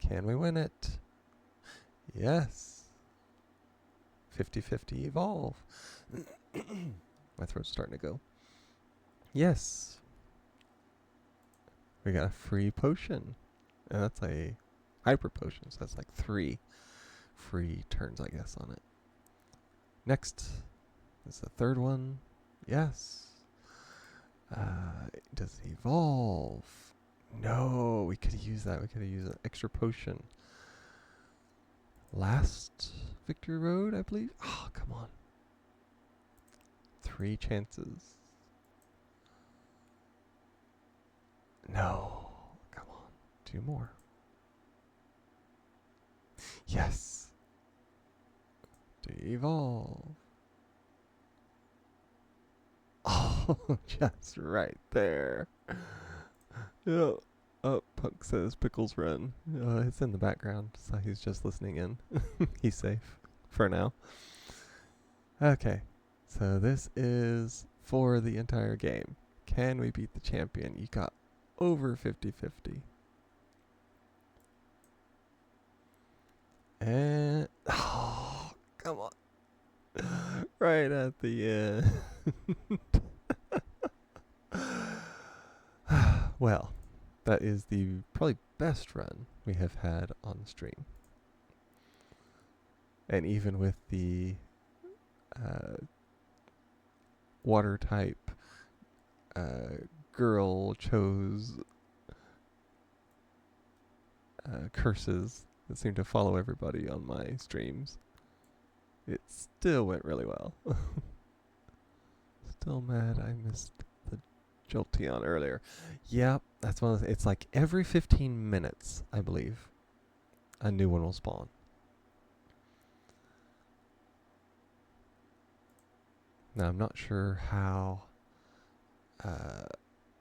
Can we win it? Yes. 50-50 evolve. My throat's starting to go. Yes. We got a free potion. And that's a hyper potion, so that's like 3 free turns, I guess, on it. Next is the third one. Yes. Does it evolve? No, we could have used that. We could have used an extra potion. Last Victory Road, I believe. Oh, come on. 3 chances. No. Come on. 2 more. Yes. To evolve. Oh, just right there. Oh, Oh, Punk says Pickles run. It's in the background, so he's just listening in. He's safe for now. Okay, so this is for the entire game. Can we beat the champion? You got over 50-50. And oh, come on. Right at the end. Well, that is the probably best run we have had on the stream. And even with the water type girl chose curses that seem to follow everybody on my streams, it still went really well. Still mad I missed the Jolteon earlier. Yep, that's one of the, it's like every 15 minutes, I believe, a new one will spawn. Now, I'm not sure how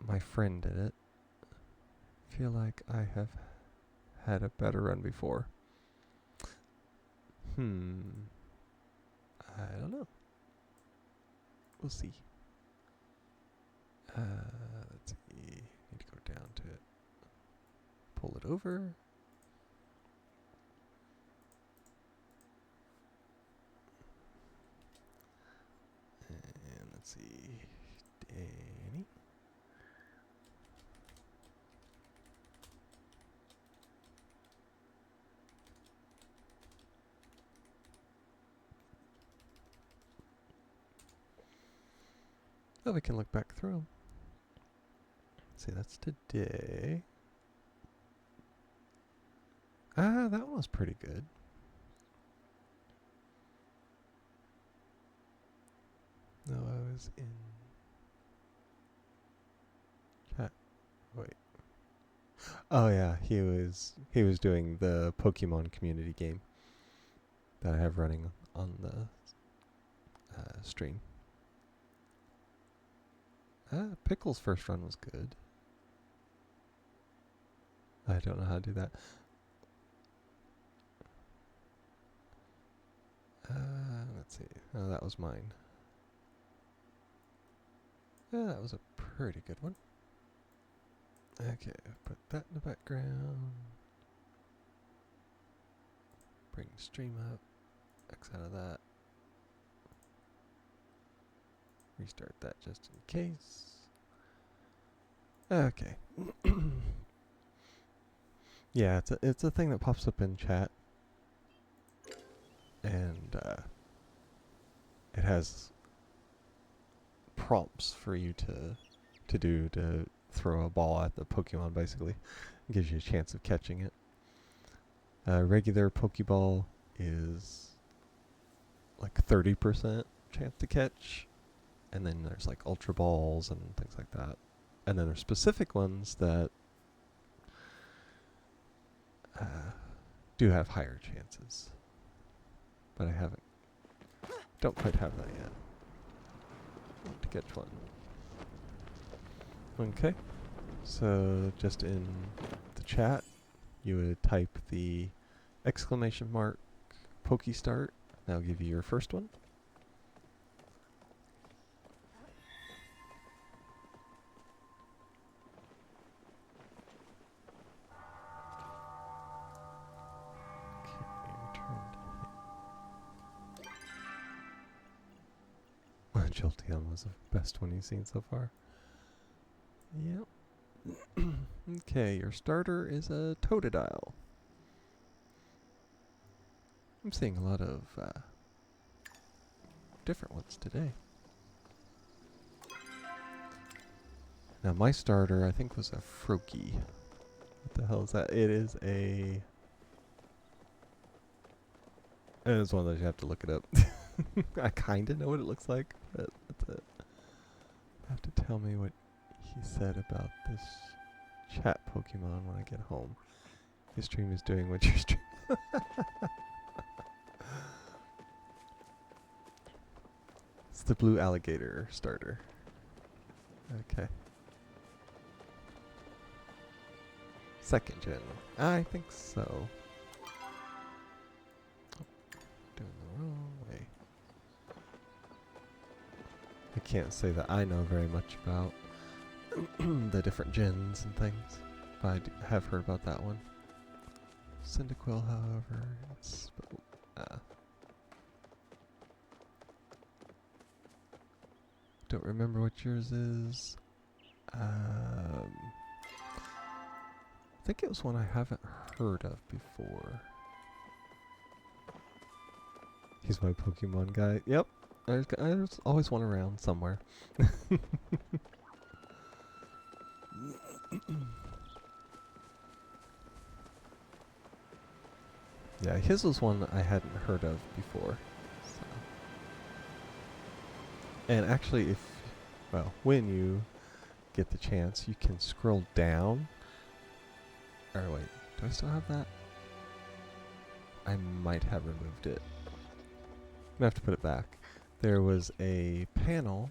my friend did it. I feel like I have had a better run before. I don't know. We'll see. Let's see. Need to go down to it. Pull it over. And let's see. Danny. Oh, we can look back through them. See, that's today. Ah, that one was pretty good. No, I was in chat. Wait. Oh yeah, he was doing the Pokemon community game that I have running on the stream. Pickle's first run was good. I don't know how to do that. Let's see. Oh, that was mine. Yeah, that was a pretty good one. Okay, put that in the background. Bring stream up. X out of that. Restart that just in case. Okay. Yeah, it's a thing that pops up in chat, and it has prompts for you to throw a ball at the Pokemon. Basically, it gives you a chance of catching it. Regular Pokeball is like 30% chance to catch. And then there's like Ultra Balls and things like that. And then there's specific ones that do have higher chances. But I don't quite have that yet. To catch one. Okay. So just in the chat, you would type the exclamation mark Pokestart. That'll give you your first one. Jolteon was the best one you've seen so far. Yep. Okay, your starter is a Totodile. I'm seeing a lot of different ones today. Now my starter, I think, was a Froakie. What the hell is that? It is a... It's one of those you have to look it up. I kind of know what it looks like, but that's it. You have to tell me what he said about this chat Pokemon when I get home. His stream is doing what your stream... It's the blue alligator starter. Okay. Second gen. I think so. Oh, doing the wrong way. I can't say that I know very much about the different gens and things, but I have heard about that one. Cyndaquil, however, it's don't remember what yours is. I think it was one I haven't heard of before. He's my Pokemon guy. Yep, there's always one around somewhere. Yeah, his was one I hadn't heard of before. So. And actually, when you get the chance, you can scroll down. Or wait, do I still have that? I might have removed it. I'm gonna have to put it back. There was a panel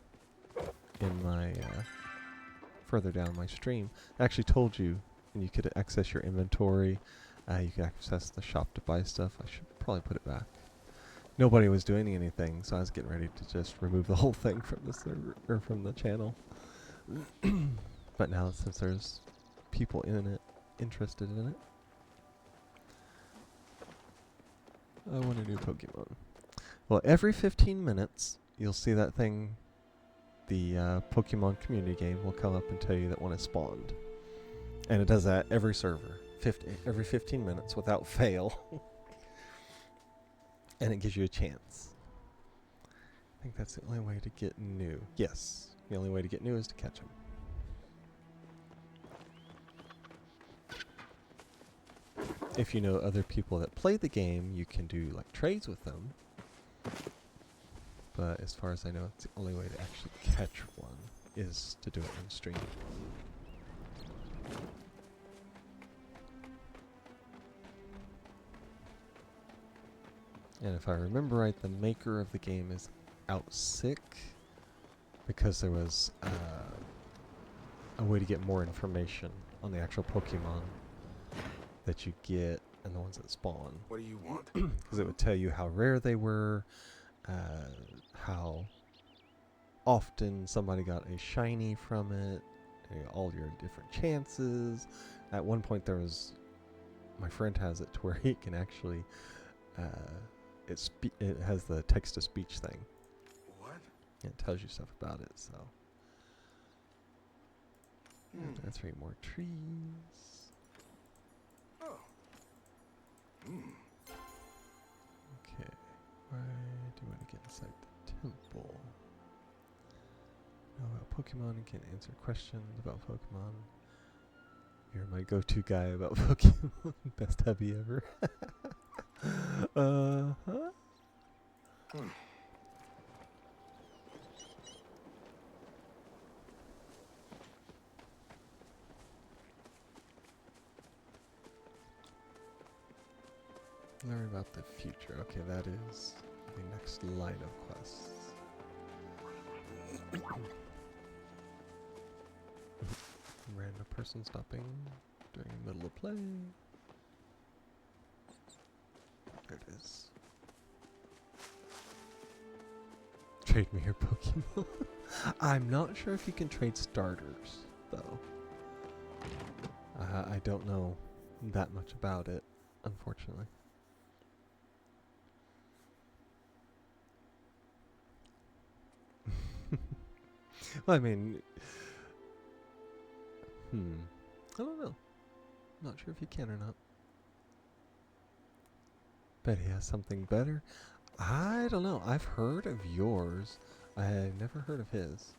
in my further down my stream. I actually told you, and you could access your inventory. You could access the shop to buy stuff. I should probably put it back. Nobody was doing anything, so I was getting ready to just remove the whole thing from the server or from the channel. But now, since there's people in it, interested in it, I want a new Pokemon. Well, every 15 minutes, you'll see that thing. The Pokemon community game will come up and tell you that one is spawned, and it does that every server. Every 15 minutes without fail. And it gives you a chance. I think that's the only way to get new. Yes, the only way to get new is to catch them. If you know other people that play the game, you can do like trades with them. But as far as I know, it's the only way to actually catch one is to do it on stream. And if I remember right, the maker of the game is out sick because there was a way to get more information on the actual Pokemon that you get and the ones that spawn. What do you want? Because it would tell you how rare they were, how often somebody got a shiny from it, all your different chances. At one point there was, my friend has it to where he can actually, it has the text-to-speech thing. What? It tells you stuff about it, so. That's 3 more trees. Oh. Okay, why do you want to get inside the temple? Know about Pokemon and can answer questions about Pokemon. You're my go-to guy about Pokemon. Best hubby ever. Learn about the future. Okay, that is the next line of quests. Random person stopping during the middle of play. There it is. Trade me your Pokemon. I'm not sure if you can trade starters, though. I don't know that much about it, unfortunately. Well, I mean, I don't know. Not sure if you can or not. Bet he has something better. I don't know. I've heard of yours. I've never heard of his.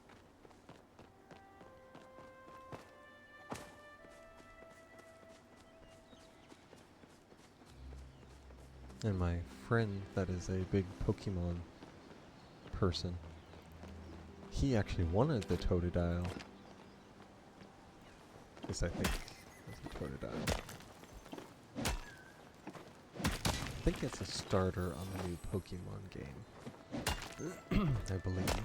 And my friend that is a big Pokemon person, he actually wanted the Totodile. Yes, I think it's a Totodile. I think it's a starter on the new Pokemon game. I believe.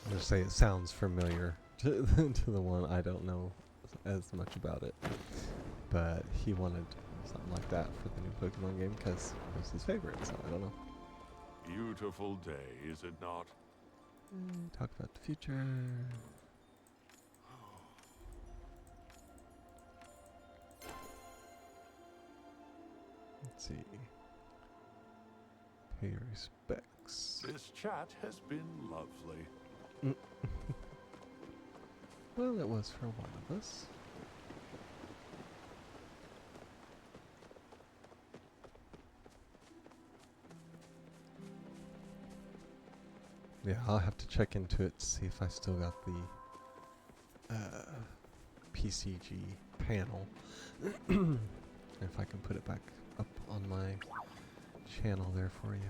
I'm gonna say it sounds familiar to, to the one I don't know as much about it, but he wanted something like that for the new Pokemon game because it was his favorite, so I don't know. Beautiful day, is it not? Talk about the future. Let's see. Pay respects. This chat has been lovely. Well, it was for one of us. Yeah, I'll have to check into it to see if I still got the PCG panel. If I can put it back up on my channel there for you.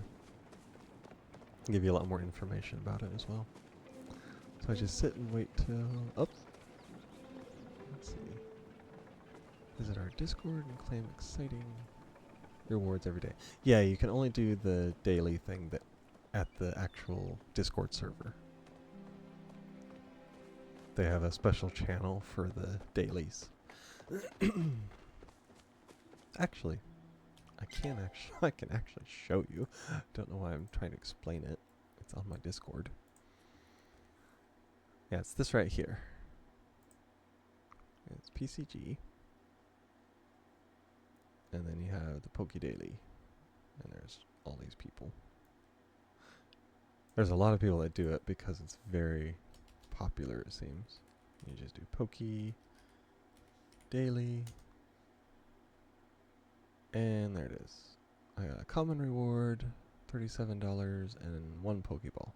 Give you a lot more information about it as well. So I just sit and wait till... Oh! Let's see. Visit our Discord and claim exciting rewards every day. Yeah, you can only do the daily thing that at the actual Discord server. They have a special channel for the dailies. Actually, I can actually show you. Don't know why I'm trying to explain it. It's on my Discord. Yeah, it's this right here. It's PCG. And then you have the Poke Daily. And there's all these people. There's a lot of people that do it because it's very popular, it seems. You just do Poke Daily. And there it is. I got a common reward, $37, and 1 Pokeball.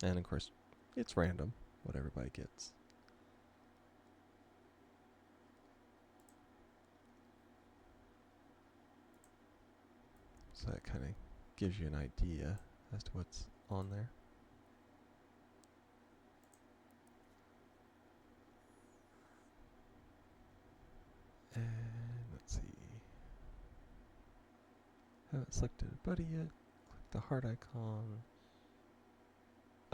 And of course, it's random, what everybody gets. So that kind of gives you an idea as to what's on there. And let's see. Haven't selected a buddy yet. Click the heart icon.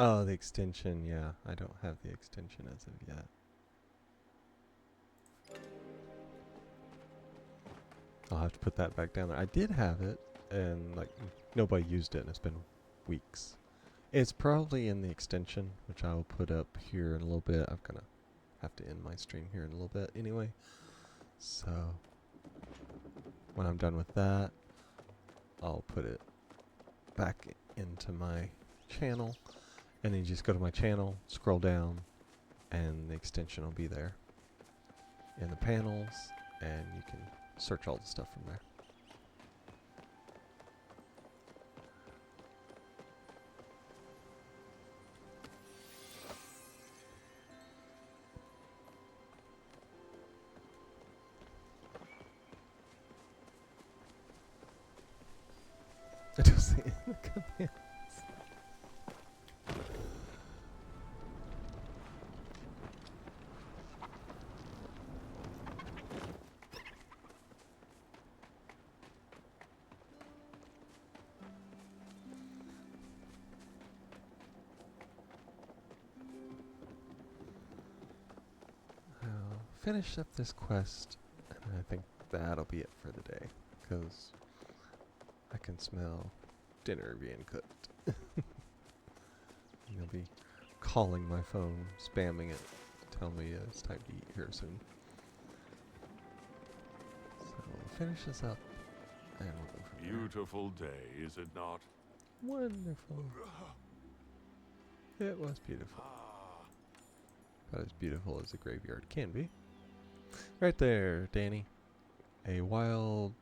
Oh, the extension, yeah. I don't have the extension as of yet. I'll have to put that back down there. I did have it, and like nobody used it, and it's been weeks. It's probably in the extension, which I will put up here in a little bit. I'm gonna have to end my stream here in a little bit anyway. So when I'm done with that, I'll put it back into my channel, and then you just go to my channel, scroll down, and the extension will be there in the panels, and you can search all the stuff from there. I don't see it in the comments. I'll finish up this quest, and I think that'll be it for the day, because I can smell dinner being cooked. You'll be calling my phone, spamming it, tell me it's time to eat here soon. So we'll finish this up, and we'll go from there. Beautiful day, is it not? Wonderful. It was beautiful. About as beautiful as a graveyard can be. Right there, Danny. A wild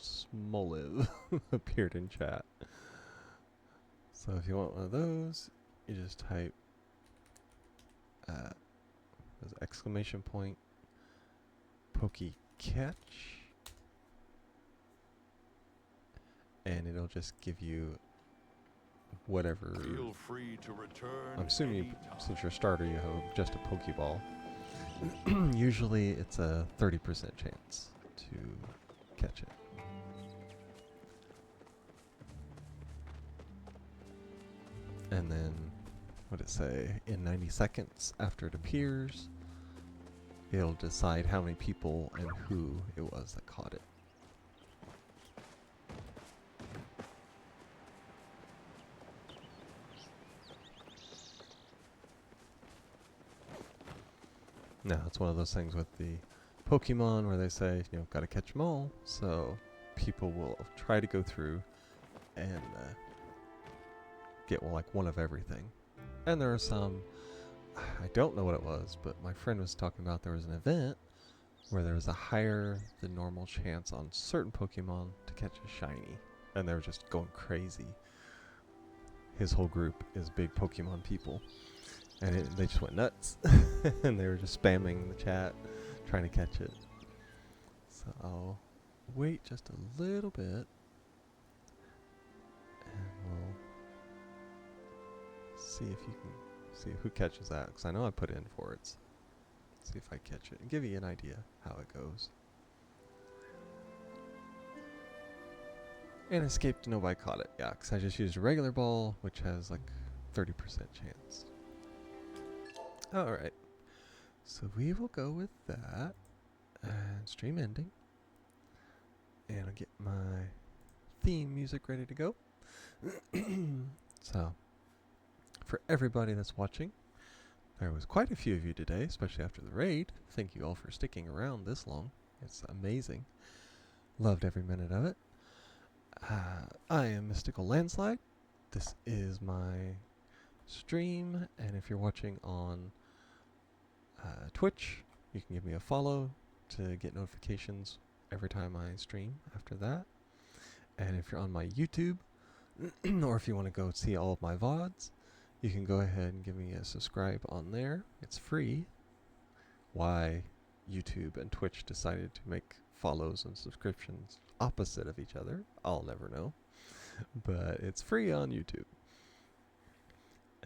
Smoliv appeared in chat. So if you want one of those, you just type there's exclamation point Poke Catch, and it'll just give you whatever. Feel free to return. I'm assuming anytime. since you're a starter, you have just a Pokeball. Usually it's a 30% chance to catch it. And then what did it say? In 90 seconds after it appears, it'll decide how many people and who it was that caught it. Now, it's one of those things with the Pokemon where they say, you know, gotta catch them all. So people will try to go through and get like one of everything. And there are some, I don't know what it was, but my friend was talking about there was an event where there was a higher than normal chance on certain Pokemon to catch a shiny. And they were just going crazy. His whole group is big Pokemon people. And they just went nuts. And they were just spamming the chat, trying to catch it. So I'll wait just a little bit. And we'll see if you can see who catches that. Because I know I put in for it. So see if I catch it and give you an idea how it goes. And escaped, nobody caught it. Yeah, because I just used a regular ball, which has like 30% chance. Alright, so we will go with that, and stream ending, and I'll get my theme music ready to go. So, for everybody that's watching, there was quite a few of you today, especially after the raid. Thank you all for sticking around this long. It's amazing. Loved every minute of it. I am MysticalLandSlide. This is my stream, and if you're watching on Twitch, you can give me a follow to get notifications every time I stream after that. And if you're on my YouTube, or if you want to go see all of my VODs, you can go ahead and give me a subscribe on there. It's free. Why YouTube and Twitch decided to make follows and subscriptions opposite of each other, I'll never know. But it's free on YouTube.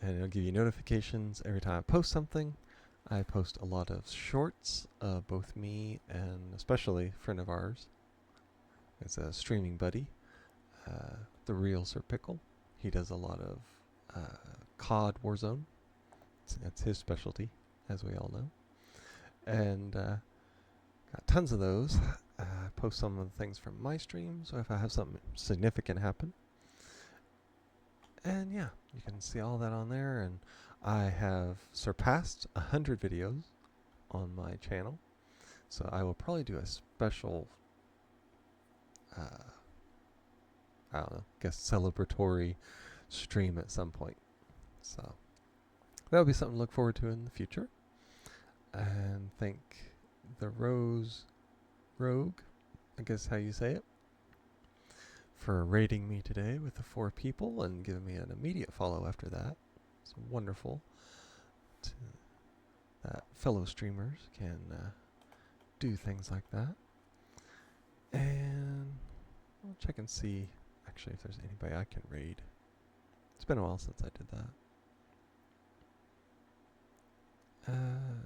And it'll give you notifications every time I post something. I post a lot of shorts, both me and especially a friend of ours. It's a streaming buddy, the real Sir Pickle. He does a lot of COD Warzone. That's his specialty, as we all know. And got tons of those. I post some of the things from my streams, or if I have something significant happen. And yeah, you can see all that on there, and I have surpassed 100 videos on my channel, so I will probably do a special, I don't know, guess celebratory stream at some point. So that'll be something to look forward to in the future. And thank the Rogue, I guess how you say it, for raiding me today with the 4 people and giving me an immediate follow after that. It's wonderful that fellow streamers can do things like that. And I'll check and see actually if there's anybody I can raid. It's been a while since I did that.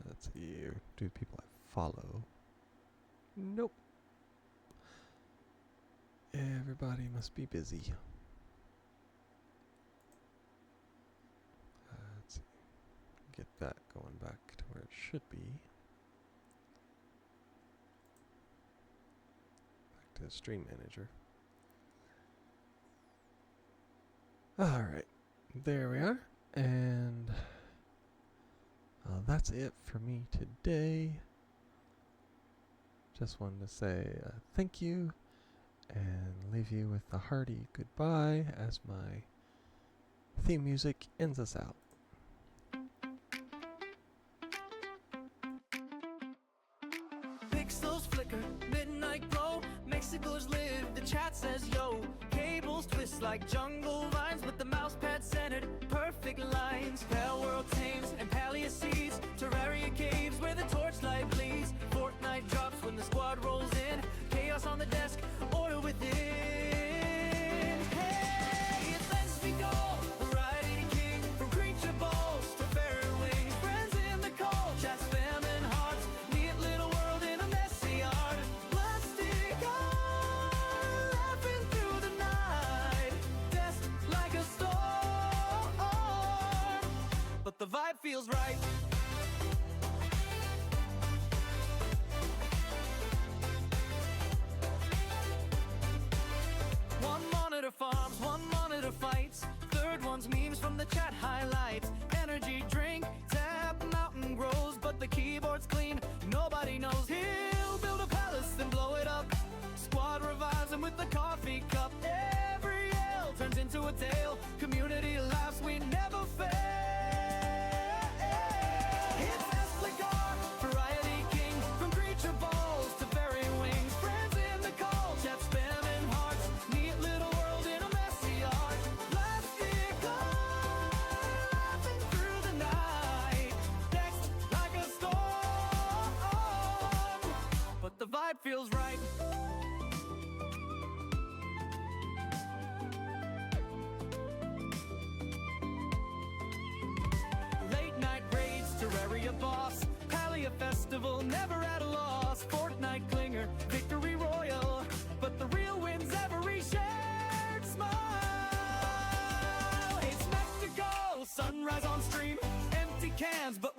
Let's see, do people I follow? Nope. Everybody must be busy. Let's see. Get that going back to where it should be. Back to the stream manager. Alright. There we are. And that's it for me today. Just wanted to say thank you and leave you with a hearty goodbye as my theme music ends us out. Pixels flicker, midnight glow, Mexico's live, the chat says yo. Cables twist like jungle vines, with the mouse pad centered, perfect lines. Pale world tames and Palia seeds, Terraria caves where the torchlight bleeds. Fortnite drops when the squad rolls in, chaos on the desk, order within. Hey, it's let's be go, variety king, from creature balls to fairy wings. Friends in the cold, chat spamming hearts, neat little world in a messy art. Plastic art, laughing through the night, dressed like a storm. the vibe feels right. One monitor farms, one monitor fights. Third one's memes from the chat highlights. Energy drink, tap, mountain grows, but the keyboard's clean. Nobody knows he'll build a palace and blow it up. Squad revives him with the coffee cup. Every yell turns into a tale. Community laughs, we never fail. It's Espligar, variety king. From creature balls to fairy wings. Friends in the call, chat spamming hearts. Neat little world in a messy art. Plastic laughing through the night. Next like a storm, but the vibe feels right. Late night raids, Terraria boss. Palia festival, never at a loss. Fortnite clinger, victory royal. But the real win's every shared smile. It's spectacle, sunrise on stream. Empty cans, but